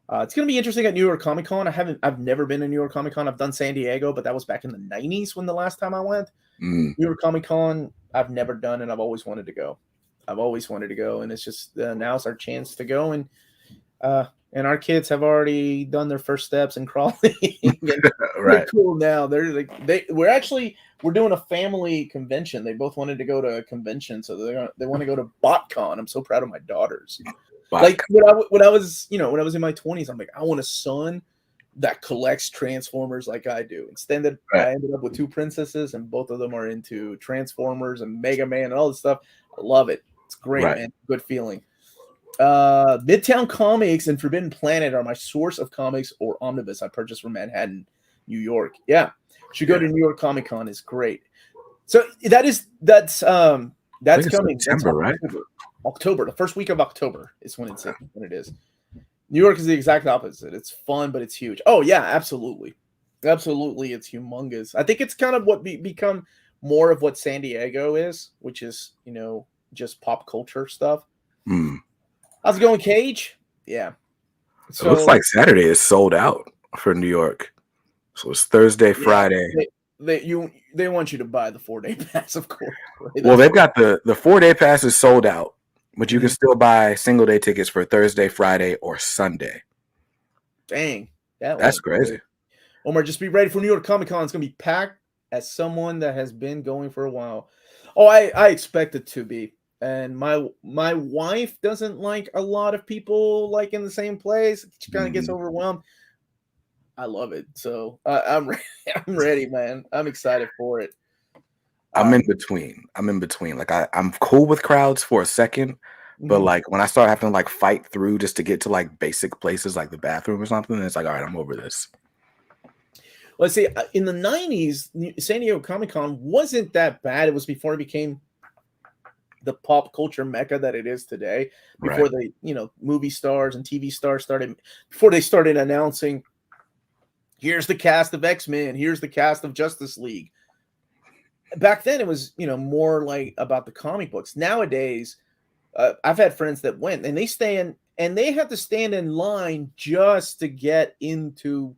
It's going to be interesting at New York Comic Con. I've never been to New York Comic Con. I've done San Diego, but that was back in the 90s when the last time I went. New York Comic Con, I've never done, and I've always wanted to go. And it's just now's our chance to go, and our kids have already done their first steps in crawling. Right. They're cool now. They're like we're doing a family convention. They both wanted to go to a convention, so they want to go to BotCon. I'm so proud of my daughters. Like when I was in my 20s, I'm like, I want a son that collects Transformers like I do. Instead, I ended up with 2 princesses, and both of them are into Transformers and Mega Man and all this stuff. I love it. It's great, man. Good feeling. Midtown Comics and Forbidden Planet are my source of comics or omnibus I purchased from Manhattan, New York. Yeah, should go to New York Comic Con. It's great. So that's coming. September, right? October, the first week of October is when it is. New York is the exact opposite. It's fun, but it's huge. Oh yeah, absolutely, it's humongous. I think it's kind of what become more of what San Diego is, which is just pop culture stuff. How's it going, Cage? Yeah. So, it looks like Saturday is sold out for New York. So it's Thursday, Friday. They want you to buy the 4-day pass, of course. Right? Well, they've got the 4-day pass is sold out. But you can still buy single day tickets for Thursday, Friday, or Sunday. Dang. That's crazy. Omar, just be ready for New York Comic Con. It's going to be packed. As someone that has been going for a while. Oh, I expect it to be. And my wife doesn't like a lot of people like in the same place. She kind of gets overwhelmed. I love it. So I'm ready, man. I'm excited for it. I'm in between. Like I'm cool with crowds for a second, but like when I start having to like fight through just to get to like basic places like the bathroom or something, it's like, all right, I'm over this. Let's see. In the 90s, San Diego Comic Con wasn't that bad. It was before it became the pop culture mecca that it is today. Before they, movie stars and TV stars started announcing, here's the cast of X-Men, here's the cast of Justice League. Back then, it was, more like about the comic books. Nowadays, I've had friends that went and they have to stand in line just to get into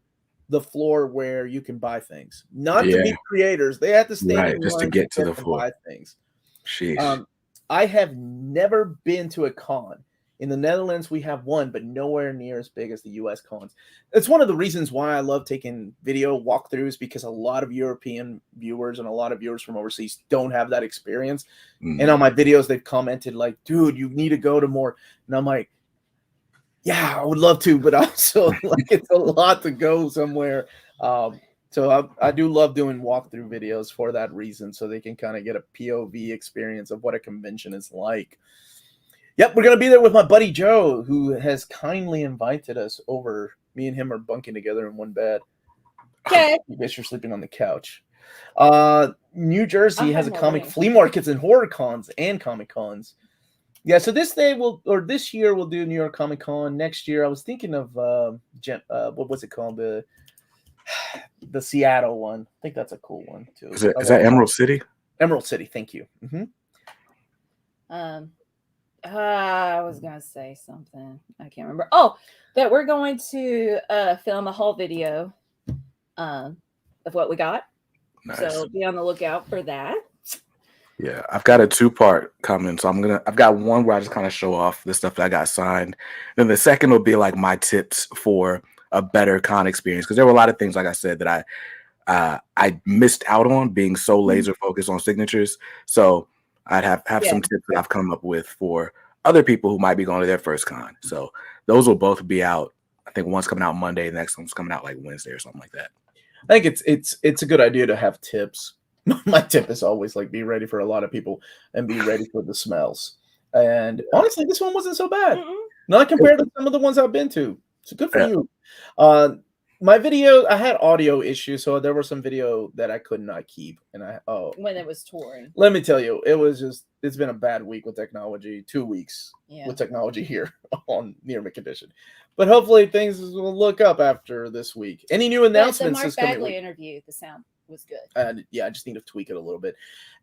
the floor where you can buy things, not to be creators. They have to stand in just line to get to the floor. Buy things. Sheesh. I have never been to a con. In the Netherlands, we have one, but nowhere near as big as the U.S. cons. It's one of the reasons why I love taking video walkthroughs, because a lot of European viewers and a lot of viewers from overseas don't have that experience. And on my videos, they've commented like, dude, you need to go to more. And I'm like, yeah, I would love to, but also like it's a lot to go somewhere. So I do love doing walkthrough videos for that reason, so they can kind of get a POV experience of what a convention is like. Yep, we're going to be there with my buddy Joe, who has kindly invited us over. Me and him are bunking together in one bed. Okay. You guys are sleeping on the couch. New Jersey has a comic flea markets and horror cons and comic cons. Yeah, so this year we'll do New York Comic Con. Next year, I was thinking of what was it called? The Seattle one. I think that's a cool one too. Is that Emerald City? Emerald City, thank you. I was gonna say something. I can't remember. Oh, that we're going to film a haul video of what we got. Nice. So be on the lookout for that. Yeah, I've got a 2-part coming. So I've got one where I just kind of show off the stuff that I got signed. Then the second will be like my tips for a better con experience. Because there were a lot of things, like I said, that I missed out on being so laser focused on signatures. So I'd have some tips that I've come up with for other people who might be going to their first con. So those will both be out. I think one's coming out Monday, the next one's coming out like Wednesday or something like that. I think it's a good idea to have tips. My tip is always like be ready for a lot of people and be ready for the smells. And honestly, this one wasn't so bad. Not compared to some of the ones I've been to. So good for you. My video, I had audio issues, so there was some video that I could not keep. And when it was touring. Let me tell you, it's been a bad week with technology, 2 weeks with technology here on Near Mint Condition. But hopefully things will look up after this week. Any new announcements? The Mark Bagley interview, the sound was good. I just need to tweak it a little bit.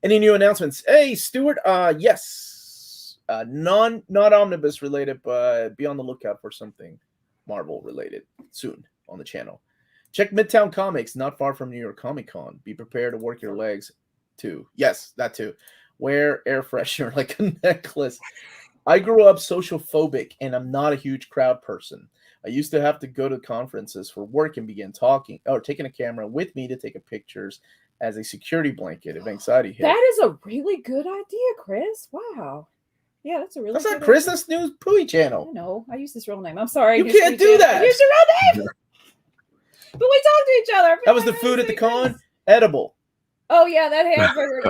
Any new announcements? Hey, Stuart, yes. Not Omnibus related, but be on the lookout for something Marvel related soon on the channel. Check Midtown Comics, not far from New York Comic Con. Be prepared to work your legs too. Yes, that too. Wear air freshener like a necklace. I grew up social phobic and I'm not a huge crowd person. I used to have to go to conferences for work and begin talking or taking a camera with me to take pictures as a security blanket if anxiety hit. That is a really good idea, Chris. Wow. Yeah, that's a really That's good not Chris, idea. that's News Pooey channel. I know. I use his real name. I'm sorry. You can't do that. Use your real name. But we talk to each other. That was the food at the con. Edible. Oh yeah, that hamburger,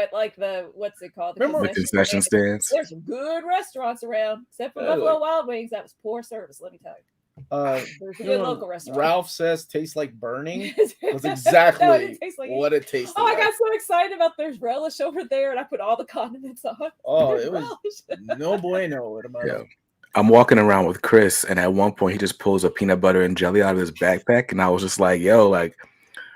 at like what's it called? Remember the concession stands? There's some good restaurants around, except for Buffalo Wild Wings. That was poor service, let me tell you. There's a good local restaurant. Ralph says tastes like burning. Was exactly what it tasted like. I got so excited about there's relish over there, and I put all the condiments on. Oh, it was no bueno. Yeah. I'm walking around with Chris, and at one point he just pulls a peanut butter and jelly out of his backpack, and I was just like, "Yo, like,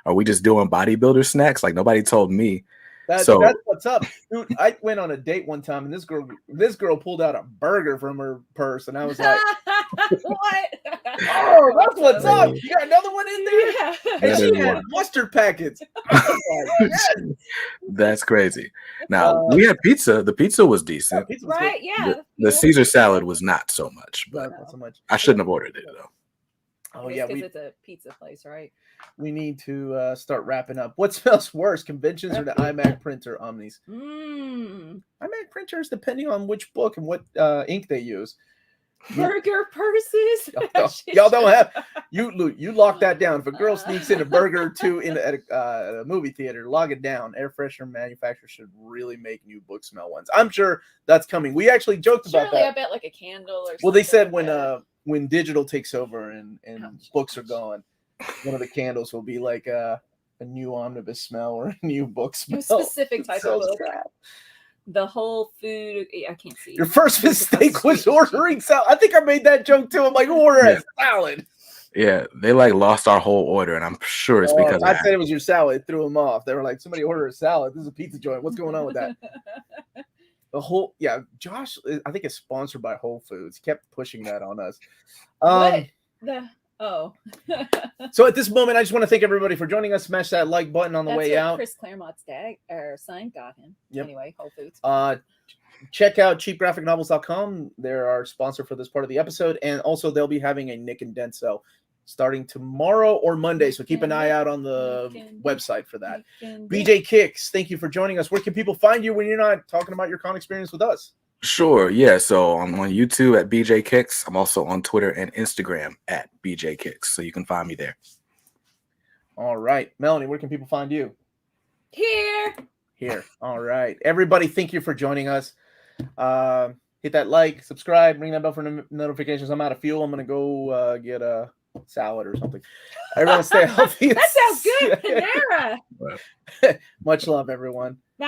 are we just doing bodybuilder snacks? Like, nobody told me." That's what's up, dude. I went on a date one time, and this girl pulled out a burger from her purse, and I was like, What? Oh, that's what's up. You got another one in there? Yeah. And That she is had one. mustard packets. That's crazy. Now Uh, we had pizza. The pizza was decent. Pizza was Right? Yeah. The Caesar salad was not so much, good. but Not so much. I shouldn't have ordered it though. Oh yeah, because it's a pizza place, right? we need to start wrapping up. What smells worse, conventions or the iMac printer Omnis? iMac printers, depending on which book and what ink they use. Burger purses. Y'all don't have you lock that down. If a girl sneaks in a burger or two at a movie theater, log it down. Air freshener manufacturers should really make new book smell ones. I'm sure that's coming. We actually joked about Surely, that. I bet like a candle or something. Well, they said like when digital takes over and Ouch. books are gone, one of the candles will be like a new omnibus smell or a new book smell. a specific type So of book. sad. The whole food. I can't see. Your first mistake was ordering salad. I think I made that joke too. I'm like, order a salad. Yeah, they like lost our whole order, and I'm sure it's because I said it was your salad. It threw them off. They were like, somebody ordered a salad. This is a pizza joint. What's going on with that? Josh, I think it's sponsored by Whole Foods. He kept pushing that on us. What? So at this moment, I just want to thank everybody for joining us. Smash that like button on the That's way what out. Chris Claremont's dad or son got him. Yep. Anyway, Whole Foods. Check out cheapgraphicnovels.com. They're our sponsor for this part of the episode. And also they'll be having a Nick and Dent sale starting tomorrow or Monday. So keep an eye out on the website for that. BJ Kicks, thank you for joining us. Where can people find you when you're not talking about your con experience with us? Sure, yeah. So I'm on YouTube at BJ Kicks. I'm also on Twitter and Instagram at BJ Kicks. So you can find me there. All right. Melanie, where can people find you? Here. All right. Everybody, thank you for joining us. Hit that like, subscribe, ring that bell for notifications. I'm out of fuel. I'm going to go get a salad or something. Everyone stay healthy. That sounds good. Panera. Much love, everyone. Stay